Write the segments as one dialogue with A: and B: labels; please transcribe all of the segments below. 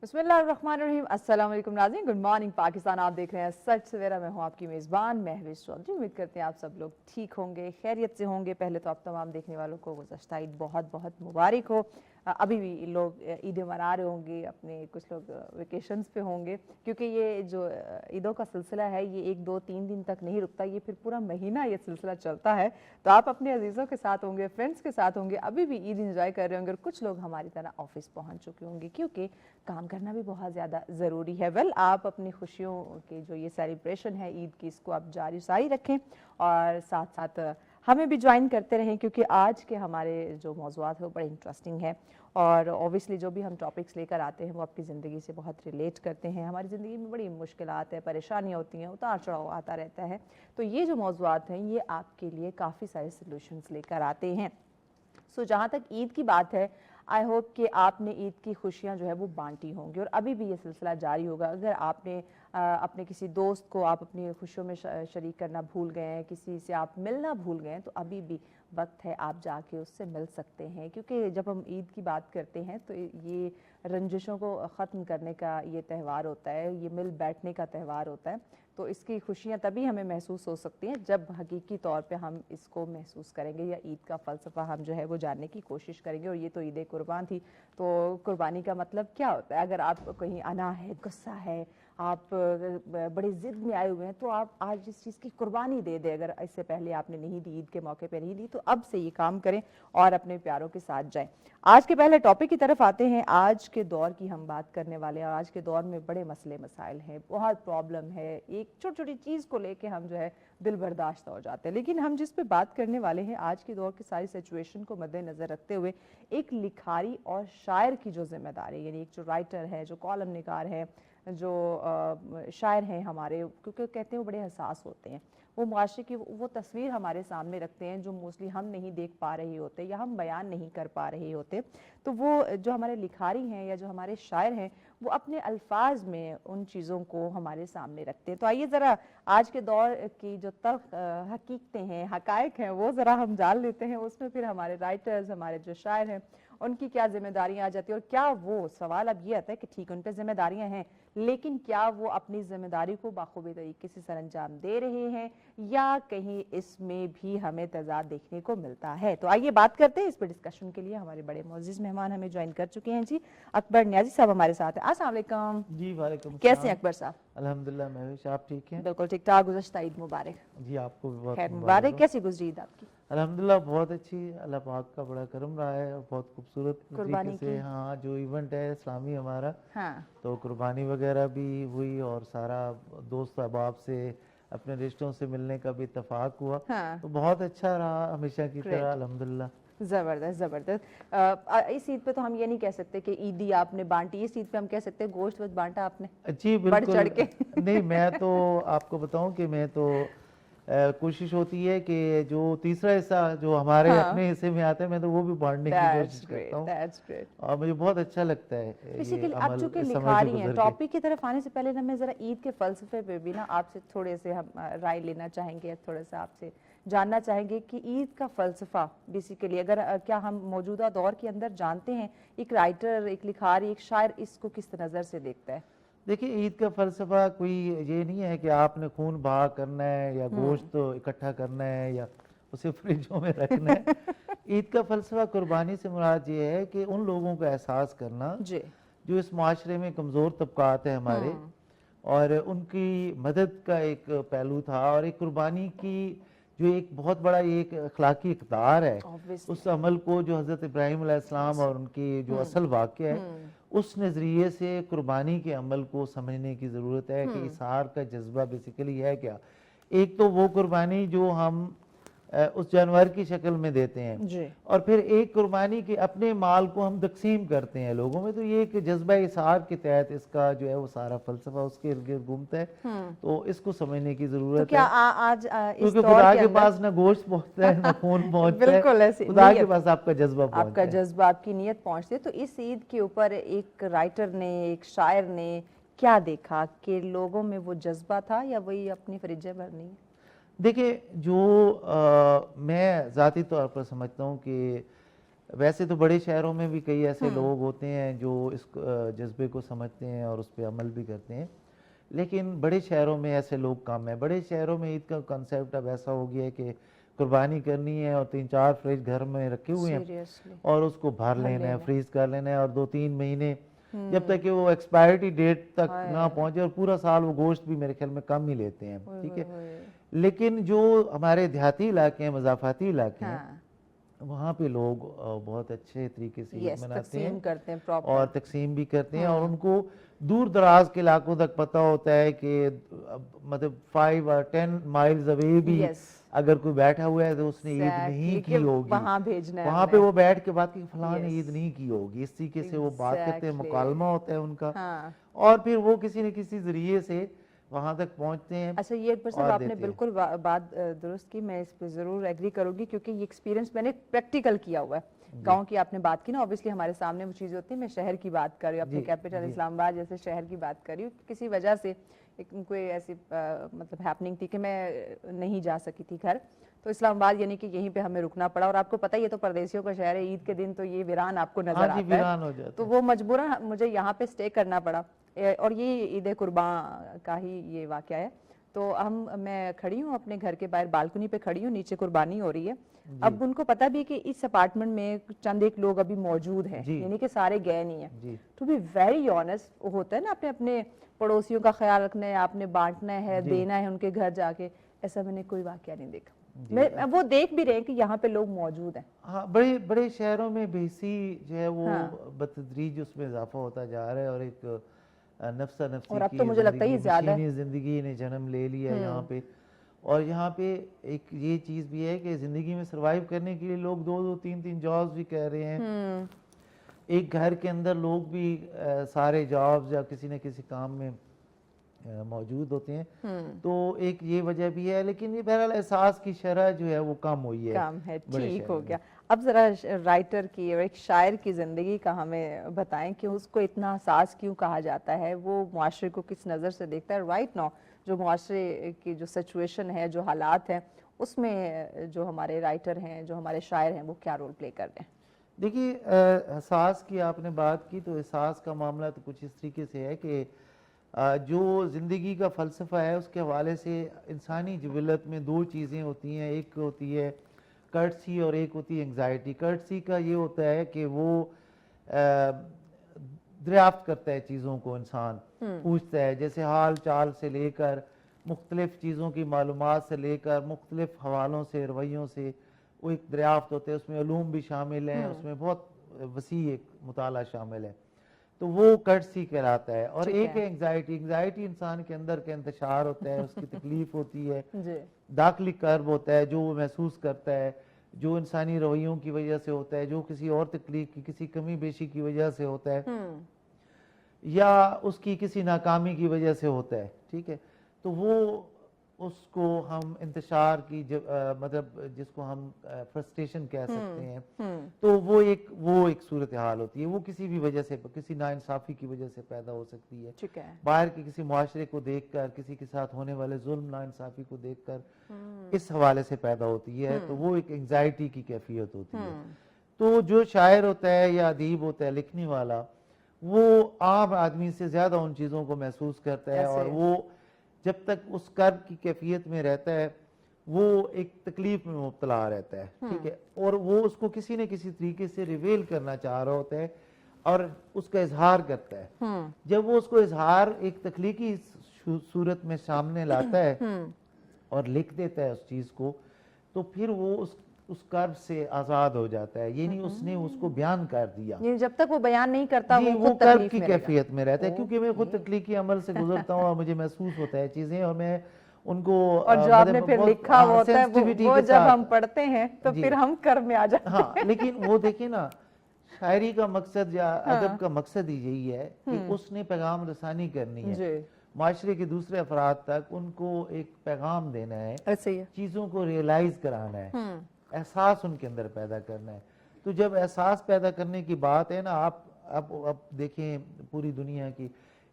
A: बिस्मिल्लाहिर्रहमानिर्रहीम। अस्सलाम वालेकुम नाज़रीन, गुड मॉर्निंग पाकिस्तान। आप देख रहे हैं सच सवेरा। मैं हूँ आपकी मेज़बान महविश चौधरी। उम्मीद करते हैं आप सब लोग ठीक होंगे, खैरियत से होंगे। पहले तो आप तमाम देखने वालों को गुज़श्ता ईद बहुत बहुत मुबारक हो। अभी भी लोग ईदें मना रहे होंगे, अपने कुछ लोग वेकेशंस पे होंगे, क्योंकि ये जो ईदों का सिलसिला है ये 1 2 3 दिन तक नहीं रुकता, ये फिर पूरा महीना ये सिलसिला चलता है। तो आप अपने अजीज़ों के साथ होंगे, फ्रेंड्स के साथ होंगे, अभी भी ईद इंजॉय कर रहे होंगे। और कुछ लोग हमारी तरह ऑफिस पहुँच चुके होंगे, क्योंकि काम करना भी बहुत ज़्यादा ज़रूरी है। वेल, आप अपनी खुशियों के जो ये सेलिब्रेशन है ईद की, इसको आप जारी सारी रखें और साथ साथ हमें भी ज्वाइन करते रहें, क्योंकि आज के हमारे जो मौज़ूआत है वो बड़े इंटरेस्टिंग है। और ऑब्वियसली जो भी हम टॉपिक्स लेकर आते हैं वो आपकी ज़िंदगी से बहुत रिलेट करते हैं। हमारी ज़िंदगी में बड़ी मुश्किलात है, परेशानियाँ होती हैं, उतार चढ़ाव आता रहता है। तो ये जो मौज़ूआत हैं ये आपके लिए काफ़ी सारे सॉल्यूशंस लेकर आते हैं। सो जहाँ तक ईद की बात है, आई होप कि आपने ईद की खुशियाँ जो है वो बांटी होंगी और अभी भी ये सिलसिला जारी होगा। अगर आपने अपने किसी दोस्त को आप अपनी खुशियों में शरीक करना भूल गए हैं, किसी से आप मिलना भूल गए हैं, तो अभी भी वक्त है, आप जाके उससे मिल सकते हैं। क्योंकि जब हम ईद की बात करते हैं तो ये रंजिशों को ख़त्म करने का ये त्यौहार होता है, ये मिल बैठने का त्यौहार होता है। तो इसकी खुशियाँ तभी हमें महसूस हो सकती हैं जब हकीकी तौर पे हम इसको महसूस करेंगे, या ईद का फ़लसफ़ा हम जो है वो जानने की कोशिश करेंगे। और ये तो ईद कुर्बान थी, तो कुर्बानी का मतलब क्या होता है? अगर आप कहीं अना है, गुस्सा है, आप बड़े ज़िद में आए हुए हैं, तो आप आज इस चीज़ की कुर्बानी दे दें। अगर इससे पहले आपने नहीं दी, ईद के मौके पे नहीं दी, तो अब से ये काम करें और अपने प्यारों के साथ जाएं। आज के पहले टॉपिक की तरफ आते हैं। आज के दौर की हम बात करने वाले हैं। आज के दौर में बड़े मसले मसाइल हैं, बहुत प्रॉब्लम है। एक छोटी छोटी चीज़ को लेके हम जो है दिल बर्दाश्त हो जाते हैं। लेकिन हम जिस पे बात करने वाले हैं आज के दौर की सारी सिचुएशन को मद्देनज़र रखते हुए, एक लिखारी और शायर की जो जिम्मेदारी, यानी एक जो राइटर है, जो कॉलम निगार है, जो शायर हैं हमारे, क्योंकि कहते हैं वो बड़े हसास होते हैं, वो मुआशरे की वो तस्वीर हमारे सामने रखते हैं जो मोस्टली हम नहीं देख पा रहे होते या हम बयान नहीं कर पा रहे होते। तो वो जो हमारे लिखारी हैं या जो हमारे शायर हैं, वो अपने अल्फाज में उन चीज़ों को हमारे सामने रखते हैं। तो आइए ज़रा आज के दौर की जो तल्ख हकीकतें हैं, हकायक हैं, वो ज़रा हम जान लेते हैं। उसमें फिर हमारे राइटर्स, हमारे जो शायर हैं, उनकी क्या जिम्मेदारियां आ जाती हैं। और क्या वो सवाल अब ये आता है कि ठीक उन पर जिम्मेदारियां हैं, लेकिन क्या वो अपनी जिम्मेदारी को बाखूबी तरीके से सरअंजाम दे रहे हैं, या कहीं इसमें भी हमें तजाद देखने को मिलता है? तो आइए बात करते हैं। इस पर डिस्कशन के लिए हमारे बड़े मोअज़्ज़िज़ मेहमान हमें ज्वाइन कर चुके हैं। जी, अकबर नियाज़ी साहब हमारे साथ हैं। अस्सलाम वालेकुम।
B: जी वालेकुम।
A: कैसे हैं अकबर साहब?
B: अल्हम्दुलिल्लाह महविश, आप ठीक हैं?
A: बिल्कुल ठीक ठाक। गुज़श्ता ईद मुबारक।
B: जी आपको भी बहुत
A: खैर
B: मुबारक
A: मुबारक।
B: हो।
A: कैसी गुजरी ईद आपकी?
B: अल्हम्दुलिल्लाह बहुत अच्छी, अल्लाह पाक का बड़ा करम रहा है और बहुत खूबसूरत तरीके
A: कुर्बानी
B: से।
A: की?
B: हाँ, जो इवेंट है इस्लामी हमारा,
A: हाँ,
B: तो कुर्बानी वगैरह भी हुई और सारा दोस्त अहबाब से, अपने रिश्तों से मिलने का भी इत्तेफाक हुआ।
A: हाँ।
B: तो बहुत अच्छा रहा हमेशा की तरह,
A: ग्रेट।
B: अल्हम्दुलिल्लाह।
A: ज़बरदस्त ज़बरदस्त। इस ईद पे तो हम ये नहीं कह सकते कि ईदी आपने बांटी, इस ईद पे हम कह सकते हैं गोश्त वोश्त बांटा आपने
B: जी
A: बढ़ चढ़
B: बिल्कुल।
A: के।
B: नहीं, मैं तो आपको बताऊं कि मैं तो कोशिश होती है कि जो तीसरा हिस्सा जो हमारे
A: हाँ,
B: अपने हिस्से में आता है, मैं तो वो भी बांटने की
A: दैट्स
B: कोशिश करता
A: ग्रेट
B: हूँ
A: दैट्स ग्रेट।
B: और मुझे बहुत अच्छा लगता है ये
A: बेसिकली आप
B: अमल
A: चूंकि
B: इस समय से
A: लिखारी हैं,
B: गुजर के।
A: टॉपिक की तरफ आने से पहले ना मैं ज़रा ईद के फ़लसफ़े पे भी ना आपसे थोड़े से हम राय लेना चाहेंगे, थोड़ा सा आपसे जानना चाहेंगे कि ईद का फ़लसफ़ा बेसिकली अगर क्या हम मौजूदा दौर के अंदर जानते हैं, एक राइटर, एक लिखारी, एक शायर इसको किस नज़र से देखता है?
B: देखिए, ईद का फ़लसफ़ा कोई ये नहीं है कि आपने खून बहा करना है या गोश्त तो इकट्ठा करना है या उसे फ्रिजों में रखना है। ईद का फ़लसफ़ा कुर्बानी से मुराद ये है कि उन लोगों का एहसास करना
A: जी।
B: जो इस माशरे में कमज़ोर तबकात हैं हमारे, और उनकी मदद का एक पहलू था। और एक कुर्बानी की जो एक बहुत बड़ा एक अखलाकी इक़्तिदार है,
A: ऑब्वियसली।
B: उस अमल को जो हज़रत इब्राहीम अलैहिस्सलाम और उनकी जो असल वाक़या है, उस नज़रिए से कुर्बानी के अमल को समझने की ज़रूरत है कि इसार का जज्बा बेसिकली है क्या। एक तो वो कुर्बानी जो हम उस जानवर की शक्ल में देते हैं,
A: जी।
B: और फिर एक कुर्बानी के अपने माल को हम तकसीम करते हैं लोगों में। तो ये एक जज्बा इसार के तहत इसका जो है वो सारा फ़लसफ़ा उसके इर्द गिर्द घूमता है। तो इसको समझने की
A: तो
B: ज़रूरत
A: क्या
B: है,
A: आज इस
B: क्योंकि
A: दौर
B: खुदा
A: के
B: के
A: अंदर
B: पास ना गोश्त पहुँचता है ना खून पहुँचता है,
A: बिल्कुल ऐसी
B: खुदा के
A: नीयत,
B: पास आपका जज्बा
A: आपका
B: पहुँचता है।
A: जज्बा, आपकी नीयत पहुंचती है। तो इस ईद के ऊपर एक राइटर ने, एक शायर ने क्या देखा कि लोगों में वो जज्बा था या वही अपनी फ्रिजें भरनी है?
B: देखिए, जो मैं ज़ाती तौर पर समझता हूँ कि ویسے تو بڑے شہروں میں بھی کئی ایسے لوگ ہوتے ہیں جو اس جذبے کو سمجھتے ہیں اور اس پہ عمل بھی کرتے ہیں، لیکن بڑے شہروں میں ایسے لوگ کم ہیں. بڑے شہروں میں عید کا کنسیپٹ اب ایسا ہو گیا ہے کہ قربانی کرنی ہے اور 3-4 فریج گھر میں رکھے ہوئے ہیں
A: سیریسلی
B: اور اس کو بھر لینا ہے، فریز کر لینا ہے، اور 2-3 مہینے جب تک کہ وہ ایکسپائرٹی ڈیٹ تک نہ پہنچے، اور پورا سال وہ گوشت بھی میرے خیال میں کم ہی لیتے ہیں. ٹھیک ہے، لیکن جو ہمارے دیہاتی علاقے ہیں، مضافاتی علاقے ہیں، وہاں پہ لوگ بہت اچھے طریقے سے عید مناتے ہیں
A: تقسیم کرتے ہیں
B: اور تقسیم بھی کرتے ہیں، اور ان کو دور دراز کے علاقوں تک پتہ ہوتا ہے کہ مطلب 5 اور 10 مائلز اوے بھی اگر کوئی بیٹھا ہوا ہے تو اس نے عید نہیں کی ہوگی،
A: وہاں بھیجنا ہے،
B: وہاں پہ وہ بیٹھ کے بات کی فلاں نے عید نہیں کی ہوگی، اس طریقے سے وہ بات کرتے ہیں، مکالمہ ہوتا ہے ان کا، اور پھر وہ کسی نہ کسی ذریعے سے وہاں تک پہنچتے ہیں.
A: اچھا، یہ اکبر صاحب آپ نے بالکل بات درست کی، میں اس پہ ضرور ایگری کروں گی کیونکہ یہ ایکسپیرینس میں نے پریکٹیکل کیا ہوا ہے. گاؤں کی آپ نے بات کی نا، obviously ہمارے سامنے وہ چیزیں ہوتی ہیں. میں شہر کی بات کر رہی ہوں، اپنے کیپٹل اسلام آباد جیسے شہر کی بات کر رہی ہوں. کسی وجہ سے کوئی ایسی مطلب ہیپننگ تھی کہ میں نہیں جا سکی تھی گھر، تو اسلام آباد یعنی کہ یہیں پہ ہمیں رکنا پڑا. اور آپ کو پتہ، یہ تو پردیسیوں کا شہر ہے، عید کے دن تو یہ ویران آپ کو نظر آتا ہے، تو وہ مجبوراً مجھے یہاں پہ اسٹے کرنا پڑا. اور یہ عید قربان کا ہی یہ واقعہ ہے. تو میں کھڑی ہوں اپنے گھر کے باہر بالکنی پہ کھڑی ہوں، نیچے قربانی ہو رہی ہے. اب ان کو پتہ بھی کہ اس اپارٹمنٹ میں چند ایک لوگ ابھی موجود ہیں، یعنی کہ سارے گئے نہیں ہیں. ٹو بی ویری آنیسٹ، ہوتا ہے نا اپنے پڑوسیوں کا خیال رکھنا ہے، آپ نے بانٹنا ہے، دینا ہے ان کے گھر جا کے. ایسا میں نے کوئی واقعہ نہیں دیکھا. وہ دیکھ بھی رہے ہیں کہ یہاں پہ لوگ موجود ہیں.
B: ہاں، بڑے شہروں میں بیسی جو ہے وہ بتدریج اس میں اضافہ ہوتا جا رہا ہے، اور ایک نفسا نفسی کی زندگی، مشینی زندگی نے جنم لے لیا یہاں پہ. اور یہاں پہ ایک یہ چیز بھی ہے کہ زندگی میں سروائیو کرنے کے لیے لوگ 2-2 3-3 جابز بھی کر رہے ہیں. ایک گھر کے اندر لوگ بھی سارے جابز یا کسی نہ کسی کام میں موجود ہوتے ہیں. تو ایک یہ وجہ بھی ہے، لیکن یہ بہرحال احساس کی شرح جو ہے وہ کم ہوئی ہے.
A: کم ہے، ٹھیک ہو گیا. اب ذرا رائٹر کی اور ایک شاعر کی زندگی کا ہمیں بتائیں کہ اس کو اتنا حساس کیوں کہا جاتا ہے، وہ معاشرے کو کس نظر سے دیکھتا ہے رائٹ ناؤ، جو معاشرے کی جو سچویشن ہے، جو حالات ہیں، اس میں جو ہمارے رائٹر ہیں، جو ہمارے شاعر ہیں، وہ کیا رول پلے کر رہے ہیں؟
B: دیکھیے، احساس کی آپ نے بات کی، تو احساس کا معاملہ تو کچھ اس طریقے سے ہے کہ جو زندگی کا فلسفہ ہے اس کے حوالے سے انسانی جبلت میں 2 چیزیں ہوتی ہیں. ایک ہوتی ہے کرٹسی اور ایک ہوتی ہے انگزائٹی. کرٹسی کا یہ ہوتا ہے کہ وہ دریافت کرتا ہے چیزوں کو، انسان پوچھتا ہے، جیسے حال چال سے لے کر مختلف چیزوں کی معلومات سے لے کر مختلف حوالوں سے، رویوں سے وہ ایک دریافت ہوتے ہیں. اس میں علوم بھی شامل ہیں، اس میں بہت وسیع ایک مطالعہ شامل ہے، تو وہ کرٹسی کہلاتا ہے. اور ایک ہے انگزائٹی. انگزائٹی انسان کے اندر کا انتشار ہوتا ہے، اس کی تکلیف ہوتی ہے، داخلی کرب ہوتا ہے جو وہ محسوس کرتا ہے، جو انسانی رویوں کی وجہ سے ہوتا ہے، جو کسی اور تکلیف کی، کسی کمی بیشی کی وجہ سے ہوتا ہے، یا اس کی کسی ناکامی کی وجہ سے ہوتا ہے. ٹھیک ہے، تو وہ اس کو ہم انتشار کی مطلب جس کو ہم فرسٹریشن کہہ سکتے ہیں، تو وہ ایک صورتحال ہوتی ہے. وہ کسی بھی وجہ سے، کسی ناانصافی کی وجہ سے پیدا ہو سکتی ہے، باہر کے کسی معاشرے کو دیکھ کر، کسی کے ساتھ ہونے والے ظلم، ناانصافی کو دیکھ کر اس حوالے سے پیدا ہوتی ہے. تو وہ ایک انگزائٹی کی کیفیت ہوتی ہے. تو جو شاعر ہوتا ہے یا ادیب ہوتا ہے، لکھنے والا، وہ عام آدمی سے زیادہ ان چیزوں کو محسوس کرتا ہے، اور وہ جب تک اس کرب کی کیفیت میں رہتا ہے وہ ایک تکلیف میں مبتلا رہتا ہے. ٹھیک ہے، اور وہ اس کو کسی نہ کسی طریقے سے ریویل کرنا چاہ رہا ہوتا ہے اور اس کا اظہار کرتا ہے. جب وہ اس کو اظہار ایک تخلیقی صورت میں سامنے لاتا ہے اور لکھ دیتا ہے اس چیز کو، تو پھر وہ اس کرب سے آزاد ہو جاتا ہے. یعنی اس نے اس کو بیان کر دیا.
A: جب تک وہ بیان نہیں کرتا
B: وہ کرب کی کیفیت میں رہتا ہے. کیونکہ میں خود تخلیقی عمل سے گزرتا ہوں اور مجھے محسوس ہوتا ہے چیزیں، اور میں ان کو،
A: اور جو آپ نے پھر لکھا ہوتا ہے وہ جب ہم پڑھتے ہیں تو پھر ہم کرب میں آ جاتے ہیں.
B: ہاں، لیکن وہ دیکھیں نا، شاعری کا مقصد یا ادب کا مقصد ہی یہی ہے کہ اس نے پیغام رسانی کرنی ہے معاشرے کے دوسرے افراد تک. ان کو ایک پیغام دینا ہے، چیزوں کو ریئلائز کرانا ہے، احساس ان کے اندر پیدا کرنا ہے. تو جب احساس پیدا کرنے کی بات ہے نا، آپ اب دیکھیں پوری دنیا کی،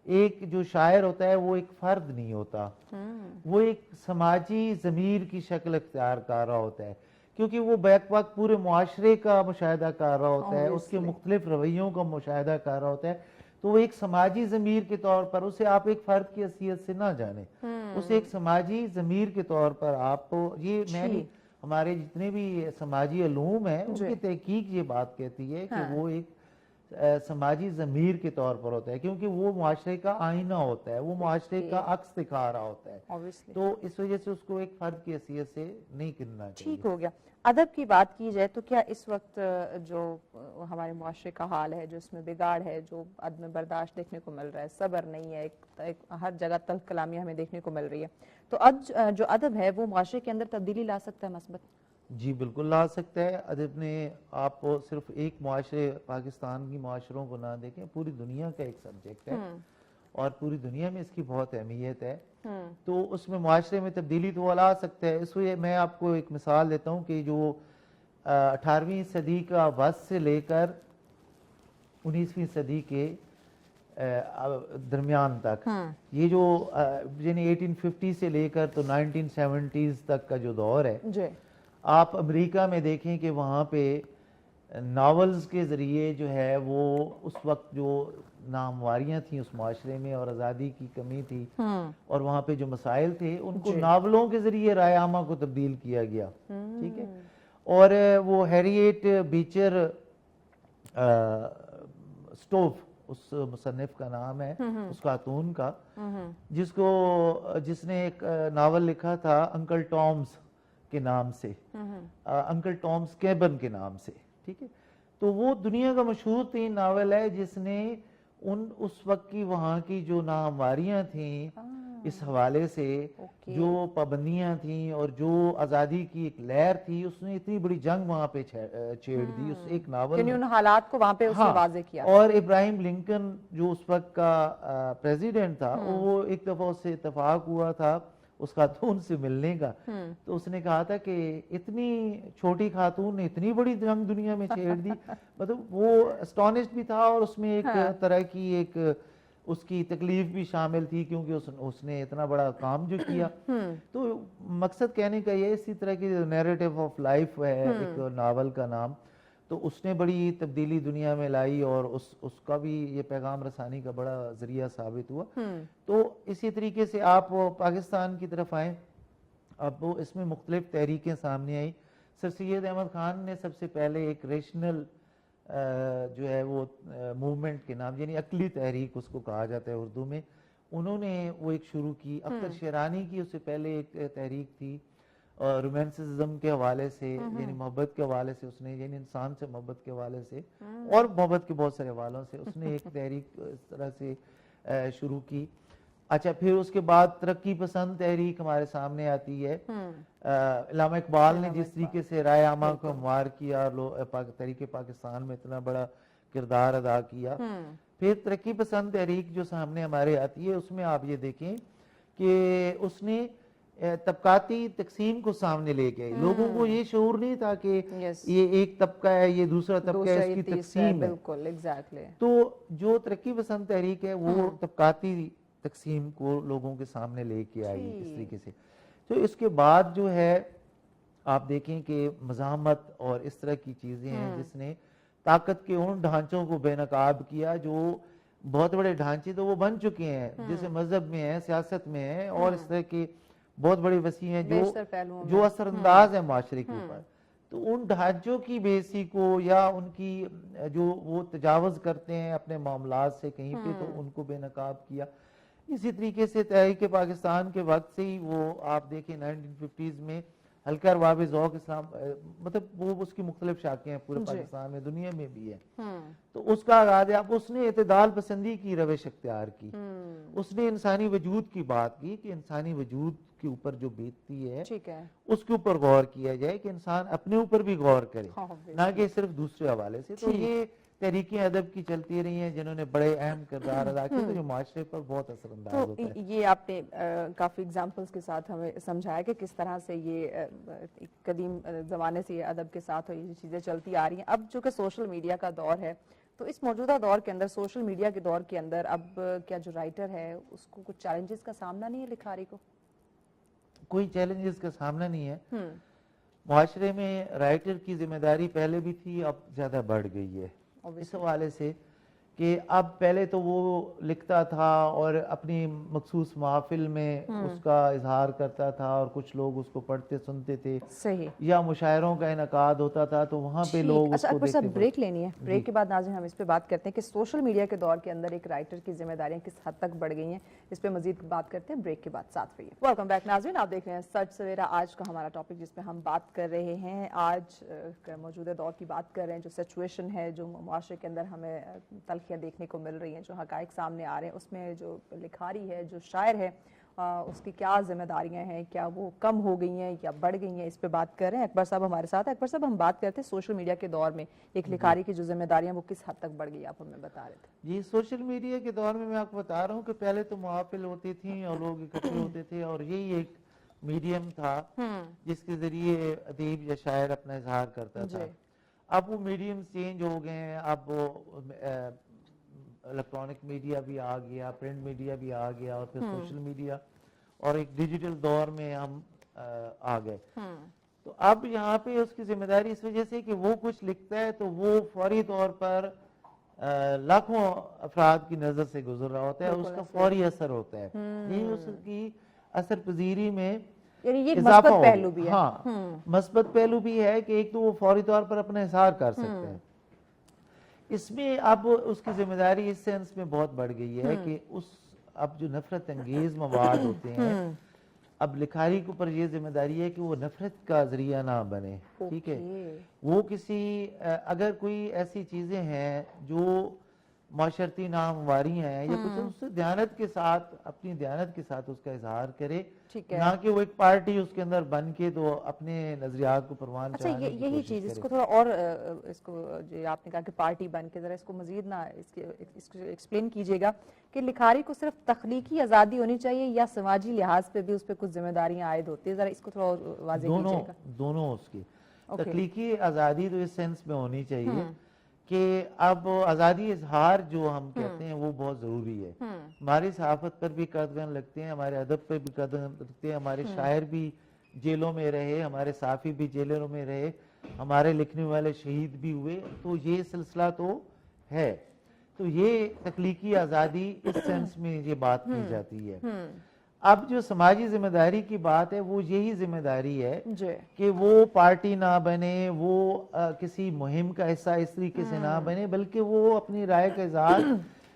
B: ایک جو شاعر ہوتا ہے وہ ایک فرد نہیں ہوتا، وہ ایک سماجی ضمیر کی شکل اختیار کر رہا ہوتا ہے. کیونکہ وہ بیک وقت پورے معاشرے کا مشاہدہ کر رہا ہوتا ہے, اس کے مختلف رویوں کا مشاہدہ کر رہا ہوتا ہے, تو وہ ایک سماجی ضمیر کے طور پر اسے آپ ایک فرد کی حیثیت سے نہ جانیں, اسے ایک سماجی ضمیر کے طور پر آپ کو, یہ میں نہیں, ہمارے جتنے بھی سماجی علوم ہیں ان کی تحقیق یہ بات کہتی ہے کہ وہ ایک سماجی ضمیر کے طور پر ہوتا ہے, کیونکہ وہ معاشرے کا آئینہ ہوتا ہے, وہ معاشرے کا عکس دکھا رہا ہوتا ہے, تو اس وجہ سے اس کو ایک فرد کی حیثیت سے نہیں گننا چاہیے.
A: ٹھیک ہو گیا. ادب کی بات کی جائے تو کیا اس وقت جو ہمارے معاشرے کا حال ہے, جو اس میں بگاڑ ہے, جو عدم برداشت دیکھنے کو مل رہا ہے, صبر نہیں ہے, ایک ہر جگہ تلخ کلامیاں ہمیں دیکھنے کو مل رہی ہے, تو جو ادب ہے وہ معاشرے کے اندر تبدیلی لا سکتا ہے مثبت؟
B: جی بالکل لا سکتا ہے. ادب نے آپ کو صرف ایک معاشرے, پاکستان کی معاشروں کو نہ دیکھیں, پوری دنیا کا ایک سبجیکٹ ہے اور پوری دنیا میں اس کی بہت اہمیت ہے, تو اس میں معاشرے میں تبدیلی تو وہ لا سکتا ہے. اس لیے میں آپ کو ایک مثال دیتا ہوں کہ جو 18ویں صدی کا وسط سے لے کر 19ویں صدی کے درمیان تک, یہ جو یعنی 1850 سے لے کر تو 1970s تک کا جو دور ہے, آپ امریکہ میں دیکھیں کہ وہاں پہ ناولز کے ذریعے جو ہے وہ اس وقت جو ناہمواریاں تھیں اس معاشرے میں اور آزادی کی کمی تھی اور وہاں پہ جو مسائل تھے ان کو ناولوں کے ذریعے رائے عامہ کو تبدیل کیا گیا, ٹھیک ہے. اور وہ ہیریٹ بیچر اسٹوف اس مصنف کا نام ہے, اس خاتون کا, جس نے ایک ناول لکھا تھا انکل ٹامز کے نام سے, انکل ٹامز کیبن کے نام سے, ٹھیک ہے. تو وہ دنیا کا مشہور ترین ناول ہے جس نے اس وقت کی وہاں کی جو ناہمواریاں تھیں اس حوالے سے, جو پابندیاں تھیں اور جو آزادی کی ایک لہر تھی, اس نے اتنی بڑی جنگ وہاں پہ چھیڑ دی اس ایک ناول میں,
A: ان حالات کو وہاں پہ اس نے واضح کیا.
B: اور ابراہیم لنکن جو اس وقت کا پریزیڈنٹ تھا, وہ ایک دفعہ اس سے اتفاق ہوا تھا اس خاتون سے ملنے کا, تو اس نے کہا تھا کہ اتنی چھوٹی خاتون نے اتنی بڑی جنگ دنیا میں چھیڑ دی, مطلب وہ اسٹونشڈ بھی تھا اور اس میں ایک طرح کی ایک اس کی تکلیف بھی شامل تھی کیونکہ اس نے اتنا بڑا کام جو کیا. تو مقصد کہنے کا یہ, اسی طرح کی نیریٹو آف لائف ہے ایک ناول کا نام, تو اس نے بڑی تبدیلی دنیا میں لائی اور اس کا بھی یہ پیغام رسانی کا بڑا ذریعہ ثابت ہوا. تو اسی طریقے سے آپ پاکستان کی طرف آئیں, اب اس میں مختلف تحریکیں سامنے آئی. سر سید احمد خان نے سب سے پہلے ایک ریشنل جو ہے وہ موومنٹ کے نام, یعنی عقلی تحریک اس کو کہا جاتا ہے اردو میں, انہوں نے وہ ایک شروع کی. اختر شیرانی کی اس سے پہلے ایک تحریک تھی رومانسزم کے حوالے سے, یعنی محبت کے حوالے سے اس نے, یعنی انسان سے محبت کے حوالے سے اور محبت کے بہت سارے حوالوں سے اس نے ایک تحریک اس طرح سے شروع کی. اچھا, پھر اس کے بعد ترقی پسند تحریک ہمارے سامنے آتی ہے. علامہ اقبال نے جس طریقے سے رائے عامہ کو ہموار کیا, تحریک پاکستان میں اتنا بڑا کردار ادا کیا. پھر ترقی پسند تحریک جو سامنے ہمارے آتی ہے, اس میں آپ یہ دیکھیں کہ اس نے طبقاتی تقسیم کو سامنے لے کے, لوگوں کو یہ شعور نہیں تھا کہ یہ ایک طبقہ ہے, یہ دوسرا طبقہ ہے, اس کی تقسیم ہے. تو جو ترقی پسند تحریک ہے وہ طبقاتی تقسیم کو لوگوں کے سامنے لے کے آئی اس طریقے سے. تو اس کے بعد جو ہے آپ دیکھیں کہ مزاحمت اور اس طرح کی چیزیں ہیں جس نے طاقت کے ان ڈھانچوں کو بے نقاب کیا, جو بہت بڑے ڈھانچے تو وہ بن چکے ہیں, جیسے مذہب میں ہیں, سیاست میں ہیں, اور اس طرح کے بہت بڑے وسیع ہیں جو اثر انداز ہے معاشرے کے اوپر. تو ان ڈھانچوں کی بےعزتی کو یا ان کی جو وہ تجاوز کرتے ہیں اپنے معاملات سے کہیں پہ, تو ان کو بے نقاب کیا. اسی طریقے سے تحریک پاکستان کے وقت سے ہی وہ آپ دیکھیں 1950s میں حلقہ ارباب ذوق اسلام, مطلب وہ اس کی مختلف شاخیں ہیں پورے پاکستان میں, دنیا میں بھی ہے. تو اس کا آغاز ہے, اب اس نے اعتدال پسندی کی روش اختیار کی. اس نے انسانی وجود کی بات کی کہ انسانی وجود کے اوپر جو بیتتی ہے اس کے اوپر غور کیا جائے, کہ انسان اپنے اوپر بھی غور کرے, نہ کہ صرف دوسرے حوالے سے. تو یہ تحریکیں ادب کی چلتی رہی ہیں جنہوں نے بڑے اہم کردار ادا کیے, جو معاشرے پر بہت اثر انداز ہوتا ہے.
A: یہ آپ نے کافی ایگزامپلس کے ساتھ ہمیں سمجھایا کہ کس طرح سے یہ قدیم زمانے سے یہ ادب کے ساتھ یہ چیزیں چلتی آ رہی ہیں. اب جو کہ سوشل میڈیا کا دور ہے, تو اس موجودہ دور کے اندر, سوشل میڈیا کے دور کے اندر, اب کیا جو رائٹر ہے اس کو کچھ چیلنجز کا سامنا نہیں ہے لکھاری کو؟
B: کوئی چیلنجز کا سامنا نہیں ہے. معاشرے میں رائٹر کی ذمہ داری پہلے بھی تھی، اب زیادہ بڑھ گئی ہے اس حوالے سے کہ اب پہلے تو وہ لکھتا تھا اور اپنی مخصوص محافل میں اس کا اظہار کرتا تھا اور کچھ لوگ اس کو پڑھتے سنتے تھے،
A: صحیح.
B: یا مشاعروں کا انعقاد ہوتا تھا تو وہاں پہ لوگ اس
A: اچھا
B: کو
A: اکبر صاحب
B: دیکھتے
A: بریک لینی ہے، بریک کے بعد ناظرین ہم اس پہ بات کرتے ہیں کہ سوشل میڈیا کے دور کے اندر ایک رائٹر کی ذمہ داریاں کس حد تک بڑھ گئی ہیں، اس پہ مزید بات کرتے ہیں بریک کے بعد. ساتھ رہیے. ویلکم بیک ناظرین، آپ دیکھ رہے ہیں سچ سویرا. آج کا ہمارا ٹاپک جس پہ ہم بات کر رہے ہیں، آج موجودہ دور کی بات کر رہے ہیں، جو سچویشن ہے، جو معاشرے کے اندر ہمیں تلخیاں دیکھنے کو مل رہی ہیں، جو حقائق سامنے آ رہے ہیں، اس میں جو لکھاری ہے، جو شاعر ہے، اس کی کیا ذمہ داریاں ہیں، کیا وہ کم ہو گئی ہیں یا بڑھ گئی ہیں، اس پہ بات کر رہے ہیں. اکبر صاحب ہمارے ساتھ. اکبر صاحب ہم بات کرتے ہیں سوشل میڈیا کے دور میں ایک لکھاری کی جو ذمہ داریاں وہ کس حد تک بڑھ گئی، آپ ہمیں بتا رہے تھے.
B: جی، سوشل میڈیا کے دور میں آپ کو بتا رہا ہوں کہ پہلے تو محافل ہوتی تھیں اور لوگ اکٹھے ہوتے تھے اور یہی ایک میڈیم تھا جس کے ذریعے ادیب یا شاعر اپنا اظہار کرتا تھا. اب وہ میڈیم چینج ہو گئے ہیں، اب وہ الیکٹرانک میڈیا بھی آ گیا، پرنٹ میڈیا بھی آ گیا، اور پھر سوشل میڈیا اور ایک ڈیجیٹل دور میں ہم آ گئے. تو اب یہاں پہ اس کی ذمہ داری اس وجہ سے کہ وہ کچھ لکھتا ہے تو وہ فوری طور پر لاکھوں افراد کی نظر سے گزر رہا ہوتا ہے، اس کا فوری اثر ہوتا ہے. یہ اس کی اثر پذیری میں
A: یعنی یہ
B: اضافہ
A: مثبت
B: ہو
A: پہلو
B: گیا.
A: بھی ہے.
B: ہاں، مثبت پہلو بھی ہے کہ ایک تو وہ فوری طور پر اپنا اظہار کر سکتا ہے. اس میں اب اس کی ذمہ داری اس سینس میں بہت بڑھ گئی ہے کہ اب جو نفرت انگیز مواد ہوتے ہیں، اب لکھاری کے اوپر یہ ذمہ داری ہے کہ وہ نفرت کا ذریعہ نہ بنے. ٹھیک ہے، وہ اگر کوئی ایسی چیزیں ہیں جو معاشرتی ناہمواری ہیں یا کچھ، اس سے دیانت کے ساتھ، اپنی دیانت کے ساتھ اس کا اظہار کرے، نہ کہ وہ ایک پارٹی اس کے اندر بن کے تو اپنے نظریات کو پروان چڑھانے کی
A: یہی
B: کوشش
A: چیز
B: کرے.
A: اس کو تھوڑا اور اس کو جو آپ نے کہا کہ پارٹی بن کے، ذرا اس کو مزید نہ اس کو ایکسپلین کیجیے گا کہ لکھاری کو صرف تخلیقی آزادی ہونی چاہیے یا سماجی لحاظ پہ بھی اس پہ کچھ ذمہ داریاں عائد ہوتی ہیں، ذرا اس کو تھوڑا اور واضح کیجیے گا.
B: دونوں اس کی تخلیقی آزادی تو اس سینس میں ہونی چاہیے کہ اب آزادی اظہار جو ہم کہتے ہیں وہ بہت ضروری ہے. ہماری صحافت پر بھی قدغن لگتے ہیں، ہمارے ادب پر بھی قدغن لگتے ہیں، ہمارے شاعر بھی جیلوں میں رہے، ہمارے صحافی بھی جیلوں میں رہے، ہمارے لکھنے والے شہید بھی ہوئے. تو یہ سلسلہ تو ہے. تو یہ تخلیقی آزادی اس سینس میں یہ بات کی جاتی ہے. اب جو سماجی ذمہ داری کی بات ہے وہ یہی ذمہ داری ہے کہ وہ پارٹی نہ بنے، وہ کسی مہم کا حصہ اس طریقے سے نہ بنے، بلکہ وہ اپنی رائے کا اظہار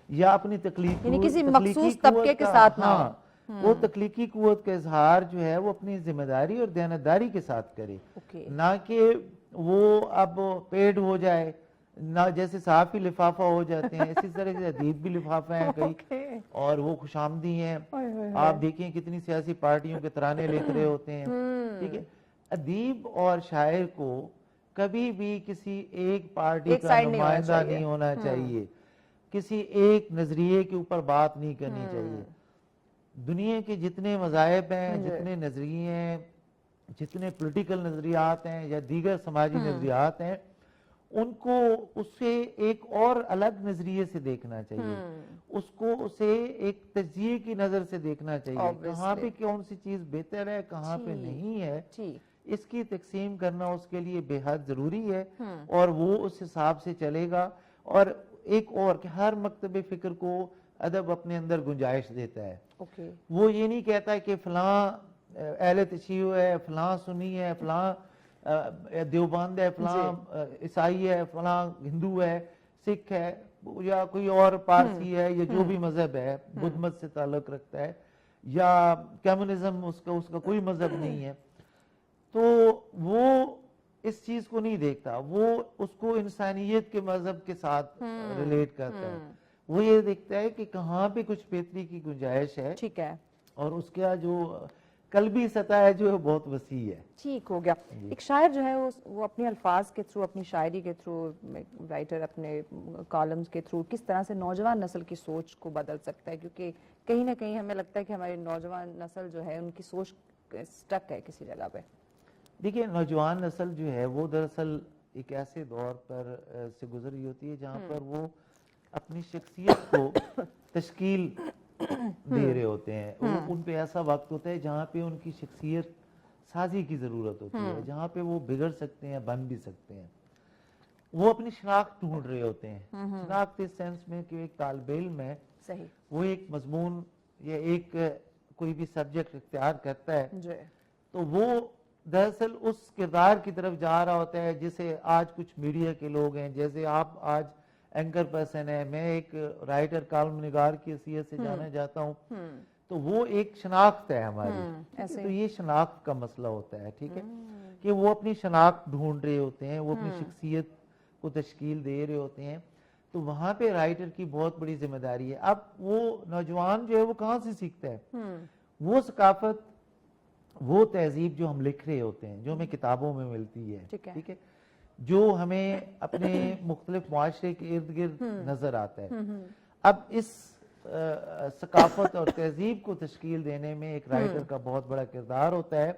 B: یا اپنی
A: کسی
B: تخلیقی
A: مخصوص طبقے
B: قوت
A: کے
B: کا،
A: ساتھ نہ ہو.
B: ہاں، وہ تخلیقی قوت کا اظہار جو ہے وہ اپنی ذمہ داری اور دیانتداری کے ساتھ کرے، نہ کہ وہ اب پیڈ ہو جائے. نہ جیسے صحافی لفافہ ہو جاتے ہیں، اسی طرح سے ادیب بھی لفافہ ہیں کئی، اور وہ خوش آمدی ہیں. آپ دیکھیں کتنی سیاسی پارٹیوں کے ترانے لکھ رہے ہوتے ہیں. ٹھیک ہے، ادیب اور شاعر کو کبھی بھی کسی ایک پارٹی کا نمائندہ نہیں ہونا چاہیے، کسی ایک نظریے کے اوپر بات نہیں کرنی چاہیے. دنیا کے جتنے مذاہب ہیں، جتنے نظریے ہیں، جتنے پولیٹیکل نظریات ہیں یا دیگر سماجی نظریات ہیں، ان کو اس سے ایک اور الگ نظریے سے دیکھنا چاہیے. اس کو اسے ایک تجزیے کی نظر سے دیکھنا چاہیے. کہاں پہ کون سی چیز بہتر ہے، کہاں پہ نہیں ہے، اس کی تقسیم کرنا اس کے لیے بے حد ضروری ہے، اور وہ اس حساب سے چلے گا. اور ایک اور کہ ہر مکتب فکر کو ادب اپنے اندر گنجائش دیتا ہے. وہ یہ نہیں کہتا کہ فلاں اہل تشیع ہے، فلاں سنی ہے، فلاں دیوبند ہے، فلاں عیسائی ہے، فلاں ہندو ہے، سکھ ہے، یا کوئی اور پارسی ہے، یا جو بھی مذہب ہے، بدھ مت سے تعلق رکھتا ہے، یا کمیونزم اس کا کوئی مذہب نہیں ہے. تو وہ اس چیز کو نہیں دیکھتا، وہ اس کو انسانیت کے مذہب کے ساتھ ریلیٹ کرتا ہے. وہ یہ دیکھتا ہے کہ کہاں پہ کچھ بہتری کی گنجائش ہے، اور اس کا جو قلبی سطح ہے جو بہت وسیع ہے.
A: ٹھیک ہو گیا. ایک شاعر جو ہے وہ اپنے الفاظ کے تھرو، اپنی شاعری کے تھرو، رائٹر اپنے کالمز کے تھرو کس طرح سے نوجوان نسل کی سوچ کو بدل سکتا ہے؟ کیونکہ کہیں نہ کہیں ہمیں لگتا ہے کہ ہماری نوجوان نسل جو ہے ان کی سوچ سٹک ہے کسی جگہ پہ.
B: دیکھیں، نوجوان نسل جو ہے وہ دراصل ایک ایسے دور پر سے گزر رہی ہوتی ہے جہاں پر وہ اپنی شخصیت کو تشکیل دے رہے ہوتے ہیں. ان پہ ایسا وقت ہوتا ہے جہاں پہ ان کی شخصیت سازی کی ضرورت ہوتی ہے جہاں پہ وہ بگڑ سکتے ہیں بن بھی سکتے ہیں. وہ اپنی شناخت ڈھونڈ رہے ہوتے ہیں. شناخت اس سینس میں کہ ایک طالب علم ہے,
A: صحیح,
B: وہ ایک مضمون یا ایک کوئی بھی سبجیکٹ اختیار کرتا ہے تو وہ دراصل اس کردار کی طرف جا رہا ہوتا ہے جسے آج کچھ میڈیا کے لوگ ہیں, جیسے آپ آج اینکر پرسن ہیں, میں ایک رائٹر کالم نگار کی حیثیت سے جانا جاتا ہوں, تو وہ ایک شناخت ہے ہماری. تو یہ شناخت کا مسئلہ ہوتا ہے, ٹھیک ہے, کہ وہ اپنی شناخت ڈھونڈ رہے ہوتے ہیں, وہ اپنی شخصیت کو تشکیل دے رہے ہوتے ہیں. تو وہاں پہ رائٹر کی بہت بڑی ذمہ داری ہے. اب وہ نوجوان جو ہے وہ کہاں سے سیکھتا ہے؟ وہ ثقافت, وہ تہذیب جو ہم لکھ رہے ہوتے ہیں, جو ہمیں کتابوں میں ملتی ہے, ٹھیک ہے, جو ہمیں اپنے مختلف معاشرے کے ارد گرد نظر آتا ہے. اب اس ثقافت اور تہذیب کو تشکیل دینے میں ایک رائٹر کا بہت بڑا کردار ہوتا ہے,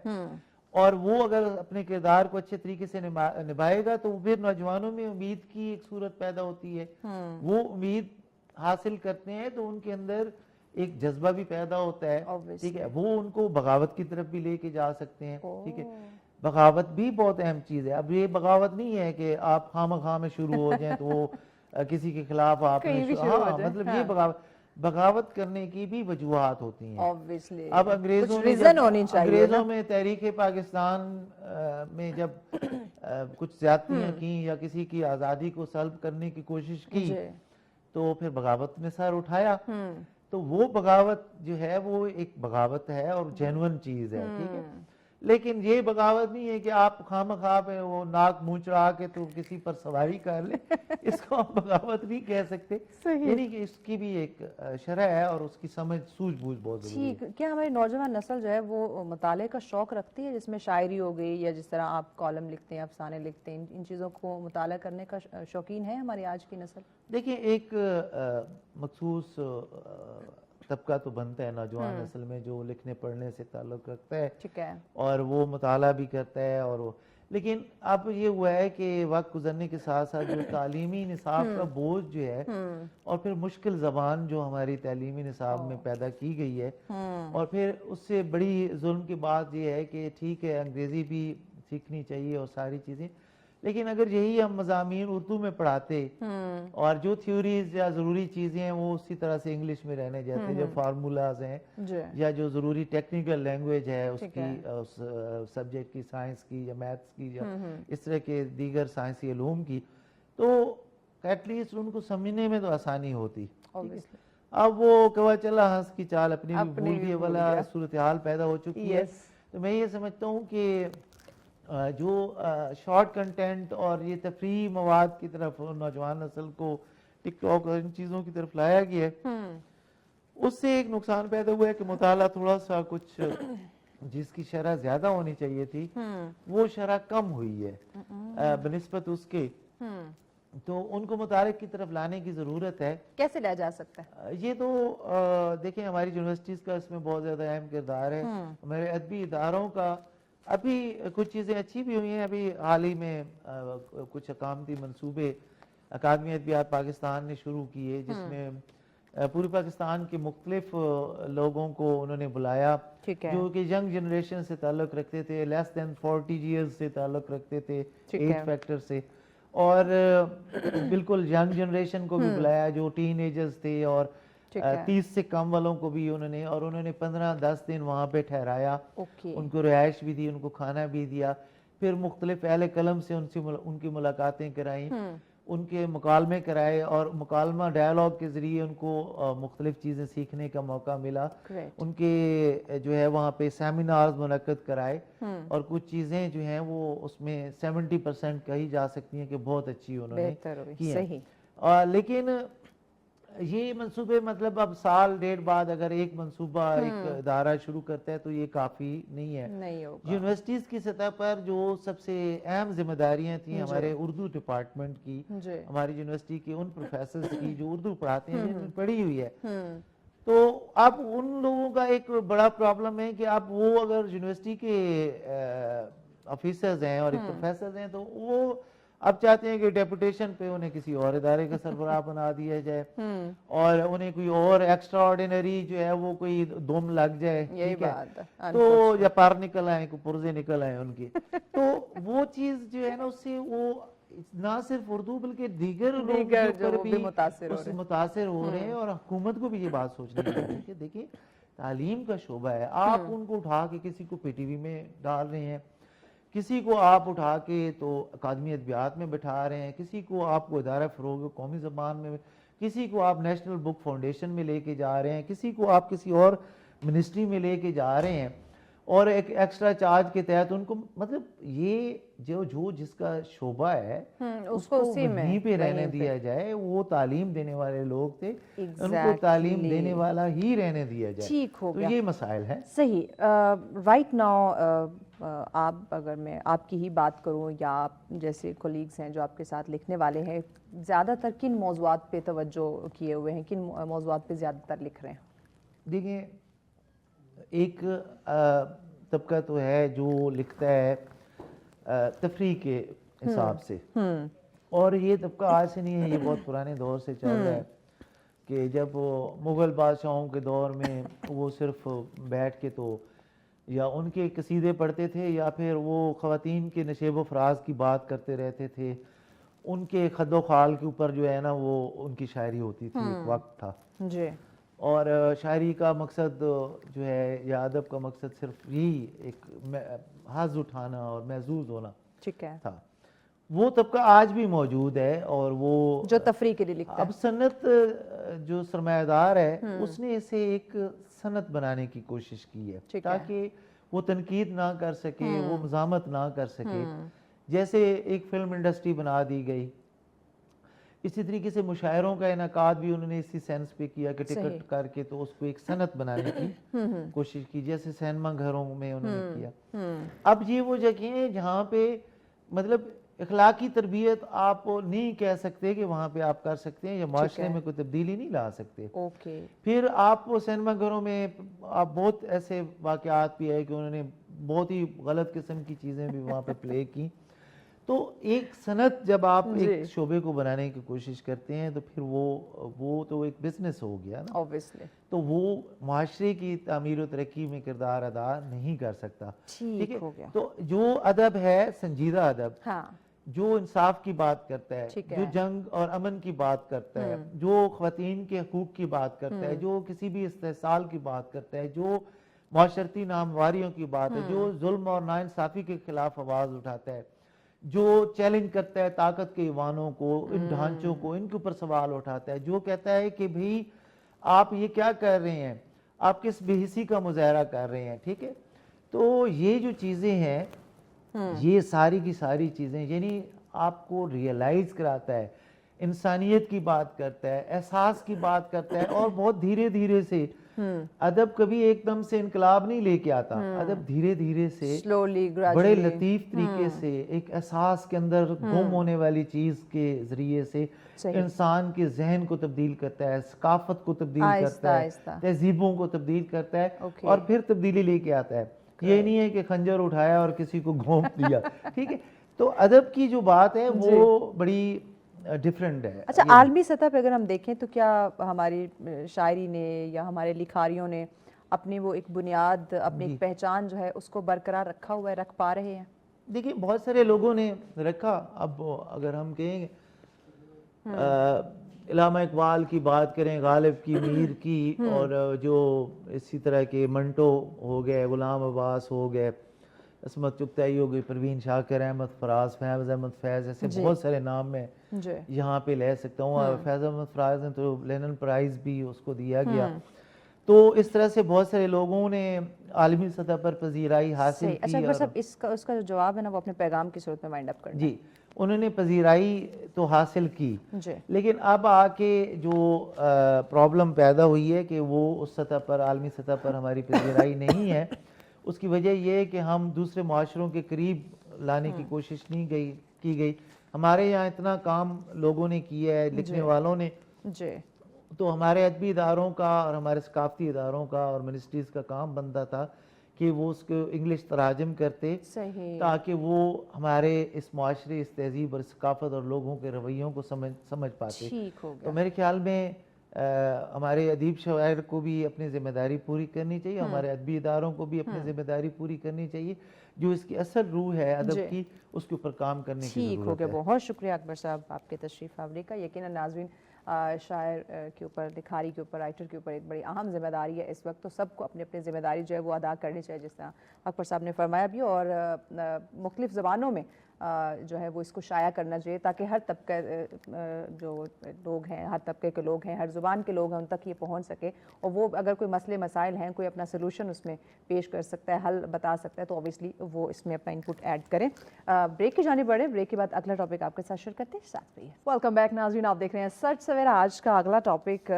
B: اور وہ اگر اپنے کردار کو اچھے طریقے سے نبھائے گا تو پھر نوجوانوں میں امید کی ایک صورت پیدا ہوتی ہے. وہ امید حاصل کرتے ہیں تو ان کے اندر ایک جذبہ بھی پیدا ہوتا ہے, ٹھیک ہے, وہ ان کو بغاوت کی طرف بھی لے کے جا سکتے ہیں, ٹھیک ہے. بغاوت بھی بہت اہم چیز ہے. اب یہ بغاوت نہیں ہے کہ آپ خواہ مخواہ میں شروع ہو جائیں تو وہ کسی کے خلاف آپ نے مطلب یہ بغاوت کرنے کی بھی وجوہات ہوتی ہیں. اب انگریزوں میں تحریک پاکستان میں جب کچھ زیادتیاں کی یا کسی کی آزادی کو سلب کرنے کی کوشش کی تو پھر بغاوت نے سر اٹھایا. تو وہ بغاوت جو ہے وہ ایک بغاوت ہے اور جینون چیز ہے, ٹھیک ہے, لیکن یہ بغاوت نہیں ہے کہ آپ خواہ مخواہ پہ وہ ناک منہ چڑھا کے تو کسی پر سواری کر لیں. اس کو ہم بغاوت نہیں کہہ سکتے, یعنی کہ اس کی بھی ایک شرح ہے اور اس کی سمجھ سوجھ بوجھ بہت ضروری ہے.
A: کیا ہماری نوجوان نسل جو ہے وہ مطالعے کا شوق رکھتی ہے, جس میں شاعری ہو گئی یا جس طرح آپ کالم لکھتے ہیں, افسانے لکھتے ہیں, ان چیزوں کو مطالعہ کرنے کا شوقین ہے ہماری آج کی نسل؟
B: دیکھیں, ایک مخصوص طبقہ تو بنتا ہے نوجوان نسل میں جو لکھنے پڑھنے سے تعلق رکھتا ہے,
A: ٹھیک ہے,
B: اور وہ مطالعہ بھی کرتا ہے, اور وہ لیکن اب یہ ہوا ہے کہ وقت گزرنے کے ساتھ ساتھ جو تعلیمی نصاب کا بوجھ جو ہے اور پھر مشکل زبان جو ہماری تعلیمی نصاب میں پیدا کی گئی ہے, اور پھر اس سے بڑی ظلم کی بات یہ ہے کہ ٹھیک ہے انگریزی بھی سیکھنی چاہیے اور ساری چیزیں, لیکن اگر یہی ہم مضامین اردو میں پڑھاتے اور جو تھیوریز یا ضروری چیزیں ہیں وہ اسی طرح سے انگلش میں رہنے جاتے, جو فارمولاز ہیں یا جو ضروری ٹیکنیکل لینگویج ہے اس کی, اس سبجیکٹ کی, سائنس کی یا میتھس کی یا اس طرح کے دیگر سائنسی علوم کی, تو ایٹ لیسٹ ان کو سمجھنے میں تو آسانی ہوتی. اب وہ کہا چلا ہنس کی چال اپنی بھی بھول گئی والا صورتحال پیدا ہو چکی ہے. تو میں یہ سمجھتا ہوں کہ جو شارٹ کنٹینٹ اور یہ تفریحی مواد کی طرف نوجوان نسل کو ٹک ٹاک اور ان چیزوں کی طرف لایا گیا ہے, اس سے ایک نقصان پیدا ہوا ہے کہ مطالعہ تھوڑا سا کچھ جس کی شرح زیادہ ہونی چاہیے تھی وہ شرح کم ہوئی ہے بنسبت اس کے. تو ان کو مطالعے کی طرف لانے کی ضرورت ہے.
A: کیسے لایا جا سکتا ہے
B: یہ تو دیکھیں ہماری یونیورسٹیز کا اس میں بہت زیادہ اہم کردار ہے, ہمارے ادبی اداروں کا. ابھی کچھ چیزیں اچھی بھی ہوئی ہیں, ابھی حال ہی میں کچھ اقامتی منصوبے اکادمی ادبیات پاکستان نے شروع کیے جس میں پورے پاکستان کے مختلف لوگوں کو انہوں نے بلایا جو کہ ینگ جنریشن سے تعلق رکھتے تھے, لیس دین 40 ایئرز سے تعلق رکھتے تھے ایج فیکٹر سے, اور بالکل ینگ جنریشن کو بھی بلایا جو ٹین ایجرز تھے, اور 30 سے کم والوں کو بھی انہوں نے, اور انہوں نے 15-10 دن وہاں پہ ٹھہرایا, ان کو رہائش بھی دی, ان کو کھانا بھی دیا, پھر مختلف اہل قلم سے ان کی ملاقاتیں کرائیں, ان کے مکالمے کرائے, اور مکالمہ ڈائیلاگ کے ذریعے ان کو مختلف چیزیں سیکھنے کا موقع ملا. ان کے جو ہے وہاں پہ سیمینارز منعقد کرائے, اور کچھ چیزیں جو ہیں وہ اس میں 70% کہی جا سکتی ہیں کہ بہت اچھی انہوں نے کی ہیں. لیکن یہ منصوبے مطلب اب سال ڈیڑھ بعد اگر ایک منصوبہ ایک ادارہ شروع کرتا ہے تو یہ کافی نہیں ہے. یونیورسٹیز کی سطح پر جو سب سے اہم ذمہ داریاں تھیں ہمارے اردو ڈپارٹمنٹ کی, ہماری یونیورسٹی کے ان پروفیسرز کی جو اردو پڑھاتے ہیں جنہوں نے پڑھی ہوئی ہے, تو اب ان لوگوں کا ایک بڑا پرابلم ہے کہ اب وہ اگر یونیورسٹی کے آفیسرز ہیں اور پروفیسرز ہیں تو وہ اب چاہتے ہیں کہ ڈیپوٹیشن پہ انہیں کسی اور ادارے کا سربراہ بنا دیا جائے اور انہیں کوئی اور ایکسٹرا آرڈینری جو ہے وہ کوئی دم لگ جائے,
A: یہی
B: ٹھیک ہے,
A: بات ہے.
B: تو یا پر نکل آئے, کوئی پرزے نکل آئے ان کی. تو وہ چیز جو ہے نا اس سے وہ نہ صرف اردو بلکہ دیگر لوگ بھی متاثر ہو رہے ہیں, اور حکومت کو بھی یہ بات سوچنی چاہیے کہ دیکھیں تعلیم کا شعبہ ہے, آپ ان کو اٹھا کے کسی کو پی ٹی وی میں ڈال رہے ہیں, کسی کو آپ اٹھا کے تو اکادمی ادبیات میں بٹھا رہے ہیں, کسی کو آپ کو ادارہ فروغ قومی زبان میں, کسی کو آپ نیشنل بک فاؤنڈیشن میں لے کے جا رہے ہیں, کسی کو آپ کسی اور منسٹری میں لے کے جا رہے ہیں, اور ایک ایکسٹرا چارج کے تحت ان کو, مطلب یہ جو جس کا شعبہ ہے اس کو وہیں پہ رہنے دیا جائے. وہ تعلیم دینے والے لوگ تھے, ان کو تعلیم دینے والا ہی رہنے دیا جائے.
A: ٹھیک ہو
B: تو
A: گیا,
B: یہ مسائل ہیں.
A: صحیح. رائٹ ناؤ آپ, اگر میں آپ کی ہی بات کروں یا آپ جیسے کولیگز ہیں جو آپ کے ساتھ لکھنے والے ہیں, زیادہ تر کن موضوعات پہ توجہ کیے ہوئے ہیں, کن موضوعات پہ زیادہ تر لکھ رہے ہیں؟
B: دیکھیں ایک طبقہ تو ہے جو لکھتا ہے تفریح کے حساب سے, اور یہ طبقہ آج سے نہیں ہے, یہ بہت پرانے دور سے چل رہا ہے کہ جب مغل بادشاہوں کے دور میں وہ صرف بیٹھ کے تو یا ان کے قصیدے پڑھتے تھے یا پھر وہ خواتین کے نشیب و فراز کی بات کرتے رہتے تھے, ان کے خد و خال کے اوپر جو ہے نا وہ ان کی شاعری ہوتی تھی, ایک وقت تھا.
A: جی. اور
B: شاعری کا مقصد جو ہے یا ادب کا مقصد صرف یہی ایک حظ اٹھانا اور محظوظ ہونا تھا. وہ طبقہ آج بھی موجود ہے, اور وہ
A: جو تفریح کے لیے لکھتا ہے.
B: اب صنعت جو سرمایہ دار ہے اس نے اسے ایک صنعت بنانے کی کوشش کی ہے تاکہ وہ تنقید نہ کر سکے, وہ مزاحمت نہ کر سکے. جیسے ایک فلم انڈسٹری بنا دی گئی, اسی طریقے سے مشاعروں کا انعقاد بھی انہوں نے اسی سینس پہ کیا کہ ٹکٹ کر کے تو اس کو ایک صنعت بنانے کی کوشش کی, جیسے سینما گھروں میں انہوں نے کیا. اب یہ وہ جگہیں ہیں جہاں پہ مطلب اخلاقی تربیت آپ نہیں کہہ سکتے کہ وہاں پہ آپ کر سکتے ہیں یا معاشرے میں کوئی تبدیلی نہیں لا سکتے. پھر آپ سینما گھروں میں آپ بہت ایسے واقعات بھی ہے کہ انہوں نے بہت ہی غلط قسم کی چیزیں بھی وہاں پہ پلے کی. تو ایک صنعت جب آپ ایک شعبے کو بنانے کی کوشش کرتے ہیں تو پھر وہ تو ایک بزنس ہو گیا نا, تو وہ معاشرے کی تعمیر و ترقی میں کردار ادا نہیں کر سکتا. ٹھیک ہے, تو جو ادب ہے سنجیدہ ادب, جو انصاف کی بات کرتا ہے, جو جنگ اور امن کی بات کرتا ہے, جو خواتین کے حقوق کی بات کرتا ہے, جو کسی بھی استحصال کی بات کرتا ہے, جو معاشرتی نامواریوں کی بات ہے, جو ظلم اور ناانصافی کے خلاف آواز اٹھاتا ہے, جو چیلنج کرتا ہے طاقت کے ایوانوں کو, ان ڈھانچوں کو, ان کے اوپر سوال اٹھاتا ہے, جو کہتا ہے کہ بھئی آپ یہ کیا کر رہے ہیں, آپ کس بے حسی کا مظاہرہ کر رہے ہیں. ٹھیک ہے, تو یہ جو چیزیں ہیں یہ ساری کی ساری چیزیں یعنی آپ کو ریئلائز کراتا ہے, انسانیت کی بات کرتا ہے, احساس کی بات کرتا ہے, اور بہت دھیرے دھیرے سے. ادب کبھی ایک دم سے انقلاب نہیں لے کے آتا, ادب دھیرے دھیرے سے بڑے لطیف طریقے سے ایک احساس کے اندر گم ہونے والی چیز کے ذریعے سے انسان کے ذہن کو تبدیل کرتا ہے, ثقافت کو تبدیل کرتا ہے, تہذیبوں کو تبدیل کرتا ہے, اور پھر تبدیلی لے کے آتا ہے. یہ نہیں ہے کہ خنجر اٹھایا اور کسی کو گھونپ دیا. ٹھیک ہے, تو ادب کی جو بات ہے وہ بڑی ڈیفرنٹ ہے.
A: اچھا, عالمی سطح پہ اگر ہم دیکھیں تو کیا ہماری شاعری نے یا ہمارے لکھاریوں نے اپنی وہ ایک بنیاد, اپنی ایک پہچان جو ہے اس کو برقرار رکھا ہوا ہے, رکھ پا رہے ہیں؟
B: دیکھیں بہت سارے لوگوں نے رکھا. اب اگر ہم کہیں علامہ اقبال کی بات کریں, غالب کی, میر کی, اور جو اسی طرح کے منٹو ہو گئے, غلام عباس ہو گئے, عصمت چغتائی ہو گئی, پروین شاکر, احمد فراز, فیض احمد فیض, ایسے بہت سارے نام میں یہاں پہ لے سکتا ہوں. فیض احمد فراز نے تو لینن پرائز بھی اس کو دیا گیا. تو اس طرح سے بہت سارے لوگوں نے عالمی سطح پر پذیرائی حاصل کی.
A: اچھا اکبر صاحب, اس کا جو جواب ہے نا وہ اپنے پیغام کی صورت میں وائنڈ اپ کرنا.
B: جی, انہوں نے پذیرائی تو حاصل کی, لیکن اب آ کے جو پرابلم پیدا ہوئی ہے کہ وہ اس سطح پر, عالمی سطح پر ہماری پذیرائی نہیں ہے. اس کی وجہ یہ ہے کہ ہم دوسرے معاشروں کے قریب لانے کی کوشش نہیں کی گئی. ہمارے یہاں اتنا کام لوگوں نے کیا ہے, لکھنے والوں نے, تو ہمارے ادبی اداروں کا اور ہمارے ثقافتی اداروں کا اور منسٹریز کا کام بنتا تھا کہ وہ اس کو انگلش تراجم کرتے
A: صحیح
B: تاکہ وہ ہمارے اس معاشرے، اس تہذیب اور ثقافت اور لوگوں کے رویوں کو سمجھ پاتے.
A: ٹھیک ہو
B: تو
A: گیا.
B: میرے خیال میں ہمارے ادیب شاعر کو بھی اپنی ذمہ داری پوری کرنی چاہیے، ہمارے ادبی اداروں کو بھی اپنی ذمہ داری پوری کرنی چاہیے. جو اس کی اصل روح ہے ادب کی، اس کے اوپر کام کرنے کی
A: ٹھیک ہو
B: ضرورت
A: گیا.
B: ہے.
A: بہت شکریہ اکبر صاحب آپ کے تشریف آوری کا. یقیناً ناظرین شاعر کے اوپر، لکھاری کے اوپر، رائٹر کے اوپر ایک بڑی اہم ذمہ داری ہے اس وقت. تو سب کو اپنی اپنی ذمہ داری جو ہے وہ ادا کرنی چاہیے، جس طرح اکبر صاحب نے فرمایا بھی، اور مختلف زبانوں میں جو ہے وہ اس کو شائع کرنا چاہیے تاکہ ہر طبقے جو لوگ ہیں، ہر طبقے کے لوگ ہیں، ہر زبان کے لوگ ہیں، ان تک یہ پہنچ سکے. اور وہ اگر کوئی مسئلے مسائل ہیں، کوئی اپنا سلوشن اس میں پیش کر سکتا ہے، حل بتا سکتا ہے، تو اوبیسلی وہ اس میں اپنا انپٹ ایڈ کریں. بریک کی جانب بڑھیں. بریک کے بعد اگلا ٹاپک آپ کے ساتھ شیئر کرتے ہیں. ساتھ رہیے. ویلکم بیک ناظرین، آپ دیکھ رہے ہیں سچ سویرا. آج کا اگلا ٹاپک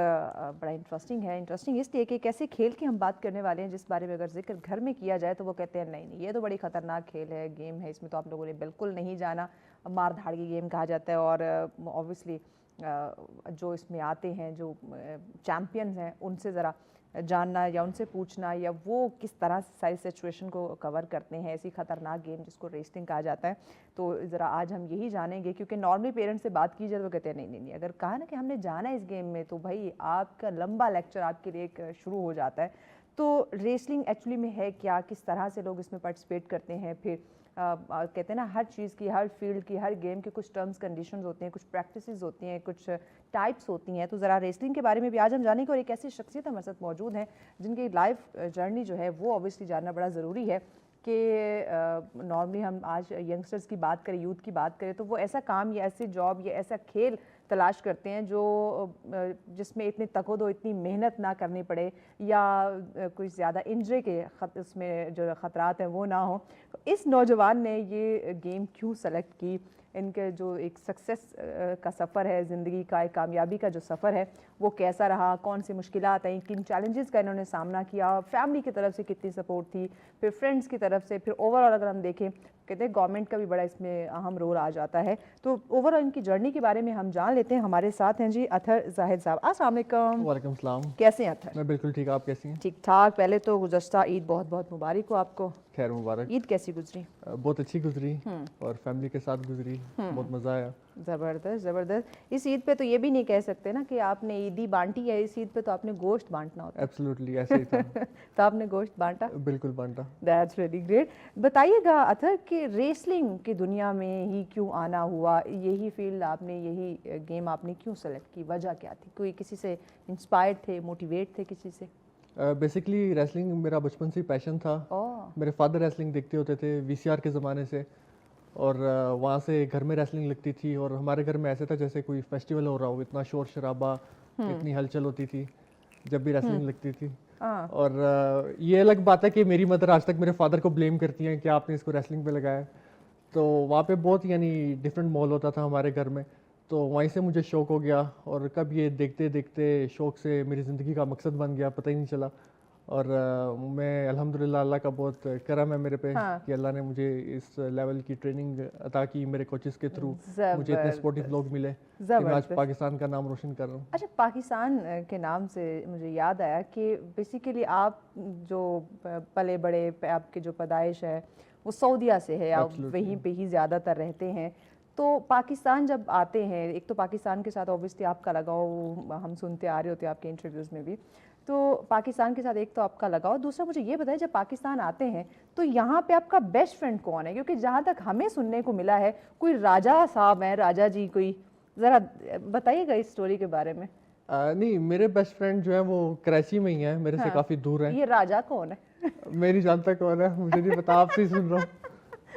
A: بڑا انٹرسٹنگ ہے. انٹرسٹنگ اس لیے کہ ایک ایسے کھیل کی ہم بات کرنے والے ہیں جس بارے میں اگر ذکر گھر میں کیا جائے تو وہ کہتے ہیں نہیں نہیں یہ تو بڑی خطرناک کھیل ہے، گیم ہے، اس میں تو آپ لوگوں نے بالکل نہیں جانا. مار دھاڑ کی گیم کہا جاتا ہے. اور اوبیسلی جو اس میں آتے ہیں، جو چیمپئنز ہیں، ان سے ذرا جاننا یا ان سے پوچھنا، یا وہ کس طرح سے ساری سچویشن کو کور کرتے ہیں، ایسی خطرناک گیم جس کو ریسلنگ کہا جاتا ہے. تو ذرا آج ہم یہی جانیں گے، کیونکہ نارملی پیرنٹس سے بات کی جائے تو وہ کہتے ہیں نہیں نہیں نہیں، اگر کہا نا کہ ہم نے جانا ہے اس گیم میں تو بھائی آپ کا لمبا لیکچر آپ کے لیے ایک شروع ہو جاتا ہے. تو ریسلنگ ایکچولی میں ہے کیا، کس طرح سے لوگ اس میں پارٹیسپیٹ کرتے ہیں. پھر کہتے ہیں نا ہر چیز کی، ہر فیلڈ کی، ہر گیم کے کچھ ٹرمز کنڈیشنز ہوتے ہیں، کچھ پریکٹسز ہوتی ہیں، کچھ ٹائپس ہوتی ہیں. تو ذرا ریسلنگ کے بارے میں بھی آج ہم جانیں گے. اور ایک ایسی شخصیت ہمارے ساتھ موجود ہیں جن کی لائف جرنی جو ہے وہ اوبیسلی جاننا بڑا ضروری ہے. کہ نارملی ہم آج ینگسٹرز کی بات کریں، یوتھ کی بات کریں، تو وہ ایسا کام یا ایسی جاب یا ایسا کھیل تلاش کرتے ہیں جو جس میں اتنی تکود و اتنی محنت نہ کرنی پڑے، یا کوئی زیادہ انجری کے اس میں جو خطرات ہیں وہ نہ ہوں. اس نوجوان نے یہ گیم کیوں سلیکٹ کی، ان کے جو ایک سکسیس کا سفر ہے، زندگی کا ایک کامیابی کا جو سفر ہے وہ کیسا رہا، کون سی مشکلات آئیں، کن چیلنجز کا انہوں نے سامنا کیا، فیملی کی طرف سے کتنی سپورٹ تھی، پھر فرینڈس کی طرف سے، پھر اوور آل اگر ہم دیکھیں کہتے ہیں گورنمنٹ کا بھی بڑا اس میں اہم رول آ جاتا ہے. تو اوور آل ان کی جرنی کے بارے میں ہم جان لیتے ہیں. ہمارے ساتھ ہیں جی اطہر زاہد صاحب. السلام علیکم.
C: وعلیکم السلام.
A: کیسے ہیں اطہر؟
C: میں بالکل ٹھیک. آپ کیسی ہیں؟
A: ٹھیک ٹھاک. پہلے تو گزشتہ عید بہت بہت مبارک ہو آپ کو.
C: خیر مبارک.
A: عید کیسی گزری؟
C: بہت اچھی گزری اور فیملی کے ساتھ گزری. بہت مزہ آیا.
A: زبردست زبردست. اس عید پہ تو یہ بھی نہیں کہہ سکتے نا کہ آپ نے عیدی بانٹی ہے. اس عید پہ تو آپ نے گوشت بانٹنا ہوتا ہے.
C: ایبسلیوٹلی ایسے ہی تھا.
A: تو آپ نے گوشت بانٹا؟
C: بالکل بانٹا.
A: That's really great. بتائیے گا اطہر کہ ریسلنگ کی دنیا میں ہی کیوں آنا ہوا، یہی فیلڈ آپ نے، یہی گیم آپ نے کیوں سلیکٹ کی، وجہ کیا تھی؟ کوئی کسی سے انسپائرڈ تھے، موٹیویٹ تھے کسی سے؟
C: بیسکلی ریسلنگ میرا بچپن سے ہی پیشن تھا. میرے فادر ریسلنگ دیکھتے ہوتے تھے وی سی آر کے زمانے سے، اور وہاں سے گھر میں ریسلنگ لگتی تھی. اور ہمارے گھر میں ایسے تھا جیسے کوئی فیسٹیول ہو رہا ہو، اتنا شور شرابہ، اتنی ہلچل ہوتی تھی جب بھی ریسلنگ لگتی تھی. اور یہ الگ بات ہے کہ میری مدر آج تک میرے فادر کو بلیم کرتی ہیں کہ آپ نے اس کو ریسلنگ پہ لگایا. تو وہاں پہ بہت یعنی ڈفرینٹ ماحول ہوتا تھا ہمارے گھر میں. تو وہیں سے مجھے شوق ہو گیا، اور کب یہ دیکھتے دیکھتے شوق سے میری زندگی کا مقصد بن گیا، پتہ ہی نہیں چلا. اور میں الحمدللہ اللہ کا بہت کرم ہے میرے پہ کہ اللہ نے مجھے اس لیول کی ٹریننگ عطا کی. میرے کوچز کے تھرو مجھے اتنے سپورٹیو لوگ ملے کہ میں آج پاکستان کا نام روشن کر رہا ہوں.
A: اچھا، پاکستان کے نام سے مجھے یاد آیا کہ بیسیکلی آپ جو پلے بڑے، آپ کی جو پیدائش ہے وہ سعودیہ سے ہے، آپ وہیں پہ ہی زیادہ تر رہتے ہیں. تو پاکستان جب آتے ہیں، ایک تو پاکستان کے ساتھ اوبیسلی آپ کا لگاؤ ہم سنتے آ رہے ہوتے ہیں آپ کے انٹرویوز میں بھی. تو پاکستان کے ساتھ ایک تو آپ کا لگاؤ، دوسرا مجھے یہ بتائیں جب پاکستان آتے ہیں تو یہاں پہ آپ کا بیسٹ فرینڈ کون ہے؟ کیونکہ جہاں تک ہمیں سننے کو ملا ہے کوئی راجہ صاحب ہیں، راجہ جی کوئی، ذرا بتائیے گا اس اسٹوری کے بارے میں.
C: نہیں، میرے بیسٹ فرینڈ جو ہیں وہ کراچی میں ہی ہیں، میرے سے کافی دور ہیں.
A: یہ راجہ کون ہے؟
C: میں نہیں جانتا کون ہے، مجھے نہیں پتا، آپ سے ہی سن رہا ہوں.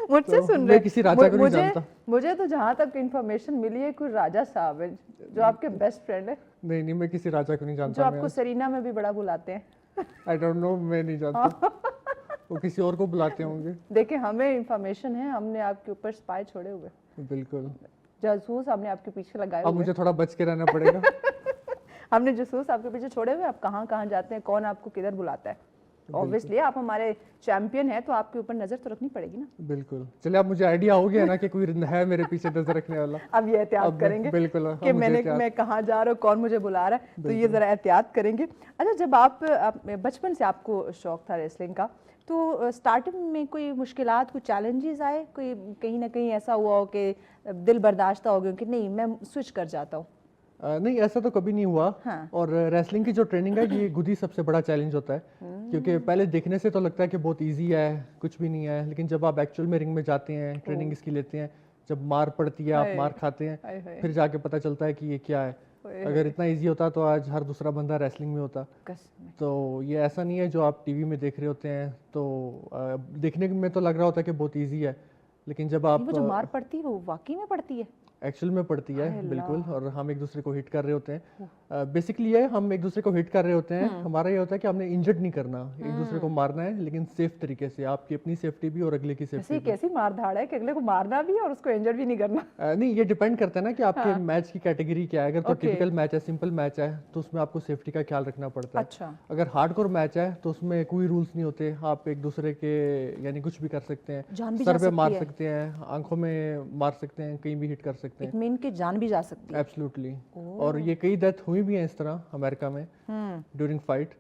A: مجھ سے سن رہے
C: میں کسی راجہ کو نہیں جانتا.
A: مجھے تو جہاں تک انفارمیشن ملی ہے کوئی راجہ صاحب ہے جو آپ کے بیسٹ فرینڈ ہے.
C: نہیں، میں کسی راجہ کو نہیں جانتا.
A: جو آپ کو سرینا میں بھی بڑا بلاتے ہیں.
C: آئی ڈونٹ نو، میں نہیں جانتا. وہ کسی اور کو بلاتے ہوں گے.
A: دیکھیں ہمیں انفارمیشن ہے، ہم نے آپ کے اوپر اسپائی چھوڑے ہوئے.
C: بالکل
A: جاسوس ہم نے آپ کے پیچھے لگائے
C: اب مجھے تھوڑا بچ کے رہنا پڑے گا.
A: ہم نے جاسوس آپ کے پیچھے چھوڑے ہوئے. آپ کہاں کہاں جاتے ہیں، کون آپ کو کدھر بلاتا ہے؟ ऑब्वियसली आप हमारे चैंपियन हैं तो आपके ऊपर नजर तो रखनी पड़ेगी ना।
C: बिल्कुल, चलिए अब मुझे आइडिया हो गया ना कि कोई है मेरे पीछे नजर रखने वाला।
A: अब ये एहतियात
C: अब
A: करेंगे
C: बिल्कुल,
A: कि
C: मुझे
A: मैं कहाँ जा रहा हूँ, कौन मुझे बुला रहा है, तो ये जरा एहतियात करेंगे। अच्छा, जब आप बचपन से आपको शौक था रेसलिंग का, तो स्टार्टिंग में कोई मुश्किलात, कोई चैलेंजेस आए, कोई कहीं ना कहीं ऐसा हुआ हो कि दिल बर्दाश्त हो गया कि नहीं मैं स्विच कर जाता हूँ?
C: नहीं, ऐसा तो कभी नहीं हुआ।
A: हाँ।
C: और रेसलिंग की जो ट्रेनिंग है ये खुद ही सबसे बड़ा चैलेंज होता है, क्योंकि पहले देखने से तो लगता है कि बहुत इजी है, कुछ भी नहीं है, लेकिन जब आप एक्चुअल में रिंग में जाते हैं, ट्रेनिंग इसकी लेते हैं, जब मार पड़ती है, आप मार खाते हैं, फिर जाके पता चलता है कि ये क्या है। अगर इतना इजी होता तो आज हर दूसरा बंदा रेसलिंग में होता। तो ये ऐसा नहीं है जो आप टीवी में देख रहे होते हैं, तो देखने में तो लग रहा होता है कि बहुत ईजी है, लेकिन जब आप
A: वो जो मार पड़ती है वो वाकई में पड़ती है?
C: एक्चुअल में पड़ती है, बिल्कुल। और हम एक दूसरे को हिट कर रहे होते हैं। बेसिकली ये हम एक दूसरे को हिट कर रहे होते हैं, हमारा ये होता है कि हमने इंजर्ड नहीं करना, एक दूसरे को मारना है, लेकिन सेफ तरीके से, आपकी अपनी सेफ्टी भी और अगले की सेफ्टी भी।
A: कैसी मार धाड़ है कि अगले को मारना भी और उसको इंजर भी नहीं करना?
C: नहीं, ये डिपेंड करता है ना कि आपके मैच की कैटेगरी क्या है। अगर तो टिपिकल मैच है, सिंपल मैच है, तो उसमें आपको सेफ्टी का ख्याल रखना पड़ता है।
A: अच्छा।
C: अगर हार्डकोर मैच है तो उसमें कोई रूल्स नहीं होते, आप एक दूसरे के यानी कुछ भी कर सकते हैं, सर पे मार सकते हैं, आंखों में मार सकते हैं, कहीं भी हिट कर सकते हैं,
A: मीन की जान भी जा सकती है।
C: एब्सोल्युटली। और ये कई डेथ हुई भी हैं इस तरह अमेरिका में ड्यूरिंग फाइट।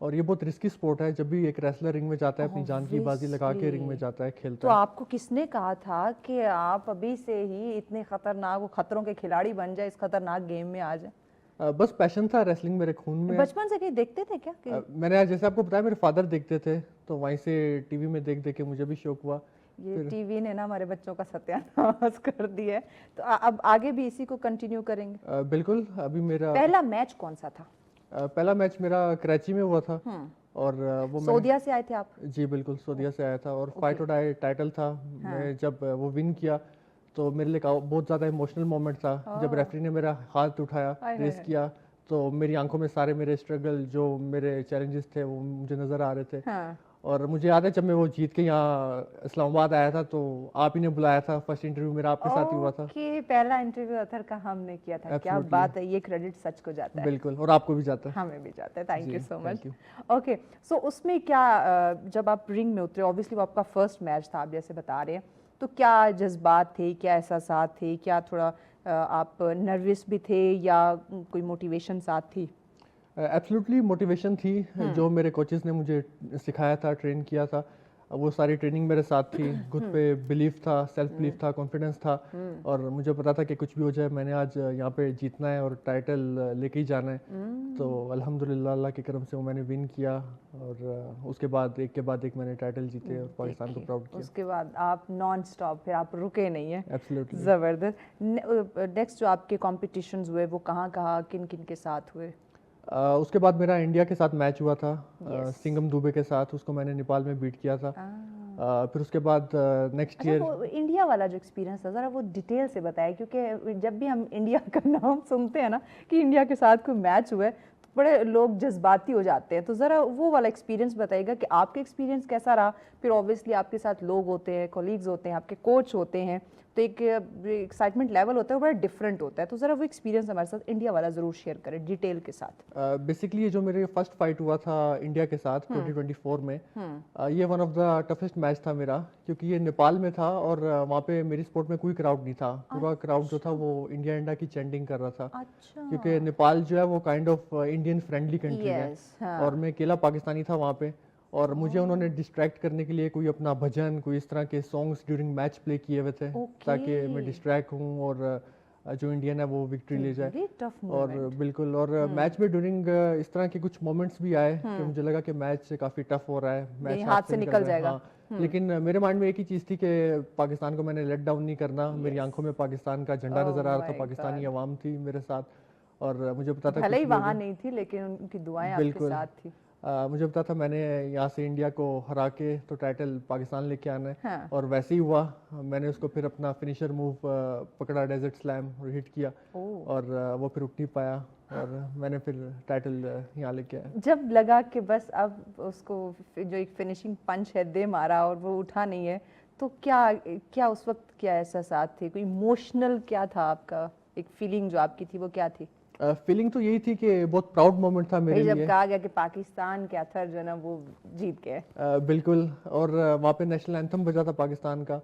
C: और ये बहुत रिस्की स्पोर्ट है, जब भी एक रेसलर रिंग में जाता है अपनी जान की बाजी लगा के रिंग में जाता है, खेलता
A: तो
C: है।
A: आपको किसने कहा था कि आप अभी से ही इतने खतरनाक, वो खतरों के खिलाड़ी बन जाए, इस खतरनाक गेम में आ जाए?
C: बस पैशन था, रेसलिंग मेरे खून में।
A: बचपन से कहीं देखते थे क्या
C: मैंने जैसे आपको बताया, मेरे फादर देखते थे, तो वहीं से टीवी में देख देख के मुझे भी शौक हुआ।
A: ये टीवी ने ना हमारे बच्चों का सत्यानाश कर दिया है। तो अब आगे भी इसी को कंटिन्यू करेंगे?
C: बिल्कुल। अभी मेरा
A: पहला मैच कौन सा था?
C: पहला मैच मेरा कराची में हुआ था। और वो
A: सऊदीया से आए थे आप?
C: जी बिल्कुल, सऊदीया से आया था। और फाइट और डाई टाइटल था। मैं जब वो विन किया तो मेरे लिए बहुत ज़्यादा इमोशनल मोमेंट था। जब रेफरी ने मेरा हाथ उठाया, रेस किया, तो मेरी आंखों में सारे मेरे स्ट्रगल, जो मेरे चैलेंजेस थे, वो मुझे नज़र आ रहे थे। और मुझे याद है जब मैं वो जीत के यहाँ इस्लामाबाद आया था, तो आप ही ने बुलाया था। फर्स्ट इंटरव्यू मेरा आपके साथ ही हुआ था।
A: पहला इंटरव्यू अथर का हमने किया था। क्या बात है, ये क्रेडिट सच को जाता है।
C: बिल्कुल, और आपको भी जाता है।
A: हमें भी जाता है। Thank you so much. Okay, so उसमें क्या, जब आप रिंग में उतरे, ऑब्वियसली वो आपका फर्स्ट मैच था, आप जैसे बता रहे हैं, तो क्या जज्बात थे, क्या एहसासात थे, क्या थोड़ा आप नर्वस भी थे या कोई मोटिवेशन साथ थी?
C: एब्सोल्युटली मोटिवेशन थी। जो मेरे कोचेस ने मुझे सिखाया था, ट्रेन किया था, वो सारी ट्रेनिंग मेरे साथ थी। खुद पे बिलीफ था, सेल्फ बिलीफ था, कॉन्फिडेंस था। और मुझे पता था कि कुछ भी हो जाए, मैंने आज यहाँ पे जीतना है और टाइटल लेके ही जाना है। तो अल्हम्दुलिल्लाह, अल्लाह के करम से वो मैंने विन किया। और उसके बाद एक के बाद एक मैंने टाइटल जीते और पाकिस्तान को प्राउड किया।
A: उसके बाद आप नॉन स्टॉप, फिर आप रुके नहीं है।
C: एब्सोल्युटली।
A: ज़बरदस्त। नेक्स्ट जो आपके कॉम्पिटिशंस हुए वो कहाँ कहाँ, किन किन के साथ हुए?
C: उसके बाद मेरा इंडिया के साथ मैच हुआ था, सिंगम दुबे के साथ। उसको मैंने नेपाल में बीट किया था। फिर उसके बाद नेक्स्ट ईयर
A: इंडिया वाला जो एक्सपीरियंस था, ज़रा वो डिटेल से बताएं, क्योंकि जब भी हम इंडिया का नाम सुनते हैं ना कि इंडिया के साथ कोई मैच हुआ है, तो बड़े लोग जज्बाती हो जाते हैं। तो ज़रा वो वाला एक्सपीरियंस बताइएगा कि आपका एक्सपीरियंस कैसा रहा। फिर ऑब्वियसली आपके साथ लोग होते हैं, कोलीग्स होते हैं, आपके कोच होते हैं, तो एक एक्साइटमेंट लेवल होता है, वो बड़ा डिफरेंट होता है। तो ज़रा वो एक्सपीरियंस हमारे साथ इंडिया वाला ज़रूर शेयर करें डिटेल के साथ।
C: बेसिकली ये जो मेरे फर्स्ट फाइट हुआ था इंडिया के साथ 2024 में, ये one of the toughest match था मेरा, क्योंकि ये नेपाल में था और वहाँ पे मेरी स्पोर्ट में कोई क्राउड नहीं था। पूरा क्राउड जो था वो इंडिया की चैंटिंग कर रहा था। क्योंकि नेपाल जो है वो kind of Indian friendly country है, और मैं अकेला पाकिस्तानी था वहाँ पे। और मुझे उन्होंने डिस्ट्रैक्ट करने के लिए कोई अपना भजन, कोई इस तरह के सॉन्ग्स ड्यूरिंग मैच प्ले किए हुए थे, ताकि मैं डिस्ट्रैक्ट हूँ और जो इंडियन है वो विक्ट्री ले जाए। और बिल्कुल, और मैच में ड्यूरिंग इस तरह के कुछ मोमेंट्स भी आए कि मुझे लगा कि मैच काफ़ी टफ हो रहा है, मैच हाथ से निकल जाएगा। लेकिन मेरे माइंड में एक ही चीज़ थी कि पाकिस्तान को मैंने लेट डाउन नहीं करना। मेरी आंखों में पाकिस्तान का झंडा नज़र आ रहा था, पाकिस्तानी अवाम थी मेरे साथ, और मुझे पता था
A: भले ही वहाँ नहीं थी, लेकिन उनकी दुआएं आपके साथ थी।
C: मुझे पता था मैंने यहाँ से इंडिया को हरा के तो टाइटल पाकिस्तान लेके आना है। और वैसे ही हुआ। मैंने उसको फिर अपना फिनिशर मूव पकड़ा, डेजर्ट स्लैम, और हिट किया, और वो फिर उठ नहीं पाया, और मैंने फिर टाइटल यहाँ लेके आया।
A: जब लगा कि बस अब उसको जो एक फिनिशिंग पंच है दे मारा और वो उठा नहीं है, तो क्या उस वक्त क्या एहसास थे? कोई इमोशनल क्या था आपका, एक फीलिंग जो आपकी थी वो क्या थी?
C: फीलिंग तो यही थी कि बहुत प्राउड मोमेंट था मेरे
A: भाई जब
C: लिए।
A: कहा गया कि पाकिस्तान के अथर जो है ना वो जीत गए,
C: बिल्कुल, और वहाँ पे नेशनल एंथम बजा था पाकिस्तान का,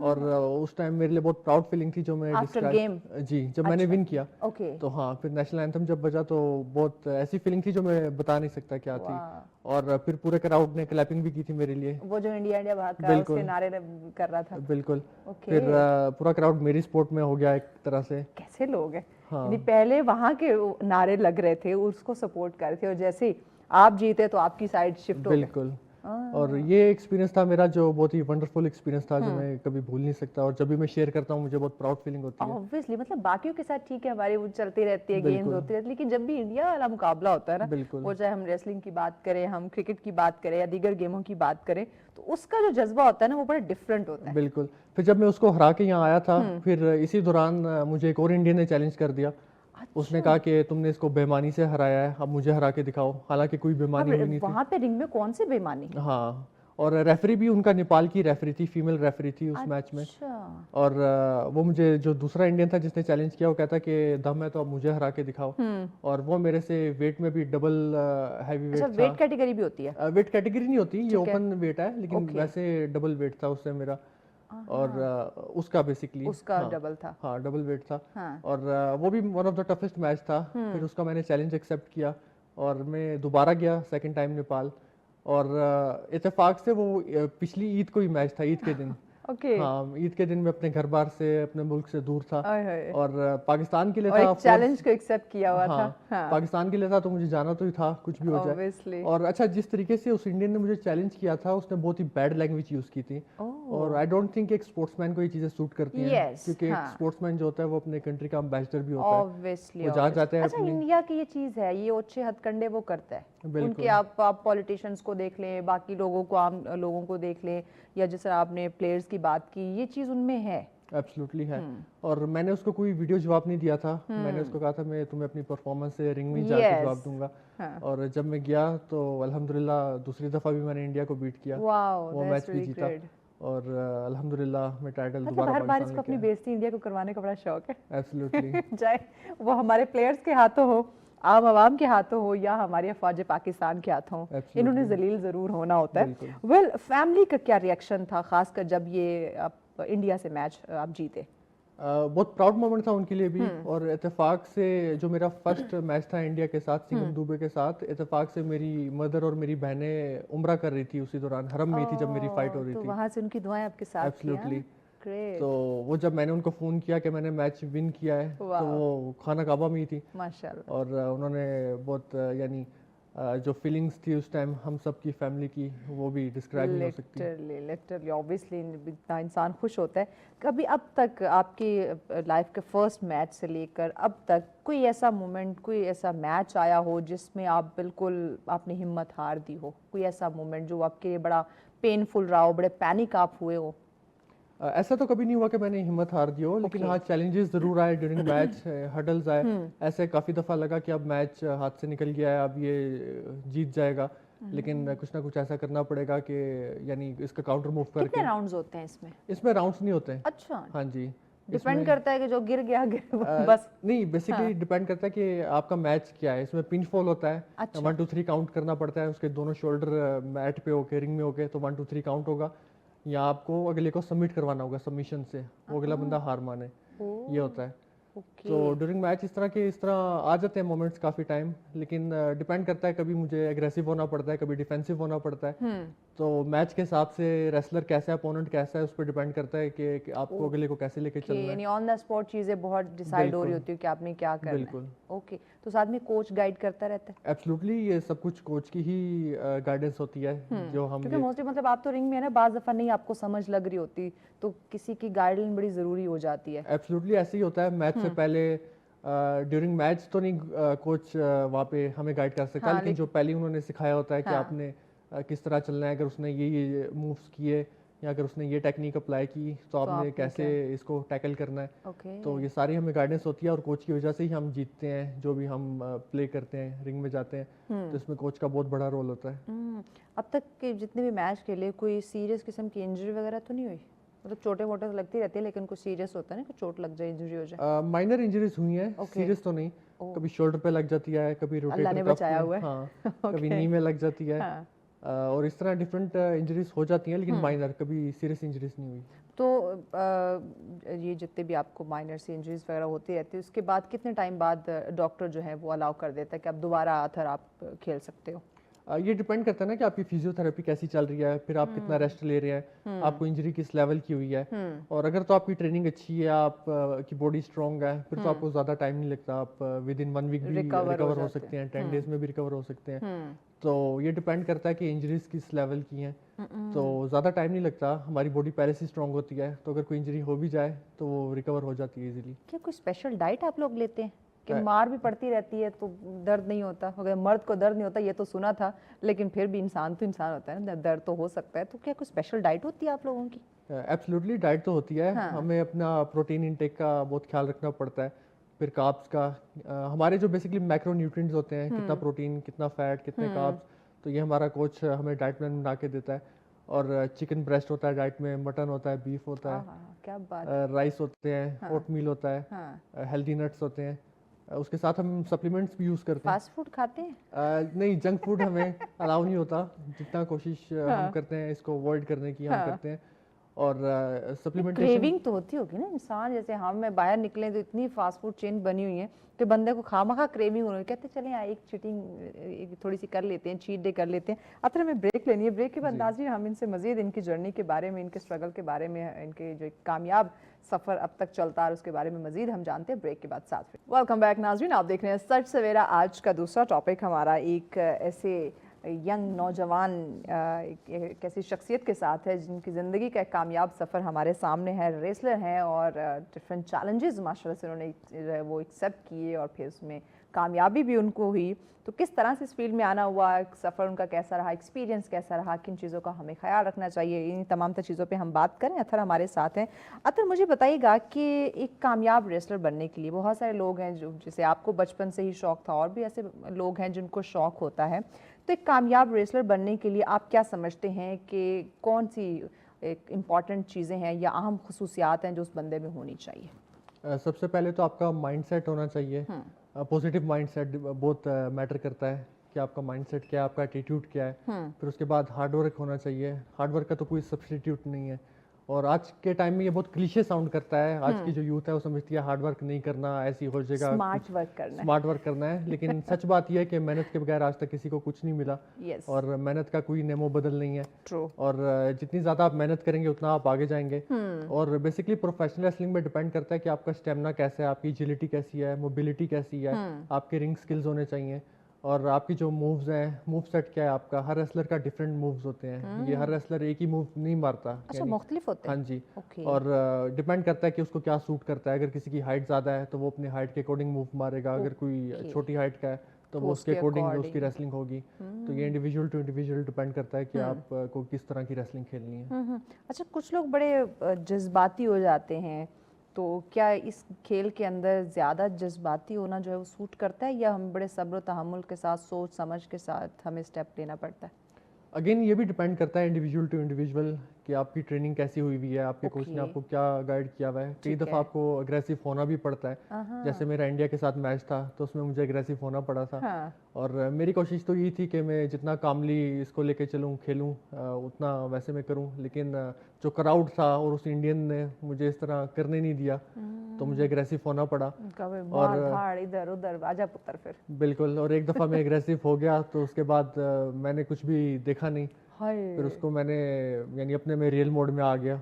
C: और उस टाइम मेरे लिए बहुत प्राउड फीलिंग थी जो मैं
A: After game?
C: जी, जब मैंने विन किया
A: ओके,
C: तो हाँ, फिर नेशनल एंथम जब बजा तो बहुत ऐसी फीलिंग थी जो मैं बता नहीं सकता क्या थी। और फिर पूरे क्राउड ने क्लैपिंग भी की थी मेरे लिए।
A: वो जो इंडिया इंडिया भाग का
C: बिल्कुल।
A: उसके नारे कर रहा था।
C: बिल्कुल।
A: ओके,
C: फिर पूरा क्राउड मेरी सपोर्ट में हो गया एक तरह से।
A: कैसे लोग हैं,
C: हाँ।
A: यानी पहले वहां के नारे लग रहे थे, उसको सपोर्ट कर रहे थे, और जैसे ही आप जीते तो आपकी साइड शिफ्ट हो गए।
C: बिल्कुल। और ये एक्सपीरियंस था मेरा जो बहुत ही वंडरफुल एक्सपीरियंस था, जो मैं कभी भूल नहीं सकता, और जब भी मैं शेयर करता हूँ मुझे बहुत प्राउड फीलिंग होती है।
A: ऑब्वियसली, मतलब बाकियों के साथ ठीक है, हमारी वो चलती रहती है, गेम्स
C: बिल्कुल।
A: होती रहती है, लेकिन जब भी इंडिया वाला मुकाबला होता है ना,
C: बिल्कुल।
A: वो चाहे हम रेसलिंग की बात करें, हम क्रिकेट की बात करें या दीगर गेमों की बात करें, तो उसका जो जज्बा होता है ना वो बड़ा डिफरेंट होता है।
C: बिल्कुल। फिर जब मैं उसको हरा के यहाँ आया था, फिर इसी दौरान मुझे एक और इंडियन ने चैलेंज कर दिया। उसने कहा कि तुमने इसको बेईमानी से हराया है, अब मुझे हरा के दिखाओ। हालांकि कोई बेईमानी हुई नहीं थी।
A: वहां पे रिंग में कौन सी बेईमानी?
C: हाँ, और रेफरी भी उनका नेपाल की रेफरी थी, फीमेल रेफरी थी उस मैच में।
A: अच्छा,
C: और वो मुझे, जो दूसरा इंडियन था जिसने चैलेंज किया, वो कहता कि दम है तो अब मुझे हरा के दिखाओ। और वो मेरे से वेट में भी डबल हैवी
A: अच्छा,
C: वेट
A: वेट
C: था।
A: कैटेगरी भी होती है?
C: वेट कैटेगरी नहीं होती, ये
A: ठीक है।
C: ओपन वेट है, लेकिन
A: Okay.
C: वैसे डबल वेट था उससे मेरा। और उसका बेसिकली
A: उसका डबल था।
C: हाँ, डबल वेट था।
A: हाँ।
C: और वो भी one of the toughest match था। फिर उसका मैंने चैलेंज एक्सेप्ट किया और मैं दोबारा गया सेकंड टाइम नेपाल। और इत्तेफाक से वो पिछली ईद को ही मैच था, ईद के दिन।
A: ओके,
C: हाँ, ईद के दिन मैं अपने घर बार से, अपने मुल्क से दूर था।
A: आय हाय,
C: और पाकिस्तान के लिए
A: और
C: था
A: एक
C: of course।
A: चैलेंज को एक्सेप्ट किया हुआ था।
C: हाँ,
A: हाँ,
C: पाकिस्तान के लिए था तो मुझे जाना तो ही था, कुछ भी हो जाए।
A: ऑब्वियसली।
C: और अच्छा, जिस तरीके से उस इंडियन ने मुझे चैलेंज किया था, उसने बहुत ही बैड लैंग्वेज यूज की थी। और आई डोंट थिंक एक स्पोर्ट्समैन को ये चीजें सूट करती हैं।
A: Yes,
C: क्योंकि एक
A: हाँ।
C: स्पोर्ट्समैन जो होता है वो अपने कंट्री का एम्बेसडर भी होता है।
A: ऑब्वियसली,
C: वो जहाँ जाते हैं
A: अच्छा,
C: अपनी।
A: इंडिया की ये चीज है, ये ओछे हथकंडे वो करता है।
C: बिल्कुल।
A: उनके आप पॉलिटिशियंस को देख लें, बाकी लोगों को, आम लोगों को देख लें, या जिस तरह आपने प्लेयर्स की बात की, ये चीज उनमें है।
C: एब्सोल्युटली है। और मैंने उसको कोई वीडियो जवाब नहीं दिया था। मैंने उसको कहा था मैं तुम्हें अपनी परफॉर्मेंस से रिंग में जाके जवाब दूंगा।
A: हाँ।
C: और जब मैं गया तो अल्हम्दुलिल्लाह दूसरी दफा भी मैंने इंडिया को बीट किया।
A: वाओ,
C: वो
A: दैट्स
C: मैच भी
A: रियली
C: जीता।
A: ग्रेट।
C: और अल्हम्दुलिल्लाह मैं टाइटल
A: मतलब
C: दोबारा
A: हर बार
C: पाकिस्तान
A: इसको
C: लेके
A: अपनी
C: आया।
A: बेइज्जती इंडिया को करवाने का बड़ा शौक है।
C: एब्सोल्युटली।
A: चाहे वो हमारे प्लेयर्स के हाथों हो, आम आवाम के हाथों हो, या हमारी अफवाज पाकिस्तान के हाथों हो,
C: Absolutely.
A: इन्होंने जलील जरूर होना होता है।
C: बिल्कुल।
A: वेल, फैमिली का क्या रिएक्शन था, खासकर जब ये आप इंडिया से मैच आप जीते?
C: बहुत प्राउड मोमेंट था उनके लिए भी। और इत्तेफाक से जो मेरा फर्स्ट मैच था इंडिया के साथ, सिंघम दुबे के साथ, इत्तेफाक से मेरी मदर और मेरी बहनें उम्रा कर रही थी उसी दौरान, हरम में थी जब मेरी फाइट हो रही
A: तो
C: थी।
A: वहां से उनकी दुआएं आपके साथ थी।
C: एब्सोल्युटली।
A: ग्रेट,
C: तो वो जब मैंने उनको फ़ोन किया कि मैंने मैच विन किया है, तो
A: वाह।
C: वो खाना काबा में ही थी।
A: माशाल्लाह।
C: और उन्होंने बहुत यानी जो फीलिंग्स थी उस टाइम हम सब की फैमिली की, वो भी डिस्क्राइब नहीं हो सकती।
A: लिटरली ऑब्वियसली इतना इंसान खुश होता है। कभी अब तक आपकी लाइफ के फर्स्ट मैच से लेकर अब तक कोई ऐसा मोमेंट, कोई ऐसा मैच आया हो जिसमें आप बिल्कुल आपने हिम्मत हार दी हो? कोई ऐसा मोमेंट जो आपके लिए बड़ा पेनफुल रहा हो, बड़े पैनिक आप हुए हो?
C: ऐसा तो कभी नहीं हुआ कि मैंने हिम्मत हार दी हो, लेकिन हाँ, चैलेंजेस जरूर आए ड्यूरिंग मैच, हडल्स आए। ऐसे काफ़ी दफ़ा लगा कि अब मैच हाथ से निकल गया है, अब ये जीत जाएगा, लेकिन कुछ ना कुछ ऐसा करना पड़ेगा कि यानी इसका काउंटर मूव
A: कितने
C: करके।
A: राउंड्स होते हैं इसमें?
C: इसमें राउंड्स नहीं होते।
A: अच्छा,
C: हाँ जी।
A: डिपेंड करता है कि जो गिर गया बस।
C: नहीं, बेसिकली डिपेंड करता है कि आपका मैच क्या है। इसमें पिंच फॉल होता है।
A: अच्छा।
C: 1 2 3 काउंट करना पड़ता है, उसके दोनों शोल्डर मैट पे होके, रिंग में होके, तो 1 2 3 काउंट होगा, या आपको अगले को सबमिट करवाना होगा सबमिशन से, वो अगला बंदा हार माने, ये होता है।
A: ओके,
C: तो ड्यूरिंग मैच इस तरह आ जाते हैं मोमेंट्स काफ़ी टाइम, लेकिन डिपेंड करता है, कभी मुझे एग्रेसिव होना पड़ता है, कभी डिफेंसिव होना पड़ता है। तो मैच के हिसाब से रेसलर कैसा है, अपोनेंट कैसा है, उस पर डिपेंड करता है कि आपको अगले को कैसे लेके चलना है।
A: यानी ऑन द स्पॉट चीजें बहुत डिसाइड हो रही
C: बिल्कुल।
A: होती है कि आपने क्या करना है।
C: बिल्कुल।
A: ओके, तो साथ में कोच गाइड करता रहता है?
C: एब्सोल्युटली, ये सब कुछ कोच की ही गाइडेंस होती है, जो हम
A: क्योंकि मोस्टली मतलब आप तो रिंग में है ना, बाज दफा नहीं आपको समझ लग रही होती, तो किसी की गाइडलाइन बड़ी जरूरी हो जाती है।
C: एब्सोल्युटली ऐसे ही होता है। मैच से पहले ड्यूरिंग मैच तो नहीं कोच वहाँ पे हमें गाइड कर सकता,
A: हाँ,
C: लेकिन जो पहले उन्होंने सिखाया होता है कि
A: हाँ।
C: आपने किस तरह चलना है, अगर उसने ये मूव्स किए या अगर उसने ये टेक्निक अप्लाई की तो आपने
A: आपने
C: कैसे इसको टैकल करना है।
A: ओके,
C: तो ये सारी हमें गाइडेंस होती है, और कोच की वजह से ही हम जीतते हैं, जो भी हम प्ले करते हैं, रिंग में जाते हैं, तो इसमें कोच का बहुत बड़ा रोल होता है।
A: अब तक के जितने भी मैच खेले, कोई सीरियस किस्म की इंजरी वगैरह तो नहीं हुई? मतलब छोटे मोटे तो लगती रहती है, लेकिन कुछ सीरियस होता है ना, कुछ चोट लग जाए, इंजरी हो जाए।
C: माइनर इंजरीज हुई हैं,
A: Okay.
C: सीरियस तो नहीं। कभी शोल्डर पे लग जाती है, कभी
A: अल्लाह
C: रोटेटर
A: ने
C: कफ
A: बचाया
C: में,
A: हुआ है।
C: हाँ, कभी
A: Okay.
C: नी में लग जाती है।
A: हाँ।
C: और इस तरह डिफरेंट इंजरीज हो जाती हैं, लेकिन माइनर, कभी सीरियस इंजरीज नहीं हुई।
A: तो ये जितने भी आपको माइनर सी इंजरीज वगैरह होती रहती है, उसके बाद कितने टाइम बाद डॉक्टर जो है वो अलाउ कर देता है कि अब दोबारा आकर आप खेल सकते हो?
C: ये डिपेंड करता है ना कि आपकी फिजियोथेरेपी कैसी चल रही है, फिर आप कितना रेस्ट ले रहे हैं, आपको इंजरी किस लेवल की हुई है। और अगर तो आपकी ट्रेनिंग अच्छी है, आप की बॉडी स्ट्रांग है, फिर तो आपको ज़्यादा टाइम नहीं लगता, आप विद इन 1 वीक भी रिकवर हो सकते हैं, 10 डेज में भी रिकवर हो सकते हैं। तो ये डिपेंड करता है कि इंजरीज किस लेवल की हैं। तो ज़्यादा टाइम नहीं लगता, हमारी बॉडी पहले से स्ट्रांग होती है, तो अगर कोई इंजरी हो भी जाए तो वो रिकवर हो जाती है इजीली।
A: क्या कोई स्पेशल डाइट आप लोग लेते हैं कि मार भी पड़ती रहती है तो दर्द नहीं होता? अगर मर्द को दर्द नहीं होता ये तो सुना था, लेकिन फिर भी इंसान तो इंसान होता है ना, दर्द तो हो सकता है। तो क्या कोई स्पेशल डाइट होती है आप लोगों की?
C: एब्सोल्युटली डाइट तो होती है।
A: हाँ।
C: हमें अपना प्रोटीन इंटेक का बहुत ख्याल रखना पड़ता है, फिर कार्ब्स का। हमारे जो बेसिकली मैक्रो न्यूट्रिएंट्स होते हैं, कितना प्रोटीन, कितना फैट, कितने कार्ब्स, तो ये हमारा कोच हमें डाइट प्लान बना के देता है। और चिकन ब्रेस्ट होता है डाइट में, मटन होता है, बीफ होता है,
A: क्या बात।
C: राइस होते हैं, ओट मील होता है,
A: हाँ।
C: हेल्दी नट्स होते हैं। उसके साथ हम सप्लीमेंट्स भी यूज़ करते हैं।
A: फास्ट फूड खाते हैं?
C: नहीं, जंक फूड हमें अलाउ नहीं होता। जितना कोशिश हम करते हैं इसको अवॉइड करने की, हम करते हैं। और सप्लीमेंटेशन
A: क्रेविंग तो होती होगी ना इंसान, जैसे हम में बाहर निकले तो इतनी फास्ट फूड चेन बनी हुई है कि बंदे को खामखा क्रेविंग होने कहते चले यार एक चीटिंग थोड़ी सी कर लेते हैं, चीट डे कर लेते हैं। अतर हमें ब्रेक लेनी है, ब्रेक के बाद नाज़रीन हम इनसे मजीद इनकी जर्नी के बारे में, इनके स्ट्रगल के बारे में, इनके जो कामयाब सफ़र अब तक चलता है उसके बारे में मजीद हम जानते हैं ब्रेक के बाद साथ में। वेलकम बैक नाज़रीन, आप देख रहे हैं सच सवेरा। आज का दूसरा टॉपिक हमारा एक ऐसे यंग नौजवान एक ऐसी शख्सियत के साथ है जिनकी ज़िंदगी का एक कामयाब सफ़र हमारे सामने है। रेसलर हैं और डिफरेंट चैलेंजेस माशाल्लाह से उन्होंने वो एक्सेप्ट किए और फिर उसमें कामयाबी भी उनको हुई। तो किस तरह से इस फील्ड में आना हुआ, सफ़र उनका कैसा रहा, एक्सपीरियंस कैसा रहा, किन चीज़ों का हमें ख्याल रखना चाहिए, इन तमाम चीज़ों पे हम बात करें। अतर हमारे साथ हैं। अतर मुझे बताइएगा कि एक कामयाब रेसलर बनने के लिए बहुत सारे लोग हैं जो, जैसे आपको बचपन से ही शौक़ था और भी ऐसे लोग हैं जिनको शौक़ होता है, तो एक कामयाब रेसलर बनने के लिए आप क्या समझते हैं कि कौन सी एक इम्पॉर्टेंट चीज़ें हैं या अहम खसूसियात हैं जो उस बंदे में होनी चाहिए?
C: सबसे पहले तो आपका माइंडसेट होना चाहिए। पॉजिटिव माइंडसेट बहुत मैटर करता है कि आपका माइंडसेट क्या है, आपका एटीट्यूड क्या है। फिर उसके बाद हार्ड वर्क होना चाहिए। हार्ड वर्क का तो कोई सब्स्टिट्यूट नहीं है। और आज के टाइम में ये बहुत क्लीशे साउंड करता है। आज की जो यूथ है वो समझती है हार्ड वर्क नहीं करना, ऐसी हो जाएगा,
A: स्मार्ट वर्क करना है।
C: स्मार्ट वर्क करना है। लेकिन सच बात यह है कि मेहनत के बगैर आज तक किसी को कुछ नहीं मिला।
A: yes.
C: और मेहनत का कोई नेमो बदल नहीं है।
A: True.
C: और जितनी ज़्यादा आप मेहनत करेंगे उतना आप आगे जाएंगे। और बेसिकली प्रोफेशनल रेसलिंग में डिपेंड करता है कि आपका स्टेमिना कैसा है, आपकी एजिलिटी कैसी है, मोबिलिटी कैसी है, आपके रिंग स्किल्स होने चाहिए। और आपकी जो मूव्स हैं, मूव सेट क्या है आपका, हर रेसलर का डिफरेंट मूव्स होते हैं। ये हर रेसलर एक ही मूव नहीं मारता।
A: अच्छा, मुख्तलिफ होते हैं?
C: हाँ जी।
A: Okay.
C: और डिपेंड करता है कि उसको क्या सूट करता है। अगर किसी की हाइट ज़्यादा है तो वो अपने हाइट के अकोर्डिंग मूव मारेगा। अगर कोई छोटी हाइट का है तो वो उसके अकॉर्डिंग उसकी रेसलिंग होगी। तो ये इंडिविजुअल टू इंडिविजुअल डिपेंड करता है कि आपको किस तरह की रेसलिंग खेलनी है।
A: अच्छा, कुछ लोग बड़े जज्बाती हो जाते हैं, तो क्या इस खेल के अंदर ज़्यादा जज्बाती होना जो है वो सूट करता है, या हम बड़े सब्र तहम्मुल के साथ, सोच समझ के साथ हमें स्टेप लेना पड़ता है?
C: अगेन ये भी डिपेंड करता है इंडिविजुअल टू इंडिविजुअल कि आपकी ट्रेनिंग कैसी हुई हुई है, आपके कोच ने आपको क्या गाइड किया हुआ है। कई दफ़ा आपको अग्रेसिव होना भी पड़ता है। जैसे मेरा इंडिया के साथ मैच था तो उसमें मुझे अग्रेसिव होना पड़ा था। और मेरी कोशिश तो यही थी कि मैं जितना कामली इसको लेके चलूँ, खेलूँ, उतना वैसे मैं करूँ। लेकिन जो क्राउड था और उस इंडियन ने मुझे इस तरह करने नहीं दिया, तो मुझे अग्रेसिव होना पड़ा।
A: और इधर उधर आजा पुत्र फिर।
C: बिल्कुल। और एक दफ़ा मैं अग्रेसिव हो गया तो उसके बाद मैंने कुछ भी देखा नहीं। फिर उसको मैंने यानी अपने में रियल मोड में आ गया,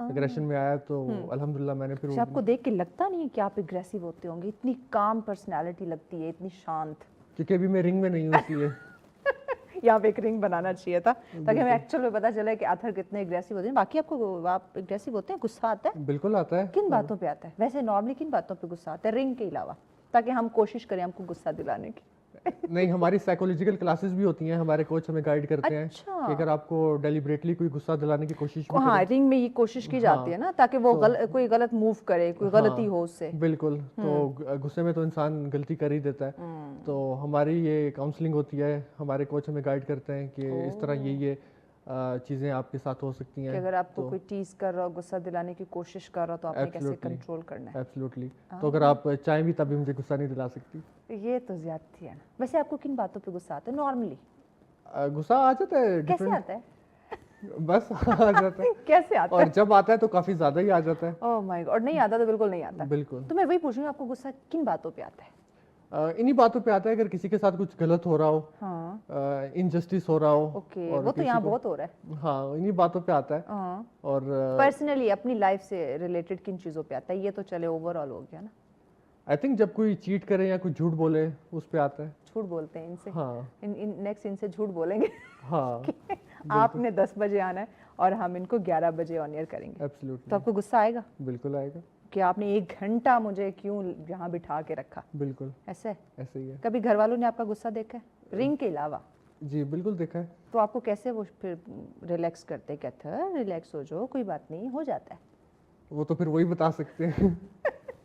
C: एग्रेशन में आया। तो अल्हम्दुलिल्लाह मैंने फिर
A: आपको देख के लगता नहीं है कि आप एग्रेसिव होते होंगे? इतनी काम पर्सनालिटी लगती है, इतनी शांत।
C: क्योंकि अभी मैं रिंग में नहीं हूँ इसलिए
A: यहाँ पे एक रिंग बनाना चाहिए था ताकि हमें एक्चुअल में पता चले कि आथर कितने एग्रेसिव होते हैं। बाकी आपको आप एग्रेसिव होते हैं? गुस्सा आता है?
C: बिल्कुल आता है।
A: किन बातों पे आता है वैसे नॉर्मली, किन बातों पे गुस्सा आता है रिंग के अलावा, ताकि हम कोशिश करें हमको गुस्सा दिलाने की?
C: नहीं, हमारी साइकोलॉजिकल क्लासेस भी होती हैं। हमारे कोच हमें गाइड करते हैं कि अगर आपको डेलिबरेटली कोई गुस्सा दिलाने की कोशिश भी
A: हाँ, रिंग में ये कोशिश की जाती है ना, ताकि वो कोई गलत मूव करे, कोई गलती हो उससे।
C: बिल्कुल। तो गुस्से में तो इंसान गलती कर ही देता है। तो हमारी ये काउंसलिंग होती है, हमारे कोच हमें गाइड करते हैं कि इस तरह ये चीज़ें आपके साथ हो सकती
A: कि
C: हैं।
A: अगर आपको कोई टीज कर रहा हो, गुस्सा दिलाने की कोशिश कर रहा हो, तो आपने कैसे
C: Absolutely.
A: कंट्रोल करना है?
C: एब्सोल्युटली। तो अगर आप चाहें भी तभी मुझे गुस्सा नहीं दिला सकती।
A: ये तो ज्यादती है ना। वैसे आपको किन बातों पे गुस्सा आता है नॉर्मली?
C: गुस्सा आ जाता है
A: कैसे
C: डिफरेंट,
A: आता है?
C: बस आ जाता है।
A: कैसे आता
C: और
A: है?
C: जब आता है तो काफ़ी ज़्यादा ही आ जाता है।
A: ओह माय गॉड, नहीं आता तो बिल्कुल नहीं आता।
C: बिल्कुल।
A: तो मैं वही पूछ रही हूँ, आपको गुस्सा किन बातों पे आता है?
C: इन्हीं बातों पे आता है, अगर किसी के साथ कुछ गलत हो रहा हो,
A: हाँ
C: इनजस्टिस हो रहा हो,
A: ओके,
C: और
A: वो तो
C: किसी
A: यहाँ
C: को,
A: बहुत हो रहा है।
C: हाँ, इन्हीं बातों पे आता है।
A: हाँ
C: और
A: पर्सनली अपनी लाइफ से रिलेटेड किन चीज़ों पे आता है? ये तो चले ओवरऑल हो गया ना।
C: आई थिंक जब कोई चीट करे या कोई झूठ बोले उस पे आता है।
A: झूठ बोलते हैं इनसे,
C: हाँ
A: इन नेक्स्ट इनसे झूठ बोलेंगे
C: हाँ
A: कि आपने 10 बजे आना है और हम इनको 11 बजे ऑन एयर करेंगे, तो
C: एब्सोल्युटली,
A: आपको गुस्सा आएगा
C: बिल्कुल आएगा।
A: कि आपने 1 घंटा मुझे क्यों यहाँ बिठा के रखा?
C: बिल्कुल
A: ऐसे
C: ऐसे ही है।
A: कभी घर वालों ने आपका गुस्सा देखा है रिंग के अलावा?
C: जी बिल्कुल देखा है।
A: तो आपको कैसे वो फिर रिलैक्स करते? कहते हैं रिलैक्स हो जाओ, कोई बात नहीं, हो जाता है।
C: वो तो फिर वही बता सकते हैं।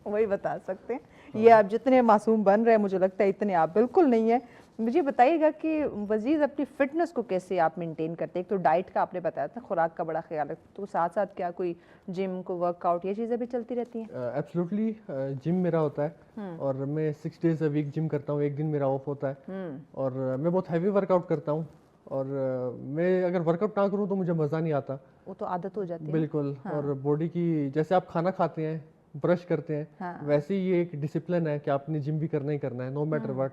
A: वही बता सकते हैं। ये आप जितने मासूम बन रहे हैं, मुझे लगता है इतने आप बिल्कुल नहीं है। मुझे बताइएगा कि वजीज अपनी फिटनेस को कैसे आप मेंटेन करते हैं? एक तो डाइट का आपने बताया था, खुराक का बड़ा ख्याल है, तो साथ साथ क्या कोई जिम को वर्कआउट ये चीज़ें भी चलती रहती हैं?
C: एब्सोल्युटली, जिम मेरा होता है और मैं 6 डेज अ वीक जिम करता हूँ, एक दिन मेरा ऑफ होता है। और मैं बहुत हैवी वर्कआउट करता हूँ, और मैं अगर वर्कआउट ना करूँ तो मुझे मज़ा नहीं आता।
A: वो तो आदत हो जाती है।
C: बिल्कुल। और बॉडी की, जैसे आप खाना खाते हैं, ब्रश करते हैं,
A: हाँ।
C: वैसे ही ये एक डिसिप्लिन है कि आपने जिम भी करना ही करना है, नो मैटर व्हाट।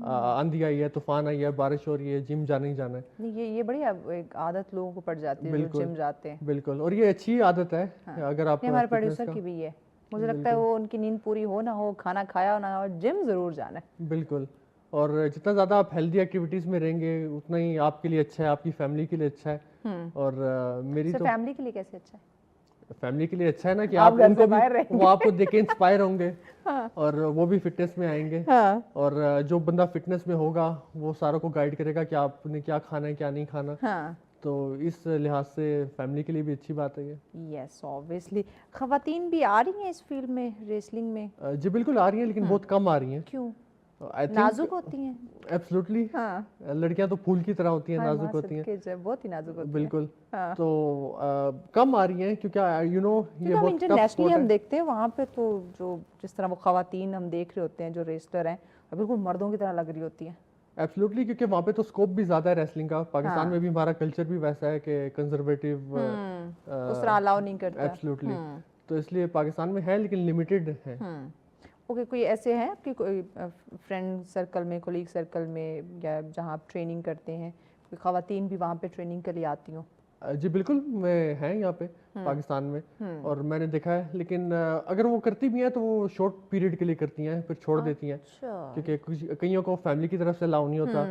C: आंधी आई है, तूफान आई है, बारिश हो रही है, जिम जाना ही जाना है।
A: नहीं, ये बड़ी एक आदत लोगों को पड़ जाती है जो
C: बिल्कुल।
A: जिम जाते हैं।
C: बिल्कुल, और ये अच्छी आदत है। अगर आप
A: नहीं, हमारे
C: fitness
A: प्रोड्यूसर
C: का,
A: की भी है। मुझे लगता है वो उनकी नींद पूरी हो ना हो, खाना खाया हो ना हो, जिम जरूर जाना है।
C: बिल्कुल। और जितना ज़्यादा आप हेल्दी एक्टिविटीज़ में रहेंगे उतना ही आपके लिए अच्छा है, आपकी फैमिली के लिए अच्छा है। और मेरी तो
A: फैमिली के लिए कैसे अच्छा है?
C: फैमिली के लिए अच्छा है ना कि
A: आप
C: आप
A: घर
C: उनको
A: से
C: भी,
A: बाहर रहेंगे।
C: वो आपको देख के इंस्पायर होंगे। और वो भी फिटनेस में आएंगे।
A: हाँ
C: और जो बंदा फिटनेस में होगा वो सारों को गाइड करेगा कि आपने क्या खाना है क्या नहीं खाना।
A: हाँ
C: तो इस लिहाज से फैमिली के लिए भी अच्छी बात है ये।
A: Yes obviously. खवातीन भी आ रही हैं इस फील्ड में, रेसलिंग में?
C: जी बिल्कुल आ रही हैं, लेकिन बहुत कम आ रही हैं।
A: क्यों?
C: आई थिंक
A: नाजुक होती हैं?
C: एब्सोल्युटली।
A: हाँ
C: लड़कियां तो फूल की तरह होती हैं,
A: हाय
C: नाजुक
A: माँ
C: होती हैं।
A: सदके जब, बहुत ही नाजुक होती हैं।
C: बिल्कुल।
A: हाँ।
C: तो कम आ रही हैं क्योंकि यू नो ये
A: क्योंकि हम
C: बहुत टफ
A: इंटरनेशनली
C: स्पोर्ट
A: हम
C: है।
A: देखते हैं वहाँ पे तो जो जिस तरह वो खवातीन हम देख रहे होते हैं जो रेसलर हैं, वो बिल्कुल मर्दों की तरह लग रही होती हैं।
C: एब्सोल्युटली, क्योंकि वहाँ पे तो स्कोप भी ज़्यादा है रेसलिंग का। पाकिस्तान
A: हाँ।
C: में भी हमारा कल्चर भी वैसा है कि कंजर्वेटिव,
A: उस तरह अलाउ नहीं करता।
C: एब्सोल्युटली। तो इसलिए पाकिस्तान में है लेकिन लिमिटेड है।
A: ओके, कोई ऐसे हैं आपकी कोई फ्रेंड सर्कल में, कोलीग सर्कल में, या जहाँ आप ट्रेनिंग करते हैं, कोई खवातीन भी वहाँ पे ट्रेनिंग के लिए आती हों?
C: जी बिल्कुल, मैं हैं यहाँ पे पाकिस्तान में, और मैंने देखा है। लेकिन अगर वो करती भी हैं तो वो शॉर्ट पीरियड के लिए करती हैं, फिर छोड़ देती हैं।
A: अच्छा।
C: क्योंकि कईयों को फैमिली की तरफ से अलाउ नहीं होता।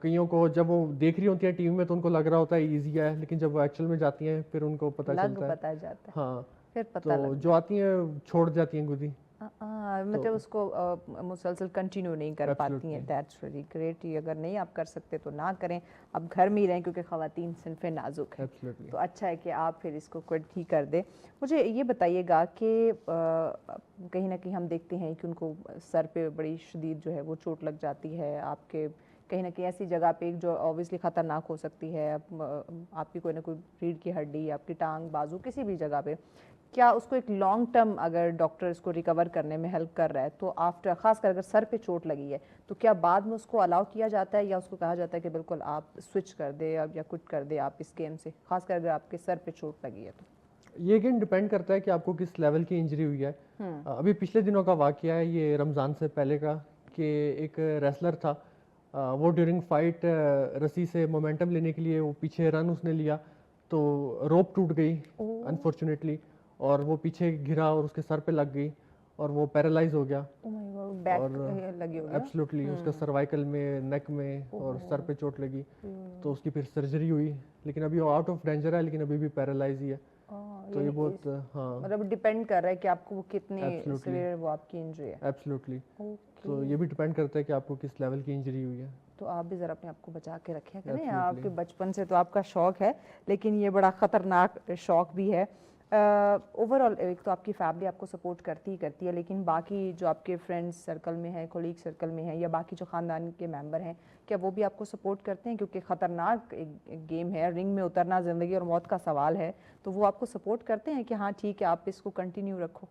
C: कईयों को जब वो देख रही होती हैं टीवी में तो उनको लग रहा होता है ईजी है, लेकिन जब वो एक्चुअल में जाती हैं फिर उनको पता चलता है।
A: पता जाता है।
C: हाँ,
A: फिर पता
C: तो जो आती हैं छोड़ जाती हैं खुद ही।
A: मतलब उसको मुसलसल कंटिन्यू नहीं कर पाती हैं। That's very great. ये अगर नहीं आप कर सकते तो ना करें, आप घर में ही रहें, क्योंकि खवातीन सिनफे नाजुक है।
C: Absolutely.
A: तो अच्छा है कि आप फिर इसको क्विट ही कर दें। मुझे ये बताइएगा कि कहीं ना कहीं हम देखते हैं कि उनको सर पे बड़ी शदीद जो है वो चोट लग जाती है, आपके कहीं ना कहीं ऐसी जगह पे जो ऑब्वियसली ख़तरनाक हो सकती है, आपकी कोई ना कोई रीढ़ की हड्डी, आपकी टांग, बाजू, किसी भी जगह पे, क्या उसको एक लॉन्ग टर्म अगर डॉक्टर इसको रिकवर करने में हेल्प कर रहा है तो आफ्टर, खासकर अगर सर पे चोट लगी है, तो क्या बाद में उसको अलाउ किया जाता है या उसको कहा जाता है कि बिल्कुल आप स्विच कर दे या क्विट कर दे आप इस गेम से, खासकर अगर आपके सर पे चोट लगी है? तो
C: ये अगेन डिपेंड करता है कि आपको किस लेवल की इंजरी हुई है। अभी पिछले दिनों का वाकया है, ये रमज़ान से पहले का, कि एक रेसलर था, वो ड्यूरिंग फाइट रस्सी से मोमेंटम लेने के लिए वो पीछे रन उसने लिया, तो रोप टूट गई अनफॉर्चुनेटली, और वो पीछे गिरा और उसके सर पे लग गई और वो पैरालाइज हो गया।
A: बैक लगी होगी।
C: एब्सोल्युटली, उसका सर्वाइकल में, नेक में और सर पे चोट लगी, तो उसकी फिर सर्जरी हुई, लेकिन अभी वो आउट ऑफ डेंजर है, लेकिन अभी भी पैरालाइज ही है। तो ये बहुत, हाँ,
A: मतलब डिपेंड कर रहा है कि आपको वो कितनी सीवियर वो आपकी इंजरी है।
C: एब्सोल्युटली। तो ये भी डिपेंड करता है कि आपको किस लेवल की इंजरी हुई है।
A: तो आप भी ज़रा अपने आप को बचा के रखें करें। आपके बचपन से तो आपका शौक है, लेकिन ये बड़ा ख़तरनाक शौक भी है। ओवरऑल एक तो आपकी फैमिली आपको सपोर्ट करती ही करती है, लेकिन बाकी जो आपके फ्रेंड्स सर्कल में है, कोलीग सर्कल में है, या बाकी जो ख़ानदान के मेंबर हैं, क्या वो भी आपको सपोर्ट करते हैं? क्योंकि ख़तरनाक एक गेम है, रिंग में उतरना ज़िंदगी और मौत का सवाल है, तो वो आपको सपोर्ट करते हैं कि हाँ ठीक है आप इसको कंटिन्यू रखो,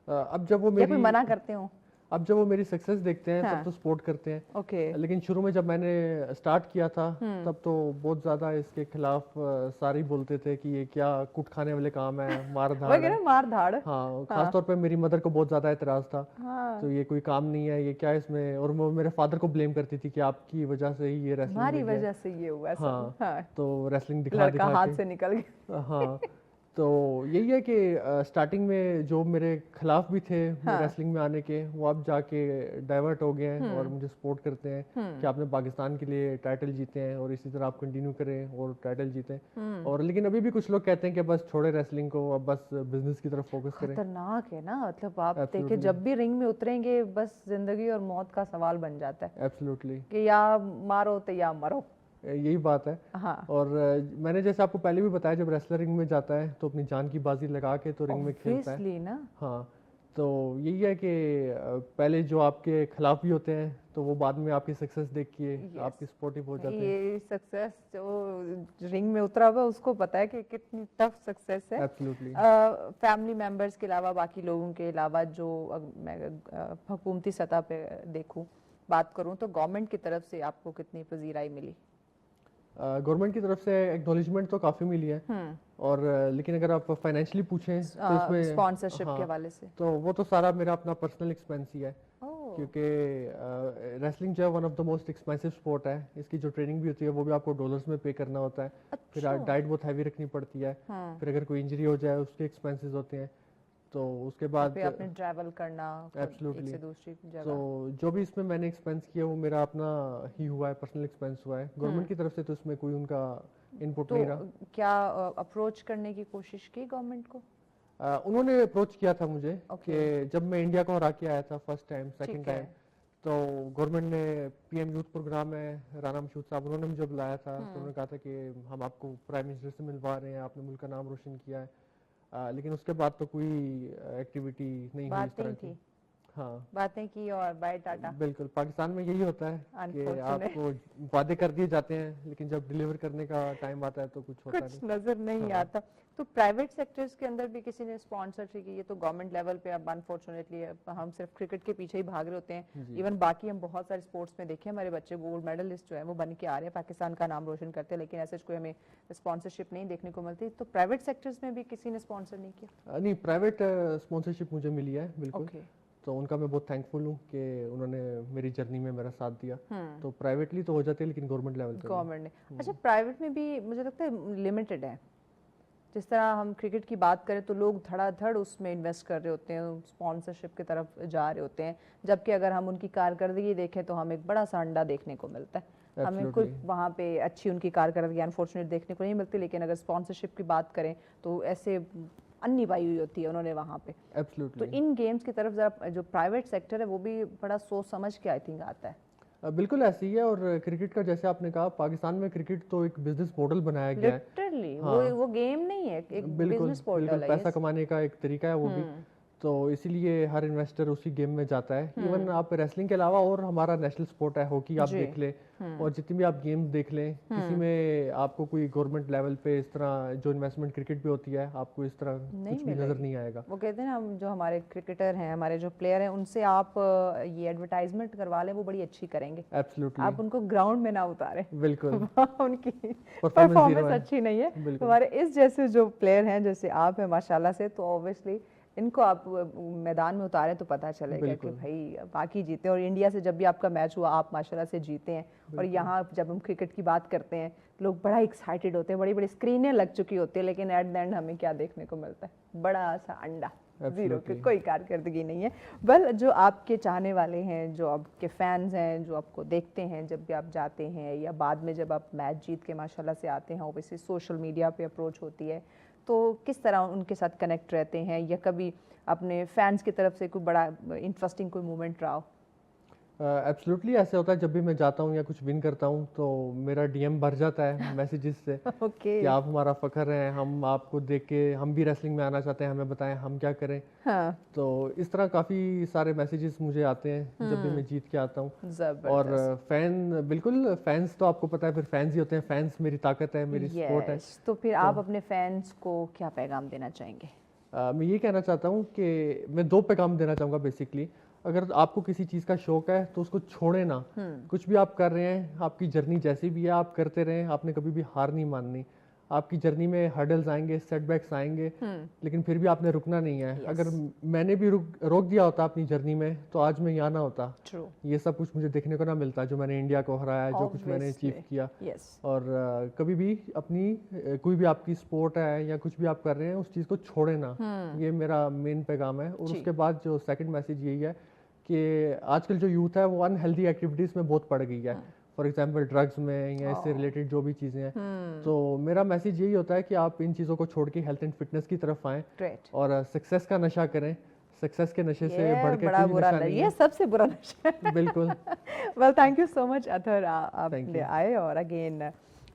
C: अब जब वो
A: या कोई
C: मेरी
A: मना करते हो?
C: अब जब वो मेरी सक्सेस देखते हैं
A: हाँ।
C: तब तो सपोर्ट करते हैं।
A: ओके।
C: लेकिन शुरू में जब मैंने स्टार्ट किया था तब तो बहुत ज़्यादा इसके खिलाफ सारे ही बोलते थे कि ये क्या कुट खाने वाले काम है, मार धाड़
A: वही
C: है।
A: ना, मार धाड़।
C: हाँ, खास तौर पे मेरी मदर को बहुत ज़्यादा एतराज़ था,
A: हाँ,
C: तो ये कोई काम नहीं है, ये क्या है इसमें, और वो मेरे फादर को ब्लेम करती थी कि आपकी वजह से ही ये रेसलिंग
A: हमारी
C: में गया।
A: वजह से ये हुआ सब।
C: हाँ,
A: हाँ,
C: तो रेसलिंग दिखा
A: लड़का
C: दिखा
A: हाथ
C: के
A: से निकल गया।
C: हाँ, तो यही है कि स्टार्टिंग में जो मेरे खिलाफ भी थे
A: हाँ।
C: रेसलिंग में आने के, वो अब जाके डाइवर्ट हो गए हैं और मुझे सपोर्ट करते हैं कि आपने पाकिस्तान के लिए टाइटल जीते हैं और इसी तरह आप कंटिन्यू करें और टाइटल जीतें। और लेकिन अभी भी कुछ लोग कहते हैं कि बस छोड़े रेसलिंग को, अब बस बिजनेस की तरफ फोकस करें।
A: खतरनाक है ना, मतलब आप देखें
C: Absolutely.
A: जब भी रिंग में उतरेंगे बस जिंदगी और मौत का सवाल बन जाता है
C: एब्सोल्युटली,
A: कि या मारो तो या मरो।
C: यही बात है।
A: हाँ,
C: और मैंने जैसे आपको पहले भी बताया, जब रेसलर रिंग में जाता है तो अपनी जान की बाजी लगा के तो रिंग में खेलता है।
A: ऑब्वियसली ना।
C: हाँ, तो यही है कि पहले जो आपके खिलाफ भी होते हैं तो वो बाद में आपकी सक्सेस देख के आपकी सपोर्टिव हो जाते हैं।
A: ये सक्सेस जो रिंग में उतरा हुआ है, उसको पता है कि कितनी टफ सक्सेस है।
C: एब्सोल्युटली।
A: फैमिली मेंबर्स के अलावा, बाकी लोगों के अलावा, जो मैं हुकूमती सतह पे देखूं, बात करूं, तो गवर्नमेंट की तरफ से आपको कितनी पजीराई मिली?
C: गवर्नमेंट की तरफ से एक्नॉलेजमेंट तो काफ़ी मिली है, और लेकिन अगर आप फाइनेंशियली पूछें तो इसमें
A: स्पॉन्सरशिप
C: हाँ,
A: के हवाले से
C: तो वो तो सारा मेरा अपना पर्सनल एक्सपेंस ही है,
A: ओह,
C: क्योंकि रेसलिंग जो है one of the most expensive sport है। इसकी जो ट्रेनिंग भी होती है वो भी आपको डॉलर्स में पे करना होता है। फिर
A: अच्छा।
C: डाइट बहुत हैवी रखनी पड़ती है।
A: हाँ,
C: फिर अगर कोई इंजरी हो जाए उसके एक्सपेंसेस होते हैं, तो उसके
A: वहाँ
C: बाद
A: पे आपने ट्रैवल करना एक
C: Absolutely.
A: से दूसरी जगह।
C: तो जो भी इसमें मैंने एक्सपेंस किया वो मेरा अपना ही हुआ है, पर्सनल एक्सपेंस हुआ है। गवर्नमेंट की तरफ से तो इसमें कोई उनका इनपुट
A: तो
C: नहीं रहा।
A: क्या अप्रोच करने की कोशिश की गवर्नमेंट को?
C: उन्होंने अप्रोच किया था मुझे
A: Okay.
C: कि जब मैं इंडिया को हरा के आया था फर्स्ट टाइम, सेकंड
A: ठीक है।
C: टाइम, तो गवर्नमेंट ने पीएम यूथ प्रोग्राम है, राना मशहूद साहब, उन्होंने मुझे बुलाया था। तो उन्होंने कहा था कि हम आपको प्राइम मिनिस्टर से मिलवा रहे हैं, आपने मुल्क का नाम रोशन किया है। लेकिन उसके बाद तो कोई एक्टिविटी नहीं हुई इस
A: बातें
C: तरह
A: थी,
C: की। हाँ,
A: बातें की और बाय टाटा।
C: बिल्कुल, पाकिस्तान में यही होता है कि
A: Unfortunate.
C: आपको वादे कर दिए जाते हैं लेकिन जब डिलीवर करने का टाइम आता है तो कुछ होता
A: कुछ
C: नहीं।
A: नजर नहीं
C: हाँ।
A: आता। तो प्राइवेट सेक्टर्स के अंदर भी किसी ने स्पॉन्सर की? ये तो गवर्नमेंट लेवल पे अब अनफॉर्चुनेटली हम सिर्फ क्रिकेट के पीछे ही भाग रहे होते हैं।
C: जी।
A: इवन बाकी हम बहुत सारे स्पोर्ट्स में देखे, हमारे बच्चे गोल्ड मेडलिस्ट जो है वो बन के आ रहे हैं, पाकिस्तान का नाम रोशन करते हैं, लेकिन ऐसे कोई हमें स्पॉन्सरशिप नहीं देखने को मिलती। तो प्राइवेट सेक्टर्स में भी किसी ने स्पॉन्सर नहीं किया?
C: नहीं, प्राइवेट स्पॉन्सरशिप मुझे मिली है बिल्कुल।
A: ओके।
C: तो उनका मैं बहुत थैंकफुल हूँ कि उन्होंने मेरी जर्नी में मेरा साथ दिया। तो प्राइवेटली तो हो जाते हैं लेकिन गवर्नमेंट लेवल पे
A: गवर्नमेंट ने। अच्छा, प्राइवेट में भी मुझे लगता है लिमिटेड है। जिस तरह हम क्रिकेट की बात करें तो लोग धड़ाधड़ उसमें इन्वेस्ट कर रहे होते हैं, स्पॉन्सरशिप की तरफ जा रहे होते हैं, जबकि अगर हम उनकी कारकर्दगी देखें तो हमें एक बड़ा सा अंडा देखने को मिलता है। हमें कोई
C: Absolutely.
A: वहाँ पे अच्छी उनकी कारकर्दगी अनफॉर्चुनेट देखने को नहीं मिलती, लेकिन अगर स्पॉन्सरशिप की बात करें तो ऐसे अन्नी पाई हुई होती है उन्होंने वहाँ पे। तो
C: एब्सोल्युटली।
A: इन गेम्स की तरफ जरा जो प्राइवेट सेक्टर है वो भी बड़ा सोच समझ के आई थिंक आता है।
C: बिल्कुल ऐसे ही है। और क्रिकेट का जैसे आपने कहा, पाकिस्तान में क्रिकेट तो एक बिजनेस मॉडल बनाया गया है।
A: लिटरली
C: हाँ।
A: वो गेम नहीं है, एक
C: बिल्कुल
A: बिजनेस पोर्टल
C: बिल्कुल,
A: है
C: पैसा
A: ये।
C: कमाने का एक तरीका है वो भी। तो इसीलिए हर इन्वेस्टर उसी गेम में जाता है। इवन आप रेसलिंग के अलावा और हमारा नेशनल स्पोर्ट है हॉकी, आप
A: जी।
C: देख लें, और जितनी भी आप गेम्स देख लें, किसी में आपको कोई गवर्नमेंट लेवल पे इस तरह जो इन्वेस्टमेंट क्रिकेट पे होती है आपको इस तरह
A: नहीं
C: कुछ भी नजर नहीं आएगा।
A: वो कहते हैं ना, हम जो हमारे क्रिकेटर हैं, हमारे जो प्लेयर हैं, उनसे आप ये एडवर्टाइजमेंट करवा लें, वो बड़ी अच्छी करेंगे।
C: एब्सोल्युटली,
A: आप उनको ग्राउंड में ना उतारें,
C: बिल्कुल।
A: उनकी
C: परफॉर्मेंस
A: परफॉर्मेंस अच्छी नहीं है।
C: बिल्कुल।
A: हमारे इस जैसे जो प्लेयर हैं जैसे आप हैं माशाल्लाह से, तो ऑब्वियसली इनको आप मैदान में उतारें तो पता चलेगा कि
C: बिल्कुल।
A: भाई बाकी जीते। और इंडिया से जब भी आपका मैच हुआ आप माशाल्लाह से जीते हैं। और यहाँ जब हम क्रिकेट की बात करते हैं लोग बड़ा एक्साइटेड होते हैं, बड़ी बड़ी स्क्रीनें लग चुकी होती है, लेकिन एट द एंड हमें क्या देखने को मिलता है? बड़ा सा अंडा, जीरो, कोई कारकर्दगी नहीं है। बल जो आपके चाहने वाले हैं, जो आपके फैंस हैं, जो आपको देखते हैं जब भी आप जाते हैं या बाद में जब आप मैच जीत के माशाल्लाह से आते हैं, ओबियसली सोशल मीडिया पे अप्रोच होती है, तो किस तरह उनके साथ कनेक्ट रहते हैं? या कभी अपने फैंस की तरफ से कोई बड़ा इंटरेस्टिंग कोई मोमेंट रहा हो?
C: एब्सोल्युटली ऐसे होता है, जब भी मैं जाता हूँ या कुछ विन करता हूँ तो मेरा डीएम भर जाता है मैसेजेस से
A: ओके
C: कि आप हमारा फखर हैं, हम आपको देख के हम भी रेसलिंग में आना चाहते हैं, हमें बताएं हम क्या करें।
A: हाँ
C: तो इस तरह काफ़ी सारे मैसेजेस मुझे आते हैं जब भी मैं जीत के आता हूँ। और
A: जबरदस्त
C: फैन, बिल्कुल फैंस तो आपको पता है फिर फैंस ही होते हैं, फैंस मेरी ताकत है, मेरी सपोर्ट है।
A: यस। तो फिर आप अपने फैंस को क्या पैगाम देना चाहेंगे?
C: मैं ये कहना चाहता हूँ कि मैं 2 पैगाम देना चाहूँगा बेसिकली। अगर आपको किसी चीज़ का शौक है तो उसको छोड़े ना। कुछ भी आप कर रहे हैं, आपकी जर्नी जैसी भी है आप करते रहें, आपने कभी भी हार नहीं माननी। आपकी जर्नी में हर्डल्स आएंगे, सेटबैक्स आएंगे, लेकिन फिर भी आपने रुकना नहीं है। अगर मैंने भी रोक दिया होता अपनी जर्नी में तो आज मैं यहाँ ना होता।
A: ट्रू
C: ये सब कुछ मुझे देखने को ना मिलता जो मैंने इंडिया को हराया, जो कुछ मैंने अचीव किया।
A: यस
C: और कभी भी अपनी कोई भी आपकी स्पोर्ट है या कुछ भी आप कर रहे हैं उस चीज़ को छोड़े ना। ये मेरा मेन पैगाम है। और उसके बाद जो सेकंड मैसेज यही है कि आजकल जो यूथ है वो अनहेल्दी एक्टिविटीज़ में बहुत पड़ गई है। फॉर एग्जांपल ड्रग्स में या इससे रिलेटेड जो भी चीज़ें हैं। तो मेरा मैसेज यही होता है कि आप इन चीज़ों को छोड़ के हेल्थ एंड फिटनेस की तरफ आएँ
A: ग्रेट।
C: और सक्सेस का नशा करें। सक्सेस के नशे से
A: ये
C: बढ़ के
A: बड़ा
C: कोई
A: बुरा
C: नशा नहीं
A: ये
C: है।
A: सबसे बुरा नशा है।
C: बिल्कुल।
A: Well thank you so much Athar, आप
C: Thank
A: ले
C: you.
A: आए और अगेन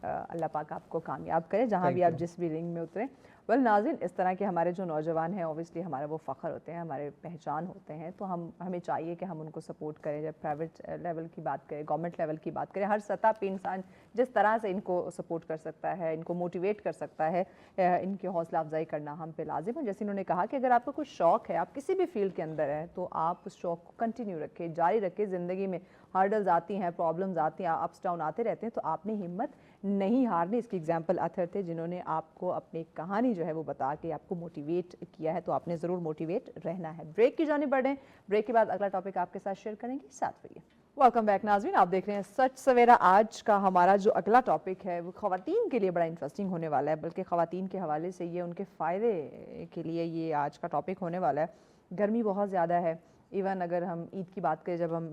A: अल्लाह पाक आपको कामयाब करे जहाँ
C: Thank
A: भी आप
C: you.
A: जिस भी रिंग में उतरे। वेल नाज़रीन, इस तरह के हमारे जो नौजवान हैं ऑब्वियसली हमारा वो फ़ख्र होते हैं, हमारे पहचान होते हैं, तो हमें चाहिए कि हम उनको सपोर्ट करें। जब प्राइवेट लेवल की बात करें, गवर्नमेंट लेवल की बात करें, हर सतह पे इंसान जिस तरह से इनको सपोर्ट कर सकता है, इनको मोटिवेट कर सकता है, इनकी हौसला अफजाई करना हम पे लाजिम है। जैसे इन्होंने कहा कि अगर आपका कुछ शौक़ है, आप किसी भी फील्ड के अंदर हैं, तो आप उस शौक़ को कंटिन्यू रखें, जारी रखें। ज़िंदगी में हर्डल्स आती हैं, प्रॉब्लम्स आती हैं, अप्स डाउन आते रहते हैं, तो आपने हिम्मत नहीं हारनी। इसकी एग्जांपल अथर थे जिन्होंने आपको अपनी कहानी जो है वो बता के आपको मोटिवेट किया है, तो आपने ज़रूर मोटिवेट रहना है। ब्रेक की जाने बढ़ें, ब्रेक के बाद अगला टॉपिक आपके साथ शेयर करेंगे, साथ रहिए। वेलकम बैक नाज़रीन, आप देख रहे हैं सच सवेरा। आज का हमारा जो अगला टॉपिक है वो ख़वातीन के लिए बड़ा इंटरेस्टिंग होने वाला है, बल्कि ख़वातीन के हवाले से ये उनके फ़ायदे के लिए ये आज का टॉपिक होने वाला है। गर्मी बहुत ज़्यादा है, इवन अगर हम ईद की बात करें, जब हम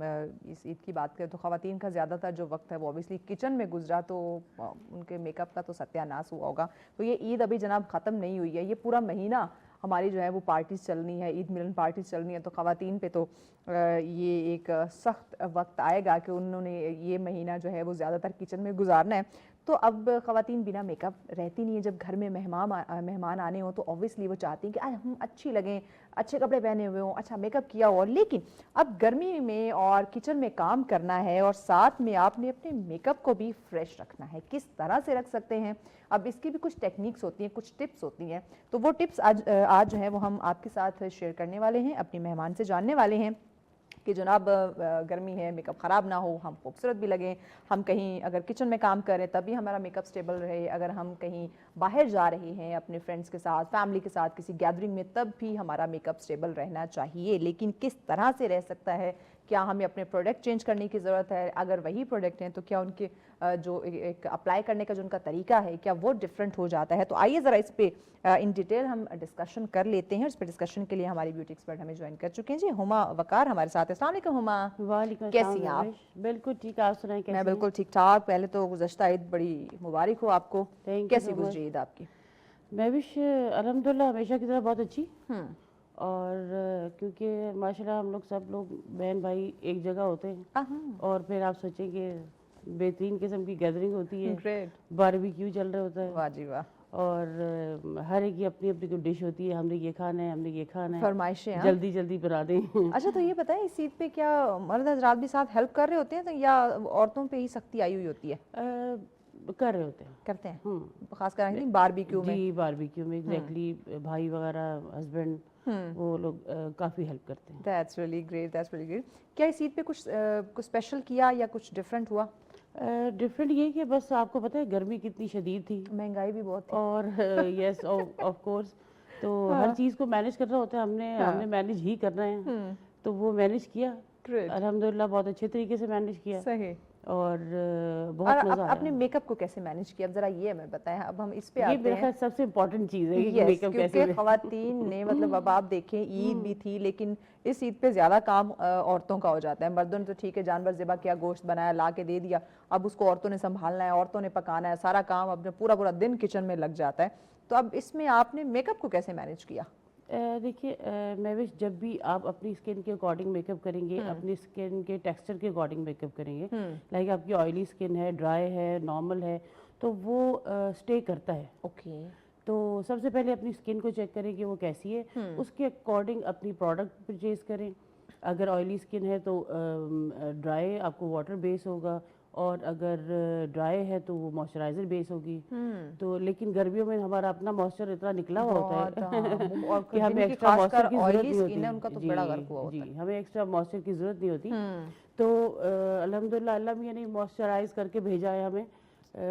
A: इस ईद की बात करें तो ख़वातीन का ज़्यादातर जो वक्त है वो ऑब्वियसली किचन में गुजरा, तो उनके मेकअप का तो सत्यानाश हुआ होगा। तो ये ईद अभी जनाब ख़त्म नहीं हुई है, ये पूरा महीना हमारी जो है वो पार्टीज़ चलनी है, ईद मिलन पार्टीज़ चलनी है। तो ख़वातीन पे तो ये एक सख्त वक्त आएगा कि उन्होंने ये महीना जो है वो ज़्यादातर किचन में गुजारना है। तो अब ख़वातीन बिना मेकअप रहती नहीं है। जब घर में मेहमान आने हो तो ऑब्वियसली वो चाहती हैं कि आज हम अच्छी लगें, अच्छे कपड़े पहने हुए हों, अच्छा मेकअप किया हो। लेकिन अब गर्मी में और किचन में काम करना है और साथ में आपने अपने मेकअप को भी फ्रेश रखना है। किस तरह से रख सकते हैं, अब इसकी भी कुछ टेक्निक्स होती हैं, कुछ टिप्स होती हैं। तो वो टिप्स आज जो है वो हम आपके साथ शेयर करने वाले हैं, अपनी मेहमान से जानने वाले हैं कि जनाब गर्मी है, मेकअप ख़राब ना हो, हम खूबसूरत भी लगें, हम कहीं अगर किचन में काम करें तभी हमारा मेकअप स्टेबल रहे, अगर हम कहीं बाहर जा रहे हैं अपने फ्रेंड्स के साथ, फैमिली के साथ किसी गैदरिंग में, तब भी हमारा मेकअप स्टेबल रहना चाहिए। लेकिन किस तरह से रह सकता है, क्या हमें अपने प्रोडक्ट चेंज करने की ज़रूरत है, अगर वही प्रोडक्ट हैं तो क्या उनके जो एक अप्लाई करने का जो उनका तरीका है क्या वो डिफरेंट हो जाता है। तो आइए ज़रा इस पे इन डिटेल हम डिस्कशन कर लेते हैं। इस पे डिस्कशन के लिए हमारी ब्यूटी एक्सपर्ट हमें ज्वाइन कर चुके हैं जी, हुमा वकार हमारे साथ है। अस्सलाम वालेकुम हुमा,
D: वालेकुम
A: कैसी हैं आप?
D: बिल्कुल ठीक, आप सुनाएं कैसी
A: मैं बिल्कुल ठीक ठाक। पहले तो गुज़श्ता ईद बड़ी मुबारक हो आपको,
D: Thank you
A: कैसी
D: so much.
A: गुजरी ईद आपकी?
D: मैं भी अल्हम्दुलिल्लाह हमेशा की तरह बहुत अच्छी। और क्योंकि माशाल्लाह हम लोग सब लोग बहन भाई एक जगह होते हैं और फिर आप सोचें कि बेहतरीन किस्म की गैदरिंग होती है,
A: ग्रेट,
D: बारबेक्यू चल रहा होता है
A: वाह जी वाह,
D: और हर एक की अपनी अपनी डिश होती है, हमने ये खाना है, हमने ये खाना है,
A: फरमाइशें। हाँ?
D: जल्दी जल्दी बना दें।
A: अच्छा, तो ये बताएं इस ईद पे क्या मर्द हजरात भी साथ हेल्प कर रहे होते हैं, तो या औरतों पे ही सख्ती आई हुई होती है?
D: कर रहे होते हैं।
A: करते हैं खासकर बारबेक्यू में?
D: जी, बारबेक्यू में एग्जैक्टली भाई वगैरह, हस्बैंड, वो लोग काफ़ी हेल्प करते हैं।
A: That's really great, that's really great. क्या इस ईद पे कुछ स्पेशल किया या कुछ डिफरेंट हुआ?
D: डिफरेंट ये कि बस आपको पता है गर्मी कितनी शदीद थी
A: महंगाई भी बहुत थी।
D: और यस ऑफ कोर्स, तो हर चीज़ को मैनेज करना होता है, हमने मैनेज ही करना है, तो वो मैनेज किया अल्हम्दुलिल्लाह, बहुत अच्छे तरीके से मैनेज किया।
A: सही।
D: और बहुत मजा आया।
A: अपने मेकअप को कैसे मैनेज किया, अब जरा ये हमें बताएं। अब हम इस पे
D: ये
A: आते
D: मेरे
A: हैं,
D: ख्याल सबसे इम्पोर्टेंट चीज़ है कि
A: yes,
D: मेकअप कैसे
A: क्योंकि खवातीन ने मतलब अब आप देखें ईद भी थी, लेकिन इस ईद पे ज्यादा काम औरतों का हो जाता है। मर्दों ने तो ठीक है जानवर ज़िबा किया, गोश्त बनाया, ला के दे दिया, अब उसको औरतों ने संभालना है, औरतों ने पकाना है, सारा काम अपने पूरा पूरा दिन किचन में लग जाता है। तो अब इसमें आपने मेकअप को कैसे मैनेज किया?
D: देखिए महविश, जब भी आप अपनी स्किन के अकॉर्डिंग मेकअप करेंगे, अपनी स्किन के टेक्सचर के अकॉर्डिंग मेकअप करेंगे, लाइक आपकी ऑयली स्किन है, ड्राई है, नॉर्मल है, तो वो स्टे करता है।
A: ओके।
D: तो सबसे पहले अपनी स्किन को चेक करें कि वो कैसी है, उसके अकॉर्डिंग अपनी प्रोडक्ट परचेज करें। अगर ऑयली स्किन है तो ड्राई आपको वाटर बेस होगा, और अगर ड्राई है तो वो मॉइस्चराइजर बेस होगी। तो लेकिन गर्मियों में हमारा अपना मॉइस्चर इतना निकला हुआ होता है
A: और
D: कि हमें
A: जिनकी
D: एक्स्ट्रा मॉइस्चर
A: खासकर
D: की जरूरत
A: ऑयली
D: नहीं होती।
A: स्किन है उनका तो
D: जी,
A: बड़ा गर्क हुआ होता
D: जी, हमें एक्स्ट्रा मॉइस्चर की जरूरत नहीं होती। तो अल्हम्दुलिल्लाह अल्लाह मियां ने मॉइस्चराइज करके भेजा है हमें,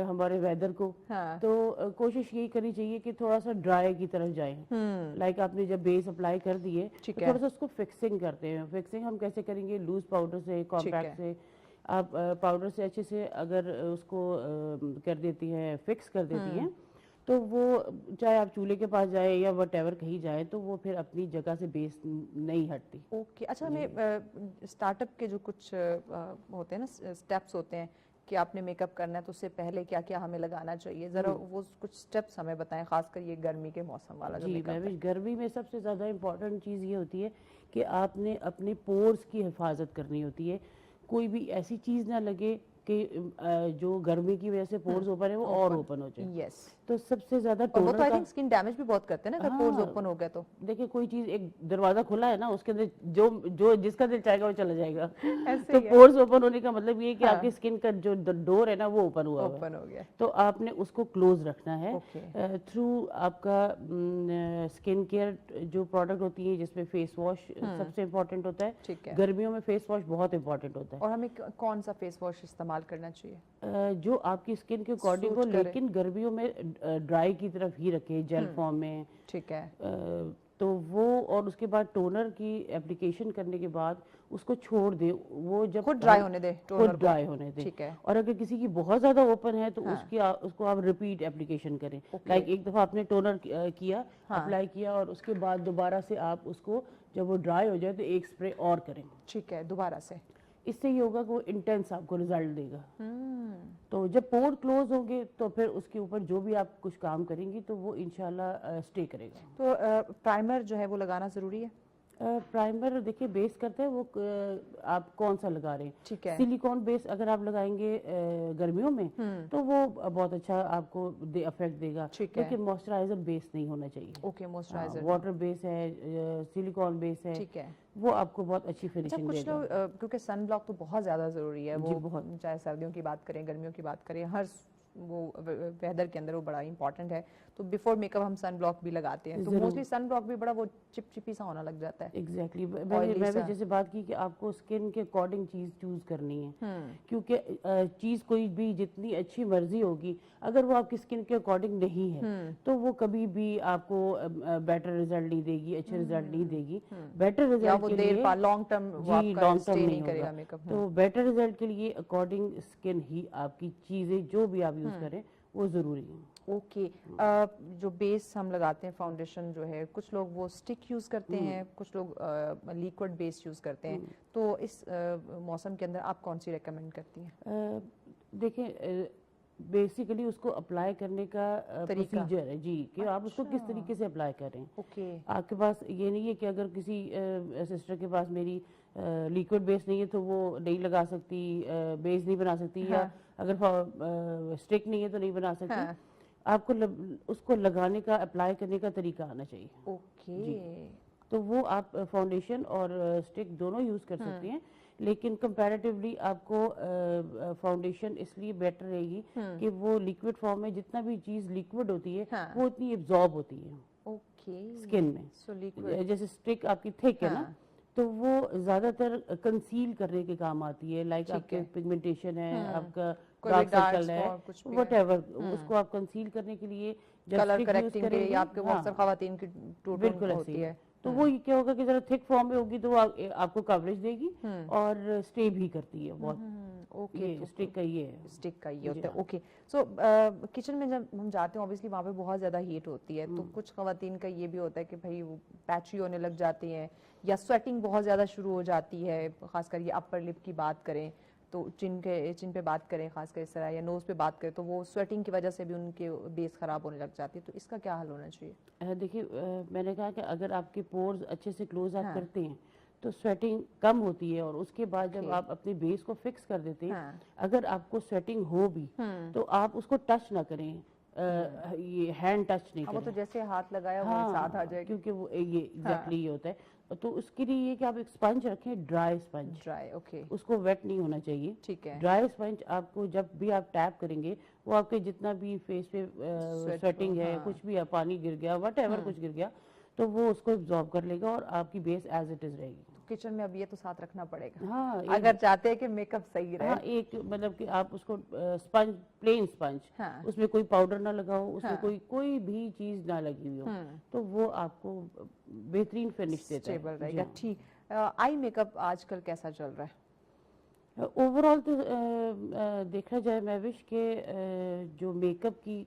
D: हमारे वेदर को।
A: हाँ।
D: तो कोशिश यही करनी चाहिए कि थोड़ा सा ड्राई की तरफ जाएं। लाइक आपने जब बेस अप्लाई कर दिए
A: ठीक
D: तो
A: है।
D: थोड़ा सा उसको फिक्सिंग करते हैं। फिक्सिंग हम कैसे करेंगे? लूज पाउडर से, कॉम्पैक्ट से। आप पाउडर से अच्छे से अगर उसको कर देती हैं, फिक्स कर देती हैं, तो वो चाहे आप चूल्हे के पास जाए या वटेवर कहीं जाए, तो वो फिर अपनी जगह से बेस नहीं हटती।
A: ओके। अच्छा, हमें स्टार्टअप के जो कुछ होते हैं ना, स्टेप्स होते हैं कि आपने मेकअप करना है तो उससे पहले क्या क्या हमें लगाना चाहिए, जरा वो कुछ स्टेप्स हमें बताएं, खासकर ये गर्मी के मौसम वाला जो
D: जी,
A: मेकअप है।
D: गर्मी में सबसे ज़्यादा इम्पोर्टेंट चीज़ ये होती है कि आपने अपने पोर्स की हिफाजत करनी होती है। कोई भी ऐसी चीज़ ना लगे कि जो गर्मी की वजह से पोर्स ओपन है वो और ओपन हो जाए।
A: यस।
D: तो सबसे ज़्यादा
A: और वो
D: टोनर
A: तो आई
D: का,
A: थिंक स्किन डैमेज भी बहुत करते हैं ना अगर पोर्स
D: हाँ,
A: ओपन हो गया तो।
D: देखिए कोई चीज, एक दरवाजा खुला है ना, उसके अंदर जो जो जिसका दिल चाहेगा वो चला जाएगा। तो पोर्स ओपन होने का मतलब ये है कि आपकी स्किन का जो डोर है ना वो ओपन हुआ हुआ है।
A: ओपन हो गया।
D: तो आपने उसको क्लोज रखना है
A: Okay.
D: थ्रू आपका स्किन केयर जो प्रोडक्ट होती है, जिसमें फेस वॉश सबसे इम्पोर्टेंट होता है।
A: ठीक है।
D: गर्मियों में फेस वॉश बहुत इम्पोर्टेंट होता है।
A: और हमें कौन सा फेस वॉश इस्तेमाल करना चाहिए?
D: जो आपकी स्किन के अकॉर्डिंग हो, लेकिन गर्मियों में ड्राई की तरफ ही रखे, जेल फॉर्म में।
A: ठीक है।
D: तो वो, और उसके बाद टोनर की एप्लीकेशन करने के बाद उसको उसको दे, वो जब
A: खुद ड्राई होने दे, टोनर
D: खुद
A: को।
D: ड्राई होने दे।
A: ठीक है।
D: और अगर किसी की बहुत ज्यादा ओपन है तो उसको आप रिपीट एप्लीकेशन करें। लाइक एक दफा आपने टोनर किया, अप्लाई किया, और उसके बाद दोबारा से आप उसको, जब वो ड्राई हो जाए तो एक स्प्रे और करें।
A: ठीक है, दोबारा से।
D: इससे ये होगा कि वो इंटेंस आपको रिजल्ट देगा। तो जब पोर क्लोज होंगे तो फिर उसके ऊपर जो भी आप कुछ काम करेंगी तो वो इंशाल्लाह स्टे करेगा।
A: तो प्राइमर जो है वो लगाना जरूरी है?
D: प्राइमर देखिए बेस करता है वो आप कौन सा लगा रहे हैं।
A: ठीक है।
D: सिलिकॉन बेस अगर आप लगाएंगे गर्मियों में तो वो बहुत अच्छा आपको इफेक्ट देगा।
A: ठीक है।
D: लेकिन मॉइस्चराइजर बेस नहीं होना चाहिए।
A: Okay, moisturiser.
D: वाटर बेस है, सिलिकॉन बेस है,
A: ठीक है।
D: वो आपको बहुत अच्छी
A: अच्छा,
D: फिनिशिंग
A: कुछ
D: देगा।
A: लोग क्योंकि सन ब्लॉक तो बहुत ज्यादा जरूरी है, वो
D: बहुत।
A: चाहे सर्दियों की बात करें, गर्मियों की बात करें, हर वो वेदर के अंदर वो बड़ा इंपॉर्टेंट है। तो बिफोर मेकअप हम सन ब्लॉक भी लगाते हैं, तो मोस्टली सन ब्लॉक भी बड़ा वो चिपचिपी सा होना लग जाता है।
D: एग्जैक्टली मैं भी जैसे बात की कि आपको स्किन के अकॉर्डिंग चीज चूज करनी है। क्योंकि चीज कोई भी जितनी अच्छी मर्जी होगी, अगर वो आपकी स्किन के अकॉर्डिंग नहीं है तो वो कभी भी आपको बेटर रिजल्ट नहीं देगी, अच्छे रिजल्ट नहीं देगी। बेटर रिजल्ट
A: वो
D: के
A: देर
D: लिए
A: बाद लॉन्ग टर्म वो आपका
D: लॉन्ग टर्म
A: स्टे
D: नहीं
A: करेगा
D: होगा।
A: मेकअप।
D: तो बेटर रिजल्ट के लिए अकॉर्डिंग स्किन ही आपकी चीजें जो भी आप यूज करें वो जरूरी है।
A: ओके। जो बेस हम लगाते हैं, फाउंडेशन जो है, कुछ लोग वो स्टिक यूज करते हैं, कुछ लोग लिक्विड बेस यूज करते हैं, तो इस मौसम के अंदर आप कौन सी रेकमेंड करती हैं?
D: देखिए बेसिकली उसको अप्लाई करने का प्रोसीजर है जी, कि आप उसको किस तरीके से अप्लाई करें।
A: ओके।
D: आपके पास ये नहीं है कि अगर किसी सिस्टर के पास मेरी लिक्विड बेस नहीं है तो वो नहीं लगा सकती, बेस नहीं बना सकती, या अगर स्टिक नहीं है तो नहीं बना सकती। आपको उसको लगाने का, अप्लाई करने का तरीका आना चाहिए।
A: ओके।
D: तो वो आप फाउंडेशन और स्टिक दोनों यूज कर सकती हैं, लेकिन कंपैरेटिवली आपको फाउंडेशन इसलिए बेटर रहेगी कि वो लिक्विड फॉर्म में, जितना भी चीज लिक्विड होती है वो उतनी एब्जॉर्ब होती है
A: ओके
D: स्किन में।
A: सो लिक्विड
D: जैसे स्टिक आपकी थिक है ना, तो वो ज्यादातर कंसील करने के काम आती है। लाइक आपके पिगमेंटेशन है, आपका डार्क सर्कल है, व्हाटएवर, उसको आप कंसील करने के लिए
A: कलर करेक्टिंग के लिए आपके वो अक्सर खवातीन की
D: बिल्कुल होती है। तो वो ये क्या होगा कि जरा थिक फॉर्म में होगी तो वो आपको कवरेज देगी और स्टे भी करती है बहुत।
A: ओके,
D: स्टिक का ये है,
A: स्टिक का ये होता है। ओके। सो किचन में जब हम जाते हैं, ऑब्वियसली वहाँ पे बहुत ज़्यादा हीट होती है, तो कुछ खवातीन का ये भी होता है कि भाई वो पैची होने लग जाती हैं या स्वेटिंग बहुत ज़्यादा शुरू हो जाती है, खासकर ये अपर लिप की बात करें, तो चिन पे बात करें खासकर इस तरह, या नोज़ पे बात करें, तो वो स्वेटिंग की वजह से भी उनके बेस ख़राब होने लग जाती है, तो इसका क्या हल होना चाहिए?
D: देखिए, मैंने कहा कि अगर आपके पोर्स अच्छे से क्लोज आप करते हैं तो स्वेटिंग कम होती है, और उसके बाद जब आप अपने बेस को फिक्स कर देते हैं, अगर आपको स्वेटिंग हो भी तो आप उसको टच ना करें, ये हैंड टच नहीं
A: वो तो
D: करें।
A: जैसे हाथ लगाया वो
D: हाँ,
A: साथ आ जाएगा।
D: क्योंकि वो ये एग्जैक्टली ये होता है। तो उसके लिए ये कि आप एक स्पंज रखें, ड्राई स्पंज,
A: ड्राई, ओके,
D: उसको वेट नहीं होना चाहिए।
A: ठीक है।
D: ड्राई स्पंज आपको जब भी आप टैप करेंगे, वो आपके जितना भी फेस पे स्वेटिंग है, कुछ भी है, पानी गिर गया, वट कुछ गिर गया, तो वो उसको एब्जॉर्ब कर लेगा और आपकी बेस एज इट इज रहेगी।
A: किचन में अब ये तो साथ रखना पड़ेगा,
D: हाँ,
A: अगर चाहते हैं कि मेकअप सही रहे।
D: हाँ, एक मतलब कि आप उसको स्पंज, प्लेन स्पंज, उसमें कोई पाउडर ना लगाओ, उसमें कोई भी चीज ना लगी हुई हो, तो वो आपको बेहतरीन फिनिश देता है।
A: स्टेबल रहेगा। ठीक, आई मेकअप आजकल कैसा चल रहा है?
D: ओवरऑल तो देखा जाए महविश के जो मेकअप की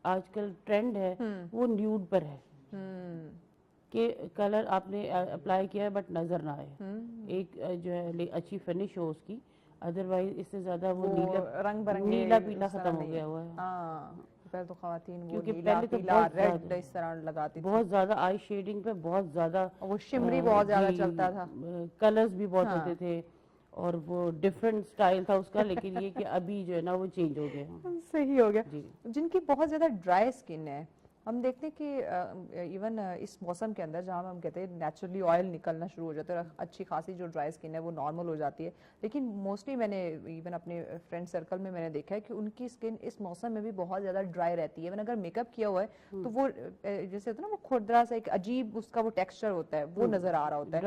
D: आजकल ट्रेंड है वो न्यूड पर है, कि कलर आपने अप्लाई किया है बट नजर ना आए, एक जो है अच्छी फिनिश हो उसकी, अदरवाइज इससे ज्यादा वो
A: रंग बिरंगे
D: नीला पीला खत्म हो गया हुआ है।
A: पहले तो खवातीन वो
D: क्योंकि
A: नीला
D: पहले तो
A: पीला
D: बहुत
A: रेड इस तरह लगाती थी,
D: बहुत ज्यादा आई शेडिंग पे बहुत ज्यादा,
A: वो शिमरी बहुत ज्यादा चलता था,
D: कलर्स भी बहुत होते थे, और वो डिफरेंट स्टाइल था उसका। लेकिन ये कि अभी जो है ना वो चेंज हो गया।
A: सही हो गया। जिनकी बहुत ज्यादा ड्राई स्किन है, हम देखते हैं कि इवन इस मौसम के अंदर जहाँ हम कहते हैं नेचुरली ऑयल निकलना शुरू हो जाता है, और अच्छी खासी जो ड्राई स्किन है वो नॉर्मल हो जाती है, लेकिन मोस्टली मैंने इवन अपने फ्रेंड सर्कल में मैंने देखा है कि उनकी स्किन इस मौसम में भी बहुत ज़्यादा ड्राई रहती है। इवन अगर मेकअप किया हुआ है तो वो जैसे होता है ना, वो खुरदरा सा एक अजीब उसका वो टेक्स्चर होता है, वो नज़र आ रहा होता है,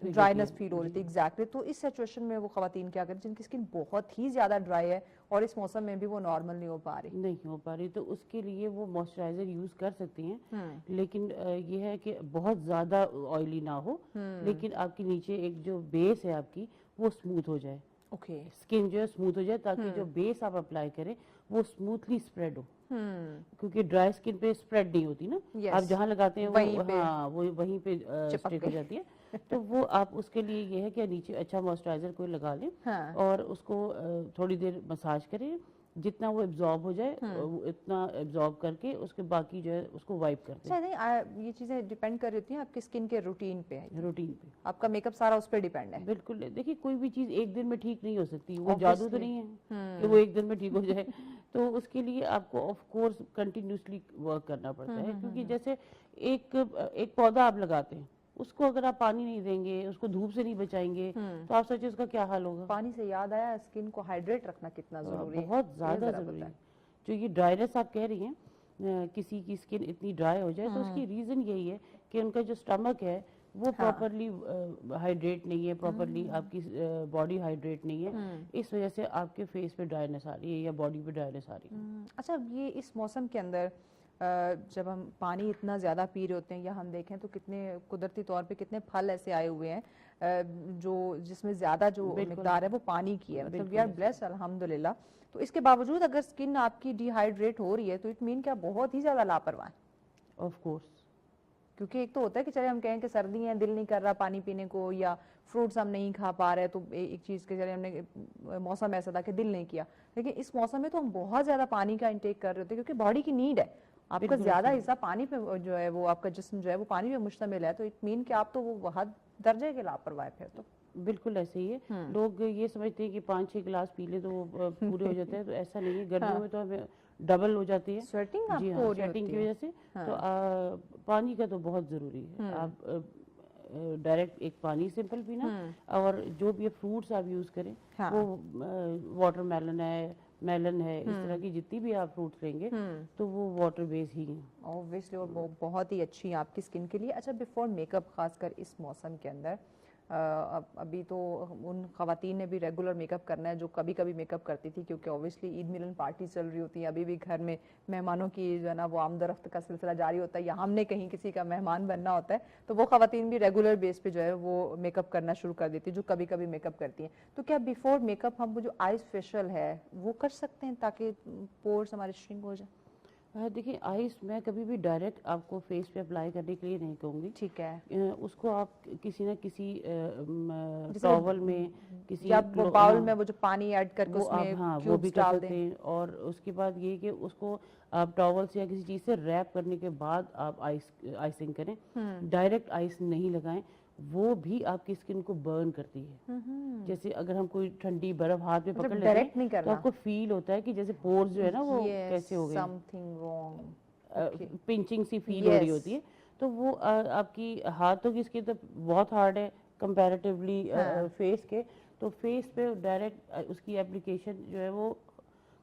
A: ड्राइनेस फील हो रही थी। एग्जैक्टली। तो इस सिचुएशन में वो खवातीन क्या करें जिनकी स्किन बहुत ही ज़्यादा ड्राई है और इस मौसम में भी वो नॉर्मल नहीं हो पा रही,
D: तो उसके लिए वो मॉइस्चराइजर यूज कर सकती हैं, लेकिन ये है कि बहुत ज्यादा ऑयली ना हो, लेकिन आपके नीचे एक जो बेस है आपकी वो स्मूथ हो जाए।
A: ओके,
D: स्किन जो है स्मूथ हो जाए, ताकि जो बेस आप अप्लाई करें वो स्मूथली स्प्रेड हो, क्योंकि ड्राई स्किन पे स्प्रेड नहीं होती ना, आप जहाँ लगाते हैं वो वहीं पे स्टिक हो जाती है। तो वो आप उसके लिए ये है कि नीचे अच्छा मॉइस्चराइजर कोई लगा लें, और उसको थोड़ी देर मसाज करें, जितना वो एब्जॉर्ब हो जाए इतना एब्जॉर्ब करके उसके बाकी जो है उसको वाइप करते हैं।
A: नहीं, ये चीजें डिपेंड कर रही होती हैं आपकी स्किन के रूटीन पे, आपका मेकअप सारा उस पर डिपेंड है।
D: बिल्कुल, देखिए कोई भी चीज एक दिन में ठीक नहीं हो सकती, वो जादू तो नहीं है कि वो एक दिन में ठीक हो जाए। तो उसके लिए आपको ऑफ कोर्स कंटिन्यूसली वर्क करना पड़ता है, क्योंकि जैसे एक पौधा आप लगाते हैं, उसको अगर आप पानी नहीं देंगे, उसको धूप से नहीं बचाएंगे, तो आप सोचिए उसका क्या हाल होगा।
A: पानी से याद आया, स्किन को हाइड्रेट रखना कितना जरूरी है,
D: बहुत ज्यादा जरूरी है। जो ये ड्राइनेस आप कह रही हैं, किसी की स्किन इतनी ड्राई हो जाए, तो उसकी रीजन यही है कि उनका जो स्टमक है वो प्रॉपरली हाइड्रेट नहीं है, प्रॉपरली आपकी बॉडी हाइड्रेट नहीं है, इस वजह से आपके फेस पे ड्राइनेस आ रही है या बॉडी पे ड्राइनेस आ रही है।
A: अच्छा, ये इस मौसम के अंदर जब हम पानी इतना ज़्यादा पी रहे होते हैं, या हम देखें तो कितने कुदरती तौर पे कितने फल ऐसे आए हुए हैं जो जिसमें ज़्यादा जो मिकदार है वो पानी की है, मतलब वी आर ब्लेस्ड अल्हम्दुलिल्लाह। तो इसके बावजूद अगर स्किन आपकी डिहाइड्रेट हो रही है तो इट मीन क्या बहुत ही ज़्यादा लापरवाह है।
D: ऑफ कोर्स,
A: क्योंकि एक तो होता है कि चले हम कहें कि सर्दी है, दिल नहीं कर रहा पानी पीने को, या फ्रूट्स हम नहीं खा पा रहे, तो एक चीज़ के चले हमने मौसम ऐसा था कि दिल नहीं किया, लेकिन इस मौसम में तो हम बहुत ज़्यादा पानी का इंटेक कर रहे होते हैं, क्योंकि बॉडी की नीड है, आपका ज़्यादा हिस्सा पानी पे जो है वो आपका जिस्म जो है वो पानी पे मुश्तमिल है, तो इट मीन कि आप तो वो हद दर्जे के लापरवाह फिर तो।
D: बिल्कुल ऐसे ही है। लोग ये समझते हैं कि 5-6 गिलास पी ले तो वो पूरे हो जाते हैं, तो ऐसा नहीं है। गर्मियों में तो हमें डबल हो जाती है
A: स्वेटिंग
D: जी हाँ, स्वेटिंग की वजह से। तो पानी का तो बहुत जरूरी है। आप डायरेक्ट एक पानी सिंपल पीना, और जो भी फ्रूट्स आप यूज करें वो वाटरमेलन है, मेलन है, इस तरह की जितनी भी आप फ्रूट्स लेंगे तो वो वाटर बेस ही हैं
A: ऑब्वियसली, और वो बहुत ही अच्छी है आपकी स्किन के लिए। अच्छा, बिफोर मेकअप खासकर इस मौसम के अंदर अभी तो उन खवातीन ने भी रेगुलर मेकअप करना है जो कभी कभी मेकअप करती थी, क्योंकि ऑब्वियसली ईद मिलन पार्टी चल रही होती है, अभी भी घर में मेहमानों की जो है ना वो आमदरफ्त का सिलसिला जारी होता है, या हमने कहीं किसी का मेहमान बनना होता है, तो वो खवातीन भी रेगुलर बेस पे जो है वो मेकअप करना शुरू कर देती है, जो कभी कभी मेकअप करती हैं। तो क्या बिफोर मेकअप हम वो जो आइज फेशियल है वो कर सकते हैं ताकि पोर्स हमारे श्रिंक हो जाए?
D: देखिए आइस मैं कभी भी डायरेक्ट आपको फेस पे अप्लाई करने के लिए नहीं कहूँगी।
A: ठीक है।
D: उसको आप किसी न किसी
A: जैसे
D: टॉवल में किसी
A: जब वो बाउल
D: हाँ,
A: में वो जो पानी ऐड करके
D: वो आप
A: उसमें
D: हाँ वो भी
A: क्यूब्स
D: कर
A: डाल
D: सकते
A: दें।
D: हैं। और उसके बाद ये कि उसको आप टॉवल से या किसी चीज़ से रैप करने के बाद आप आइसिंग करें। डायरेक्ट आइस नहीं लगाएं, वो भी आपकी स्किन को बर्न करती है। जैसे अगर हम कोई ठंडी बर्फ हाथ में पकड़ लेते
A: डायरेक्ट नहीं
D: हैं तो
A: करना।
D: आपको फील होता है कि जैसे पोर्स जो है ना वो कैसे हो गए,
A: समथिंग रॉन्ग।
D: पिंचिंग सी फील हो रही होती है। तो वो आपकी हाथों की स्किन तो बहुत हार्ड है कंपैरेटिवली फेस के। तो फेस पे डायरेक्ट उसकी एप्लीकेशन जो है वो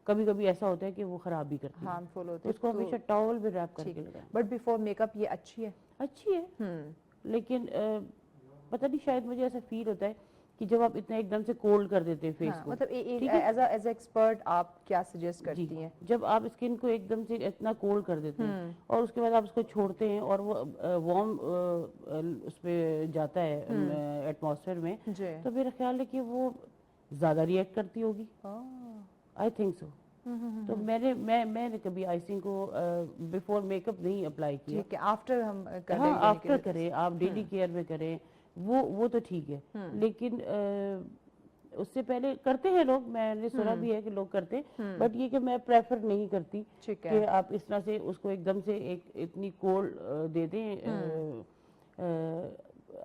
D: कभी कभी ऐसा होता है कि वो खराब भी करती है।
A: हार्मफुल
D: तो
A: होती है।
D: उसको हमेशा टॉवल में रैप करके लगाएं।
A: बट बिफोर मेकअप ये अच्छी है।
D: अच्छी है, लेकिन पता नहीं शायद मुझे ऐसा फील होता है कि जब आप इतना एकदम से कोल्ड कर देते हैं फेस को,
A: मतलब
D: ठीक है?
A: एज एक्सपर्ट आप क्या सजेस्ट करती
D: जी,
A: हैं?
D: जब आप स्किन को एकदम से इतना कोल्ड कर देते हैं और उसके बाद आप उसको छोड़ते हैं और वो वार्म उस पे जाता है एटमॉस्फेयर में,
A: जी।
D: तो मेरा ख्याल है कि वो ज्यादा रिएक्ट करती होगी। I think so. तो मैंने कभी आइसिंग को बिफोर मेकअप नहीं अप्लाई किया।
A: ठीक है, आफ्टर हम कर
D: हाँ,
A: लेंगे।
D: आफ्टर करें, आप डेली केयर में करें, वो तो ठीक है। लेकिन उससे पहले करते हैं लोग, मैंने सुना भी है कि लोग करते हैं, बट ये कि मैं प्रेफर नहीं करती
A: ठीक है।
D: कि आप इस तरह से उसको एकदम से एक इतनी कोल्ड दे दें,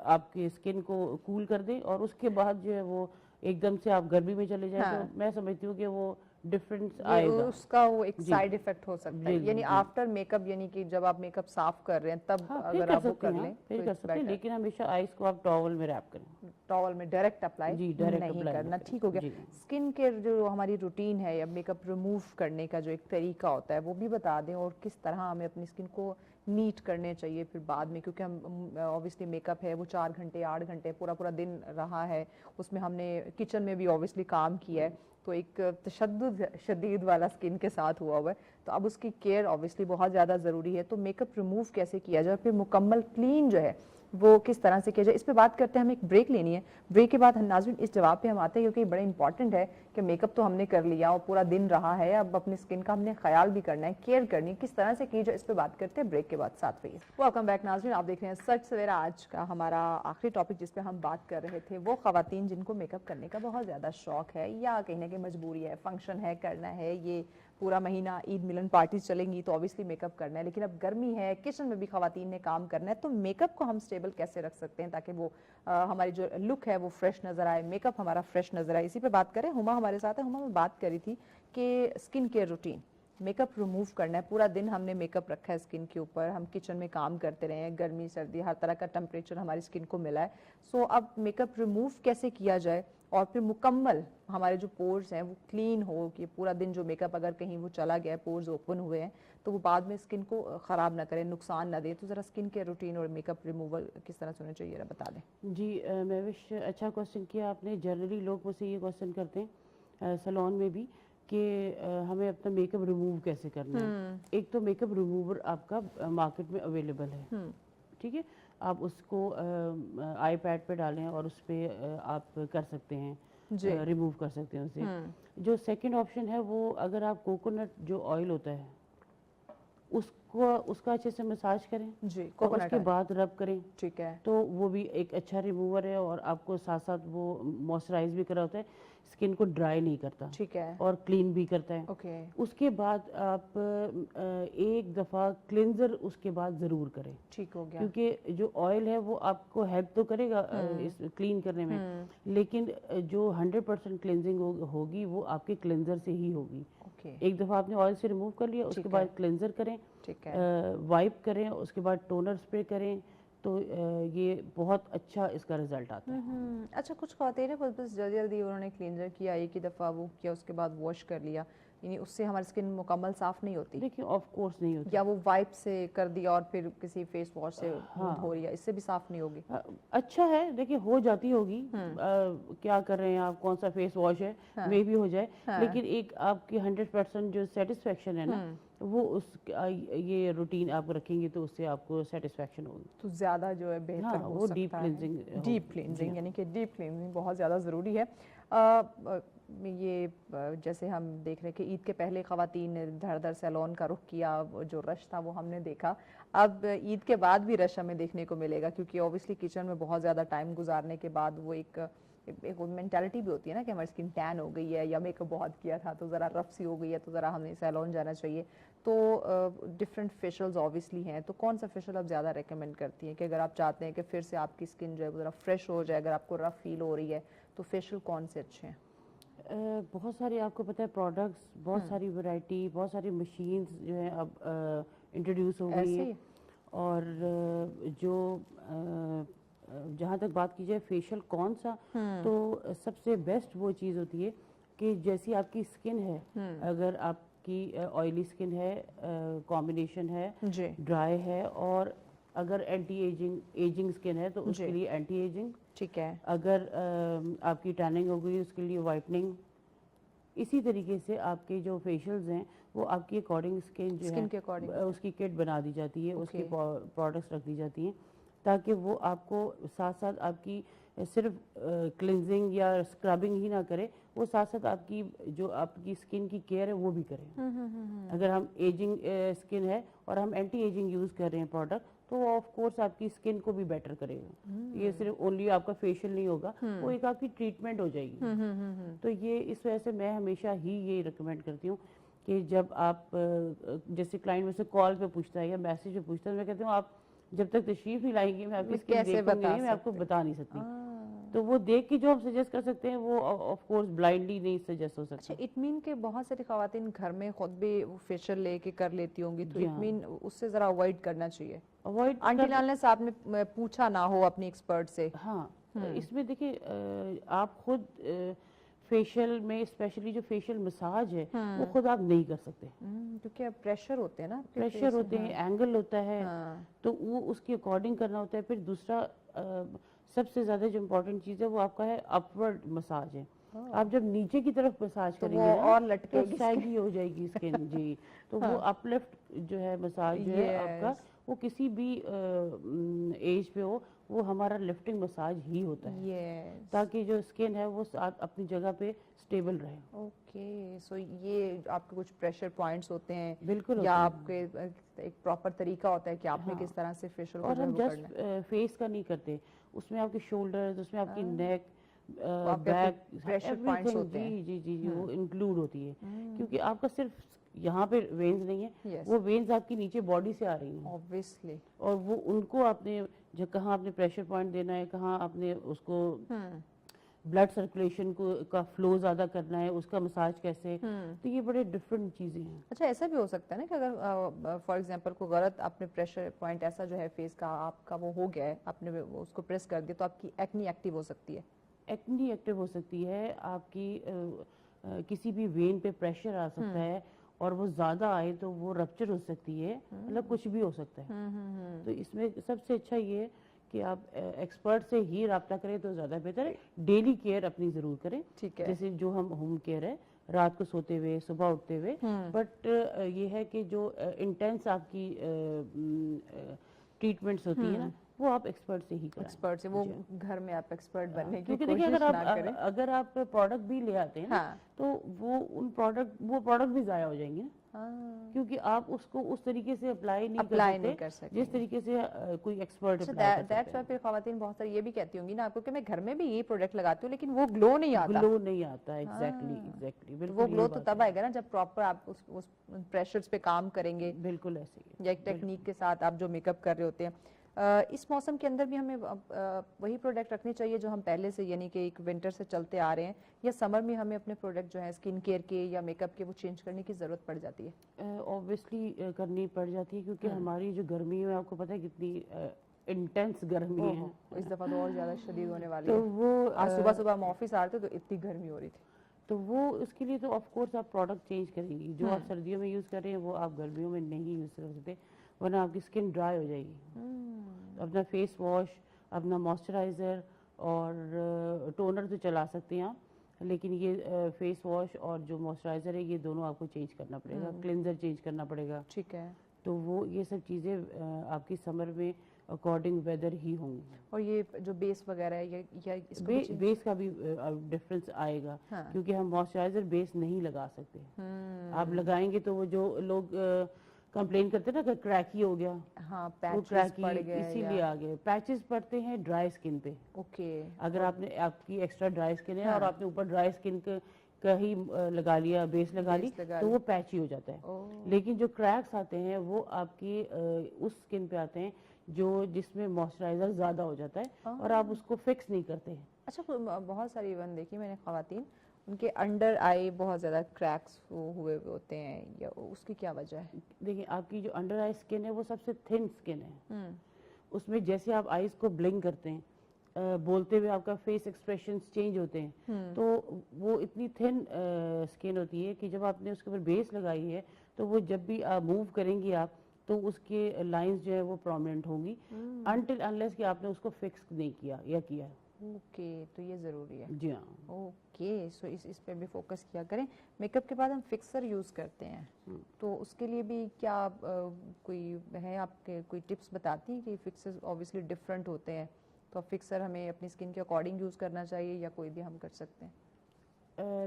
D: आपके स्किन को कूल कर दें और उसके बाद जो है वो एकदम से आप गर्मी में चले जाए। तो मैं समझती हूँ कि वो डिफरेंस आएगा,
A: उसका वो एक साइड इफेक्ट हो सकता है।
D: जी,
A: यानी
D: जी।
A: आफ्टर मेकअप, यानी कि जब आप मेकअप साफ कर रहे हैं तब
D: हाँ, फिर
A: अगर
D: कर
A: आप वो
D: सकते
A: कर
D: हैं,
A: लें
D: फिर
A: तो
D: कर
A: इट्स
D: सकते हैं,
A: बेटर।
D: लेकिन हमेशा आइस को आप टॉवल में रैप करें।
A: टॉवल में डायरेक्ट अप्लाई
D: जी, डायरेक्ट
A: नहीं
D: अप्लाई
A: करना।
D: नहीं
A: ठीक हो गया।
D: जी।
A: स्किन केयर जो हमारी रूटीन है या मेकअप रिमूव करने का जो एक तरीका होता है वो भी बता दें, और किस तरह हमें अपनी स्किन को नीट करने चाहिए फिर बाद में, क्योंकि हम ऑब्वियसली मेकअप है वो 4 घंटे 8 घंटे पूरा पूरा दिन रहा है, उसमें हमने किचन में भी ऑब्वियसली काम किया है, तो एक तशद्दुद शदीद वाला स्किन के साथ हुआ हुआ है, तो अब उसकी केयर ऑब्वियसली बहुत ज़्यादा ज़रूरी है। तो मेकअप रिमूव कैसे किया जाए, फिर मुकम्मल क्लीन जो है वो किस तरह से किया जाए, इस पे बात करते हैं। हमें एक ब्रेक लेनी है, ब्रेक के बाद नाज़रीन इस जवाब पे हम आते हैं, क्योंकि बड़ा इंपॉर्टेंट है कि मेकअप तो हमने कर लिया और पूरा दिन रहा है, अब अपनी स्किन का हमने ख्याल भी करना है, केयर करनी है, किस तरह से की जाए, इस पे बात करते हैं ब्रेक के बाद। साथ रहिए। वेलकम बैक नाज़रीन, आप देख रहे हैं सच सवेरा। आज का हमारा आखिरी टॉपिक जिस पे हम बात कर रहे थे वो ख़वातीन जिनको मेकअप करने का बहुत ज़्यादा शौक है या कहीं ना कहीं मजबूरी है, फंक्शन है, करना है, ये पूरा महीना ईद मिलन पार्टीज चलेंगी तो ऑब्वियसली मेकअप करना है, लेकिन अब गर्मी है, किचन में भी खवातीन ने काम करना है, तो मेकअप को हम स्टेबल कैसे रख सकते हैं ताकि वो हमारी जो लुक है वो फ्रेश नजर आए, मेकअप हमारा फ्रेश नजर आए। इसी पे बात करें। हुमा हमारे साथ है। हुमा, मैं बात करी थी कि skin care routine, makeup remove करना है, पूरा दिन हमने मेकअप रखा है स्किन के ऊपर, हम किचन में काम करते रहे हैं, गर्मी सर्दी हर तरह का टेम्परेचर हमारी स्किन को मिला है, सो अब मेकअप रिमूव कैसे किया जाए और फिर मुकम्मल हमारे जो पोर्स हैं वो क्लीन हो, कि पूरा दिन जो मेकअप अगर कहीं वो चला गया, पोर्स ओपन हुए हैं, तो वो बाद में स्किन को ख़राब ना करे, नुकसान ना दे। तो ज़रा स्किन केयर रूटीन और मेकअप रिमूवल किस तरह से होना चाहिए बता दें।
D: जी महविश, अच्छा क्वेश्चन किया आपने। जनरली लोग मुझसे ये क्वेश्चन करते हैं सैलून में भी कि हमें अपना मेकअप रिमूव कैसे करना है। एक तो मेकअप रिमूवर आपका मार्केट में अवेलेबल है, ठीक है, आप उसको आई पैड पे डालें और उस पर आप कर सकते हैं, रिमूव कर सकते हैं उसे। जो सेकंड ऑप्शन है वो, अगर आप कोकोनट जो ऑयल होता है उसका अच्छे से मसाज करें
A: जी,
D: और उसके बाद रब करें,
A: ठीक है,
D: तो वो भी एक अच्छा रिमूवर है और आपको साथ साथ वो मॉइस्चराइज भी कर होता है, स्किन को ड्राई नहीं करता,
A: ठीक है,
D: और क्लीन भी करता है।
A: ओके।
D: उसके बाद आप एक दफ़ा क्लिनजर उसके बाद ज़रूर करें,
A: ठीक हो गया,
D: क्योंकि जो ऑयल है वो आपको हेल्प तो करेगा इस क्लीन करने में, लेकिन जो 100% क्लिनजिंग होगी वो आपके क्लिनजर से ही होगी। एक दफ़ा आपने ऑयल से रिमूव कर लिया, उसके बाद क्लिनजर करें,
A: ठीक है,
D: वाइप करें, उसके बाद टोनर स्प्रे करें, तो ये बहुत अच्छा इसका रिजल्ट आता है।
A: अच्छा, कुछ ख़वातीन है बस जल्दी जल्दी उन्होंने क्लींजर किया, एक ही दफ़ा वो किया, उसके बाद वॉश कर लिया, यानी उससे हमारी स्किन मुकम्मल साफ़ नहीं होती।
D: देखिए ऑफ कोर्स नहीं होती,
A: या वो वाइप से कर दिया और फिर किसी फेस वॉश से धो लिया, इससे भी साफ़ नहीं होगी।
D: अच्छा है, देखिए हो जाती होगी, क्या कर रहे हैं आप, कौन सा फेस वॉश है, मे भी हो जाए, लेकिन एक आपकी 100% जो सेटिस्फेक्शन है ना, वो उस ये रूटीन आप रखेंगे तो उससे आपको सेटिस्फेक्शन होगी,
A: तो ज़्यादा जो है बेहतर हो
D: वो
A: सकता
D: डीप
A: है।
D: क्लींजिंग,
A: डीप क्लींजिंग, यानी कि डीप क्लींजिंग बहुत ज़्यादा ज़रूरी है। یہ جیسے ہم دیکھ رہے ہیں کہ عید کے پہلے خواتین نے دھڑ دھڑ سیلون کا رخ کیا, جو رش تھا وہ ہم نے دیکھا. اب عید کے بعد بھی رش ہمیں دیکھنے کو ملے گا, کیونکہ اوبیسلی کچن میں بہت زیادہ ٹائم گزارنے کے بعد وہ ایک مینٹالٹی بھی ہوتی ہے نا کہ ہماری اسکن ٹین ہو گئی ہے یا میک اپ بہت کیا تھا تو ذرا رف سی ہو گئی ہے تو ذرا ہمیں سیلون جانا چاہیے. تو ڈفرینٹ فیشلز اوبیسلی ہیں, تو کون سا فیشل آپ زیادہ ریکمینڈ کرتی ہیں کہ اگر آپ چاہتے ہیں کہ پھر سے آپ کی اسکن جو ہے ذرا فریش ہو جائے, اگر آپ کو رف فیل ہو رہی ہے تو فیشل کون سے اچھے ہیں؟
D: بہت ساری آپ کو پتہ ہے پروڈکٹس, بہت ساری ورائٹی, بہت ساری مشینز جو ہیں اب انٹروڈیوس ہو گئی ہیں. اور جو جہاں تک بات کی جائے فیشل کون سا, تو سب سے بیسٹ وہ چیز ہوتی ہے کہ جیسی آپ کی اسکن ہے, اگر آپ کی آئلی اسکن ہے, کمبینیشن ہے, ڈرائی ہے, اور اگر اینٹی ایجنگ اسکن ہے تو اس کے لیے اینٹی ایجنگ,
A: ٹھیک ہے.
D: اگر آپ کی ٹیننگ ہو گئی اس کے لیے وائٹننگ. اسی طریقے سے آپ کے جو فیشلز ہیں وہ آپ کی اکارڈنگ اسکن جو ہے اس کی کٹ بنا دی جاتی ہے, اس کی پروڈکٹس رکھ دی جاتی ہیں تاکہ وہ آپ کو ساتھ ساتھ آپ کی صرف کلینزنگ یا اسکربنگ ہی نہ کرے, وہ ساتھ ساتھ آپ کی جو آپ کی اسکن کی کیئر ہے وہ بھی کریں. اگر ہم ایجنگ اسکن ہے اور ہم اینٹی ایجنگ یوز کر رہے ہیں پروڈکٹ تو وہ آف کورس آپ کی اسکن کو بھی بیٹر کرے گا. یہ صرف اونلی آپ کا فیشیل نہیں ہوگا, وہ ایک آپ کی ٹریٹمنٹ ہو جائے گی. تو یہ اس وجہ سے میں ہمیشہ ہی یہ ریکمینڈ کرتی ہوں کہ جب آپ جیسے کلائنٹ میں سے کال پہ پوچھتا ہے یا میسیج پہ پوچھتا ہے, میں کہتی ہوں آپ جب تک تشریف نہیں لائیں گے میں آپ کی اسکن دیکھوں گی, میں آپ کو بتا نہیں سکتی. تو وہ دیکھ کے جو ہم سجیسٹ کر سکتے ہیں وہ آف کورس بلائنڈلی نہیں سجیسٹ ہو سکتا.
A: اچھا, اٹ مین کہ بہت ساری خواتین گھر میں خود بھی فیشل لے کے کر لیتی ہوں گی, تو اٹ مین اس سے ذرا اوائڈ کرنا چاہیے, آنٹی لال نے صاحب نے پوچھا نہ ہو اپنی ایکسپرٹ سے.
D: ہاں, اس میں دیکھیں آپ خود فیشل میں اسپیشلی جو فیشل مساج ہے وہ خود آپ نہیں کر سکتے,
A: کیونکہ پریشر ہوتے ہیں نا,
D: پریشر ہوتے ہیں, اینگل ہوتا ہے, تو وہ اس کی اکارڈنگ کرنا ہوتا ہے. پھر دوسرا سب سے زیادہ جو امپورٹنٹ چیز ہے وہ آپ کا ہے اپورڈ مساج ہے. آپ جب نیچے کی طرف مساج کریں گے
A: اور لٹکے
D: تو سیگی ہو جائے گی اسکن. جی, تو وہ اپ لفٹ جو ہے مساج جو ہے آپ کا, وہ کسی بھی ایج پہ ہو وہ ہمارا لفٹنگ مساج ہی ہوتا ہے, تاکہ جو اسکن ہے وہ اپنی جگہ پہ اسٹیبل رہے.
A: اوکے, سو یہ آپ کے کچھ پریشر پوائنٹس ہوتے ہیں
D: بالکل,
A: یا آپ کے ایک پراپر طریقہ ہوتا ہے کہ آپ نے کس طرح سے فیشل
D: اور ہم جسٹ فیس کا نہیں کرتے, اس میں آپ کے شولڈرز, اس میں آپ کی نیک, بیک,
A: پریشر پوائنٹس ہوتے ہیں.
D: جی جی جی وہ انکلوڈ ہوتی ہے, کیونکہ آپ کا صرف یہاں پہ وینز نہیں ہے, وہ وینز آپ کی نیچے باڈی سے آ رہی ہیں
A: obviously,
D: اور وہ ان کو آپ نے کہاں آپ نے پریشر پوائنٹ دینا ہے, کہاں آپ نے اس کو بلڈ سرکولیشن کا فلو زیادہ کرنا ہے, اس کا مساج کیسے, تو یہ بڑے ڈفرینٹ چیزیں ہیں.
A: اچھا, ایسا بھی ہو سکتا ہے نا کہ اگر فار ایگزامپل کوئی غلط آپ نے پریشر پوائنٹ ایسا جو ہے فیس کا آپ کا وہ ہو گیا ہے, آپ نے اس کو پریس کر دیا تو آپ کی ایکنی ایکٹیو ہو سکتی ہے.
D: ایکنی ایکٹیو ہو سکتی ہے, آپ کی کسی بھی وین پہ پریشر آ سکتا ہے, اور وہ زیادہ آئے تو وہ رپچر ہو سکتی ہے, مطلب کچھ بھی ہو سکتا ہے. تو اس میں سب سے اچھا یہ ہے کہ آپ ایکسپرٹ سے ہی رابطہ کریں تو زیادہ بہتر ہے. ڈیلی کیئر اپنی ضرور کریں, جیسے جو ہم ہوم کیئر ہے رات کو سوتے ہوئے صبح اٹھتے ہوئے, بٹ یہ ہے کہ جو انٹینس آپ کی ٹریٹمنٹس ہوتی ہیں نا وہ آپ ایکسپرٹ سے ہی کریں.
A: ایکسپرٹ سے, وہ گھر میں آپ ایکسپرٹ بننے کی
D: کیونکہ دیکھیں اگر آپ پروڈکٹ بھی لے آتے ہیں تو وہ پروڈکٹ بھی ضائع ہو جائیں گے, کیونکہ آپ اس کو اس طریقے سے اپلائی نہیں کر سکتے جس طریقے سے کوئی ایکسپرٹ اپلائی کر سکتا ہے.
A: پھر خواتین بہت ساری یہ بھی کہتی ہوں گی نا آپ کو کہ میں گھر میں بھی یہ پروڈکٹ لگاتی ہوں لیکن وہ گلو نہیں آتا.
D: ایگزیکٹلی
A: وہ گلو تو تب آئے گا نا جب پراپر آپ اس پریشرز پہ کام کریں گے.
D: بالکل ایسے ہی,
A: یا ایک ٹیکنیک کے ساتھ آپ جو میک اپ کر رہے ہوتے ہیں. اس موسم کے اندر بھی ہمیں وہی پروڈکٹ رکھنے چاہیے جو ہم پہلے سے, یعنی کہ ایک ونٹر سے چلتے آ رہے ہیں, یا سمر میں ہمیں اپنے پروڈکٹ جو ہے اسکن کیئر کے یا میک اپ کے وہ چینج کرنے کی ضرورت پڑ جاتی ہے؟
D: اوبویسلی کرنی پڑ جاتی ہے, کیونکہ ہماری جو گرمی ہے آپ کو پتہ ہے کتنی انٹینس گرمی ہے,
A: اس دفعہ تو اور زیادہ شدید ہونے والی
D: تو
A: ہے.
D: وہ
A: آج صبح ہم آفس آ رہے تھے تو اتنی گرمی ہو رہی تھی.
D: تو وہ اس کے لیے تو آف کورس آپ پروڈکٹ چینج کریں گی. جو آپ سردیوں میں یوز کر رہے ہیں وہ آپ گرمیوں میں نہیں یوز کر سکتے, ورنہ آپ کی اسکن ڈرائی ہو جائے گی. اپنا فیس واش, اپنا موئسچرائزر اور ٹونر تو چلا سکتے ہیں آپ, لیکن یہ فیس واش اور جو موئسچرائزر ہے یہ دونوں آپ کو چینج کرنا پڑے گا. کلینزر چینج کرنا پڑے گا,
A: ٹھیک ہے,
D: तो वो ये सब चीज़ें आपकी समर में अकॉर्डिंग वेदर ही होंगी।
A: और ये जो बेस वगैरह है या इसको भी change-
D: बेस का भी डिफरेंस आएगा,
A: हाँ।
D: क्योंकि हम मॉइस्चराइजर बेस नहीं लगा सकते। आप लगाएंगे तो वो जो लोग कंप्लेन करते हैं ना कि क्रैकी हो गया,
A: हाँ,
D: वो
A: पैचेस
D: क्रैकी
A: पड़ गए
D: इसीलिए आ गए। पैचेस पड़ते हैं ड्राई स्किन पे।
A: ओके।
D: अगर आपने आपकी एक्स्ट्रा ड्राई स्किन है
A: हाँ।
D: और आपने ऊपर ड्राई स्किन का ही लगा लिया, बेस लगा ली,
A: बेस लगा
D: तो
A: ली।
D: वो पैची हो जाता है।
A: ओह।
D: लेकिन जो क्रैक्स आते हैं वो आपकी उस स्किन पे आते हैं जो जिसमें मॉइस्चराइजर ज़्यादा हो जाता है और आप उसको फिक्स नहीं करते हैं।
A: अच्छा, बहुत सारी इवन देखी मैंने ख़वातीन, उनके अंडर आई बहुत ज़्यादा क्रैक्स हुए होते हैं, या उसकी क्या वजह है?
D: देखिए, आपकी जो अंडर आई स्किन है वो सबसे थिन स्किन है। उसमें जैसे आप आईज को ब्लिंक करते हैं, बोलते हुए आपका फेस एक्सप्रेशन चेंज होते हैं, तो वो इतनी थिन स्किन होती है कि जब आपने उसके ऊपर बेस लगाई है तो वो जब भी आप मूव करेंगी आप, तो उसके लाइंस जो है वो प्रोमिनेंट होंगी, अनटिल अनलेस कि आपने उसको फिक्स नहीं किया या किया।
A: ओके, तो ये ज़रूरी है।
D: जी हाँ।
A: ओके, सो इस पे भी फोकस किया करें। मेकअप के बाद हम फिक्सर यूज़ करते हैं, तो उसके लिए भी क्या कोई है आपके कोई टिप्स बताती हैं कि फिक्सर ऑब्वियसली डिफरेंट होते हैं, तो फिक्सर हमें अपनी स्किन के अकॉर्डिंग यूज़ करना चाहिए या कोई भी हम कर सकते हैं?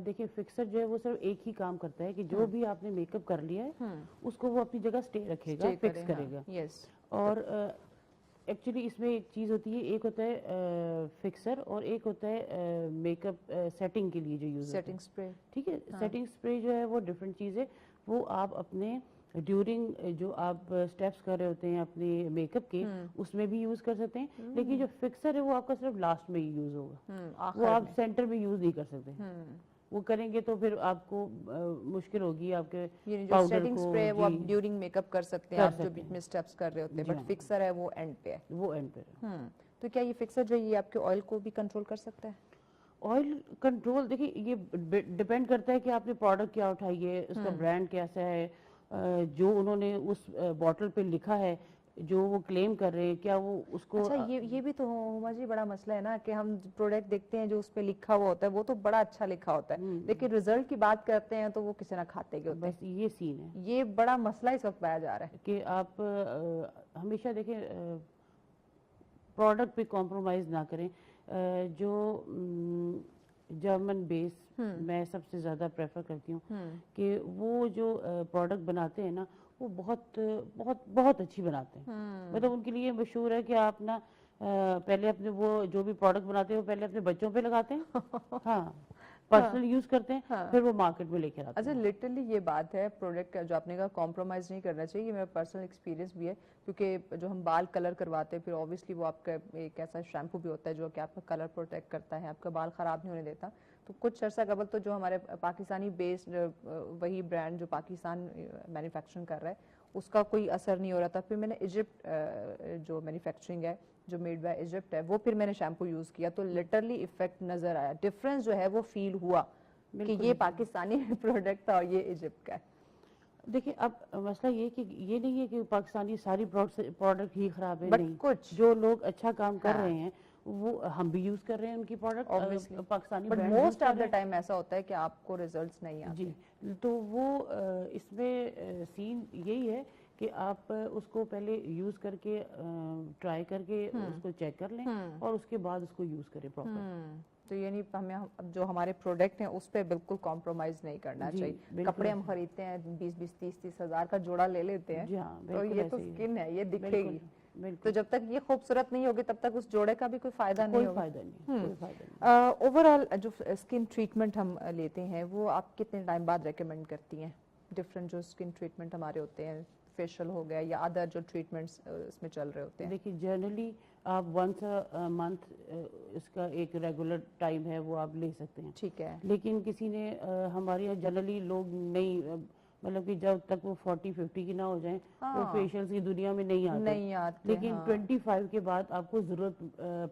D: देखिए, फिक्सर जो है वो सिर्फ एक ही काम करता है कि जो भी आपने मेकअप कर लिया है उसको वो अपनी जगह स्टे रखेगा, फिक्स करेगा।
A: यस।
D: और एक्चुअली इसमें एक चीज़ होती है, एक होता है फिक्सर और एक होता है मेकअप सेटिंग के लिए जो यूज़
A: सेटिंग स्प्रे।
D: ठीक है। सेटिंग स्प्रे जो है वो डिफरेंट चीज़ है, वो आप अपने ड्यूरिंग जो आप स्टेप्स कर रहे होते हैं अपने मेकअप के, उसमें भी यूज़ कर सकते हैं। लेकिन जो फिक्सर है वो आपका सिर्फ लास्ट में ही यूज़ होगा, वो आप सेंटर में यूज़ नहीं कर सकते। वो करेंगे तो फिर आपको मुश्किल होगी आपके
A: ये जो
D: पाउडर
A: सेटिंग
D: को।
A: स्प्रे है वो आप
D: जी,
A: ड्यूरिंग मेकअप कर सकते हैं,
D: कर
A: आप जो
D: सकते
A: बीच
D: हैं।
A: में स्टेप्स कर रहे होते हैं,
D: जी
A: बट
D: हाँ।
A: फिक्सर है वो एंड पे है।
D: वो एंड पे है।
A: तो क्या ये फिक्सर जो है ये आपके ऑयल को भी कंट्रोल कर सकता है?
D: ऑयल कंट्रोल, देखिए ये डिपेंड करता है कि आपने प्रोडक्ट क्या उठाई है, उसका ब्रांड कैसा है, जो उन्होंने उस बॉटल पे लिखा है, जो वो क्लेम कर रहे हैं, क्या वो उसको
A: अच्छा, ये भी तो हुमा जी बड़ा मसला है ना कि हम प्रोडक्ट देखते हैं जो उस पे लिखा हुआ होता है वो तो बड़ा अच्छा लिखा होता है, लेकिन रिजल्ट की बात करते हैं तो वो किसी ना खाते के होते हैं।
D: बस ये सीन है
A: ये बड़ा मसला इस वक्त पाया जा रहा है।
D: कि आप हमेशा देखें, प्रोडक्ट पे कॉम्प्रोमाइज़ ना करें। जो जर्मन बेस मैं सबसे ज़्यादा प्रेफर करती हूँ कि वो जो प्रोडक्ट बनाते हैं ना वो बहुत बहुत बहुत अच्छी बनाते हैं। मतलब उनके लिए मशहूर है कि आप ना पहले अपने वो जो भी प्रोडक्ट बनाते हैं वो पहले अपने बच्चों पे लगाते हैं, हाँ, पर्सनल यूज करते हैं, फिर वो मार्केट में लेकर आते
A: अच्छा, लिटरली ये बात है प्रोडक्ट का जो आपने कहा कॉम्प्रोमाइज़ नहीं करना चाहिए, ये मेरा पर्सनल एक्सपीरियंस भी है, क्योंकि जो हम बाल कलर करवाते हैं फिर ऑब्वियसली वो आपका एक ऐसा शैम्पू भी होता है जो कि आपका कलर प्रोटेक्ट करता है, आपका बाल ख़राब नहीं होने देता। तो कुछ अर्सा कबल तो जो हमारे पाकिस्तानी बेस्ड वही ब्रांड जो पाकिस्तान मैन्युफैक्चरिंग कर रहा है उसका कोई असर नहीं हो रहा था। फिर मैंने इजिप्ट जो मैन्युफैक्चरिंग है जो मेड बाय इजिप्ट है वो फिर मैंने शैम्पू यूज़ किया तो लिटरली इफेक्ट नज़र आया, डिफरेंस जो है वो फील हुआ कि ये पाकिस्तानी प्रोडक्ट था और ये इजिप्ट का है।
D: देखिए, अब मसला ये कि ये नहीं है कि पाकिस्तानी सारी प्रोडक्ट ही खराब है,
A: बट
D: नहीं,
A: कुछ
D: जो लोग अच्छा काम कर रहे हैं वो हम भी यूज कर रहे हैं उनकी product, Pakistani
A: but
D: brand
A: most of the time ऐसा होता है कि आपको रिजल्ट्स नहीं आते।
D: जी। तो वो इसमें सीन यही है कि आप उसको पहले यूज करके ट्राई करके उसको चेक कर लें और उसके बाद उसको यूज करें प्रॉपर।
A: तो यानी हमें अब जो हमारे प्रोडक्ट हैं उस पर बिल्कुल कॉम्प्रोमाइज नहीं करना चाहिए। कपड़े हम खरीदते हैं 20-20, 30-30 हज़ार का जोड़ा ले लेते हैं, तो ये तो स्किन है, ये दिखेगी, तो जब तक ये खूबसूरत नहीं होगी तब तक उस जोड़े का भी कोई फायदा नहीं होगा।
D: कोई फायदा नहीं।
A: ओवरऑल जो स्किन ट्रीटमेंट हम लेते हैं वो आप कितने टाइम बाद रेकमेंड करती हैं? डिफरेंट जो स्किन ट्रीटमेंट हमारे होते हैं, फेशियल हो गया या अदर जो ट्रीटमेंट्स इसमें चल रहे होते हैं।
D: देखिए, जनरली आप वंस अ मंथ इसका एक रेगुलर टाइम है वो आप ले सकते हैं,
A: ठीक है।
D: लेकिन किसी ने हमारे यहाँ जनरली लोग नहीं, मतलब कि जब तक वो 40-50 की ना हो जाए वो फेशियल्स की दुनिया में नहीं आते, लेकिन 25 के बाद आपको जरूरत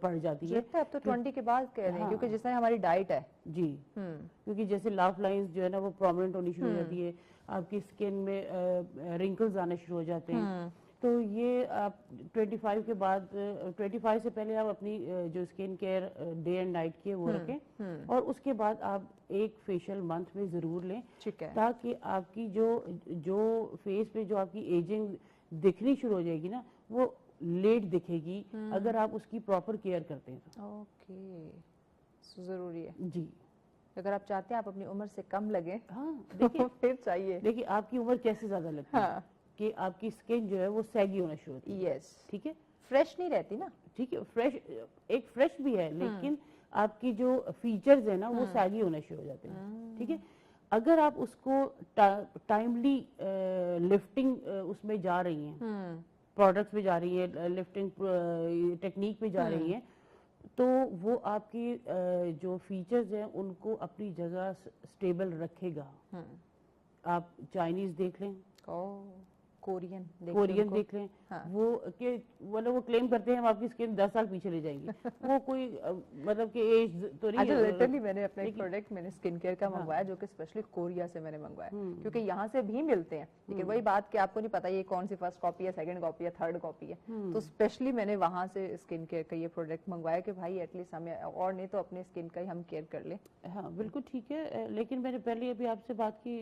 D: पड़ जाती है।
A: अब तो 20 के बाद कह रहे हैं क्योंकि जिस तरह हमारी डाइट है
D: जी, क्योंकि जैसे लाफ लाइंस जो है ना वो प्रोमिनेंट होनी शुरू हो जाती है, आपकी स्किन में रिंकल्स आने शुरू हो जाते हैं। तो ये आप 25 के बाद, 25 से पहले आप अपनी जो skin care day and night की है वो रखें और उसके बाद आप एक फेशियल मंथ में ज़रूर लें,
A: ठीक है,
D: ताकि आपकी जो फेस पे जो आपकी एजिंग दिखनी शुरू हो जाएगी ना, वो लेट दिखेगी अगर आप उसकी प्रॉपर केयर करते हैं तो।
A: ओके, सो जरूरी है
D: जी।
A: अगर आप चाहते हैं आप अपनी उम्र से कम लगे,
D: हाँ
A: तो
D: देखिए,
A: फिर चाहिए।
D: देखिए आपकी उम्र कैसे ज्यादा लगती है
A: हाँ।
D: कि आपकी स्किन जो है वो सैगी होना शुरू होती है।
A: यस,
D: ठीक है,
A: फ्रेश नहीं रहती ना।
D: ठीक है, फ्रेश, एक फ्रेश भी है लेकिन आपकी जो फीचर्स है ना वो सैगी होने शुरू हो जाते हैं। ठीक है, अगर आप उसको टाइमली लिफ्टिंग उसमें जा रही हैं, प्रोडक्ट्स पे जा रही है, लिफ्टिंग टेक्निक पे जा रही हैं, तो वो आपकी जो फीचर्स हैं उनको अपनी जगह स्टेबल रखेगा। आप चाइनीज देख लें,
A: कोरियन
D: कोरियन देख लें,
A: हाँ।
D: वो के मतलब वो क्लेम करते हैं हम आपकी स्किन 10 साल पीछे ले जाएंगे। वो कोई मतलब कि एज तो नहीं
A: अच्छा,
D: है।
A: लिटरली मैंने अपना एक
D: लेकिन-
A: प्रोडक्ट मैंने स्किन केयर का मंगवाया जो कि स्पेशली कोरिया से मैंने मंगवाया, क्योंकि यहाँ से भी मिलते हैं, लेकिन वही बात कि आपको नहीं पता ये कौन सी फर्स्ट कॉपी है, सेकंड कॉपी है, थर्ड कॉपी है। तो स्पेशली मैंने वहां से स्किन केयर का ये प्रोडक्ट मंगवाया कि भाई एटलीस्ट हमें, और नहीं तो अपने स्किन का ही हम केयर कर ले।
D: हाँ बिल्कुल ठीक है, लेकिन मैंने पहले अभी आपसे बात की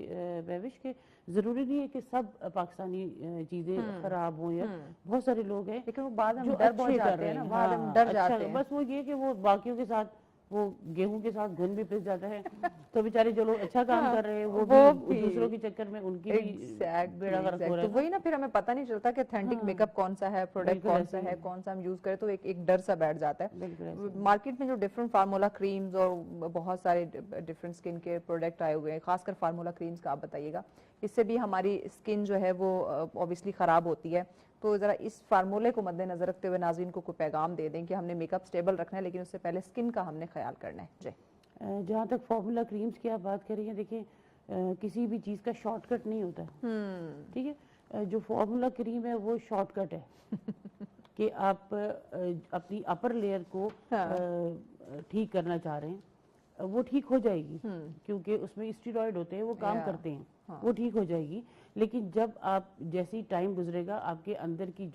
D: वेविश के जरूरी नहीं है कि सब पाकिस्तानी चीजें खराब हों, या बहुत सारे लोग हैं
A: लेकिन वो बाद में
D: जो
A: हम डर बहुत
D: अच्छे कर
A: जाते
D: रहे
A: हैं ना,
D: हैं।
A: बाद में हम
D: हाँ,
A: डर
D: अच्छा,
A: जाते हैं।
D: बस वो ये कि वो बाकियों के साथ वो गेहूं के साथ घुन भी पिस जाता है, तो बेचारे जो लोग अच्छा काम कर रहे हैं वो भी दूसरों के चक्कर में उनकी भी बेड़ा गर्क हो रहा
A: तो
D: है।
A: वही ना, फिर हमें पता नहीं चलता कि ऑथेंटिक मेकअप कौन सा है, प्रोडक्ट
D: बिल्कुल
A: कौन
D: ऐसे
A: सा
D: ही
A: है, कौन सा हम यूज करें, तो एक डर सा बैठ जाता है।
D: बिल्कुल ऐसे
A: मार्केट में जो डिफरेंट फार्मूला क्रीम्स और बहुत सारे डिफरेंट स्किन केयर प्रोडक्ट आए हुए हैं, खासकर फार्मूला क्रीम्स का आप बताइएगा, इससे भी हमारी स्किन जो है वो ऑब्वियसली खराब होती है। तो जरा इस फार्मूले को मद्देनजर रखते हुए नाज़रीन को कोई पैगाम दे दें कि हमने मेकअप स्टेबल रखना है, लेकिन उससे पहले स्किन का हमने ख्याल करना है। जी,
D: जहाँ तक फॉर्मूला क्रीम्स की आप बात कर रही हैं, देखिए किसी भी चीज़ का शॉर्टकट नहीं होता। ठीक है, जो फॉर्मूला क्रीम है वो शॉर्टकट है कि आप अपनी अपर लेयर को ठीक करना चाह रहे हैं, वो ठीक हो जाएगी क्योंकि उसमें स्टेरॉइड होते हैं, वो काम करते हैं, वो ठीक हो जाएगी। लेकिन जब आप जैसी टाइम गुजरेगा आपके अंदर की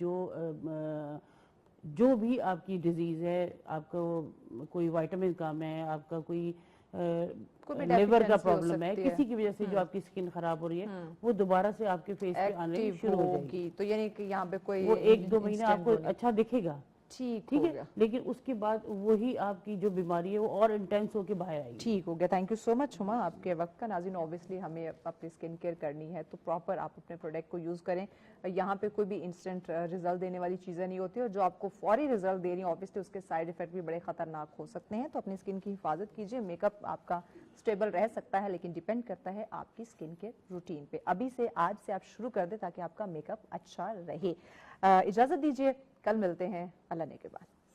D: जो भी आपकी डिजीज है, आपको कोई विटामिन कम है, आपका कोई लिवर का प्रॉब्लम है, किसी की वजह से जो आपकी स्किन खराब हो रही है, वो दोबारा से आपके फेस पे आने शुरू हो जाएगी।
A: तो यानी कि यहाँ पे कोई
D: वो 1-2 महीने आपको अच्छा दिखेगा,
A: ठीक
D: है, लेकिन उसके बाद वही आपकी जो बीमारी है वो और इंटेंस होके बाहर आएगी।
A: ठीक हो गया। Thank you so much Huma आपके वक्त का। नाज़रीन, ऑब्वियसली हमें अपनी स्किन केयर करनी है तो प्रॉपर आप अपने प्रोडक्ट को यूज़ करें। यहाँ पे कोई भी इंस्टेंट रिजल्ट देने वाली चीज़ें नहीं होती, और जो आपको फौरी रिजल्ट दे रही हैं ऑब्वियसली उसके साइड इफेक्ट भी बड़े खतरनाक हो सकते हैं। तो अपनी स्किन की हिफाजत कीजिए। मेकअप आपका स्टेबल रह सकता है, लेकिन डिपेंड करता है आपकी स्किन केयर रूटीन पे। अभी से, आज से आप शुरू कर दें ताकि आपका मेकअप अच्छा रहे। इजाज़त दीजिए, कल मिलते हैं अल्लाह ने के बाद।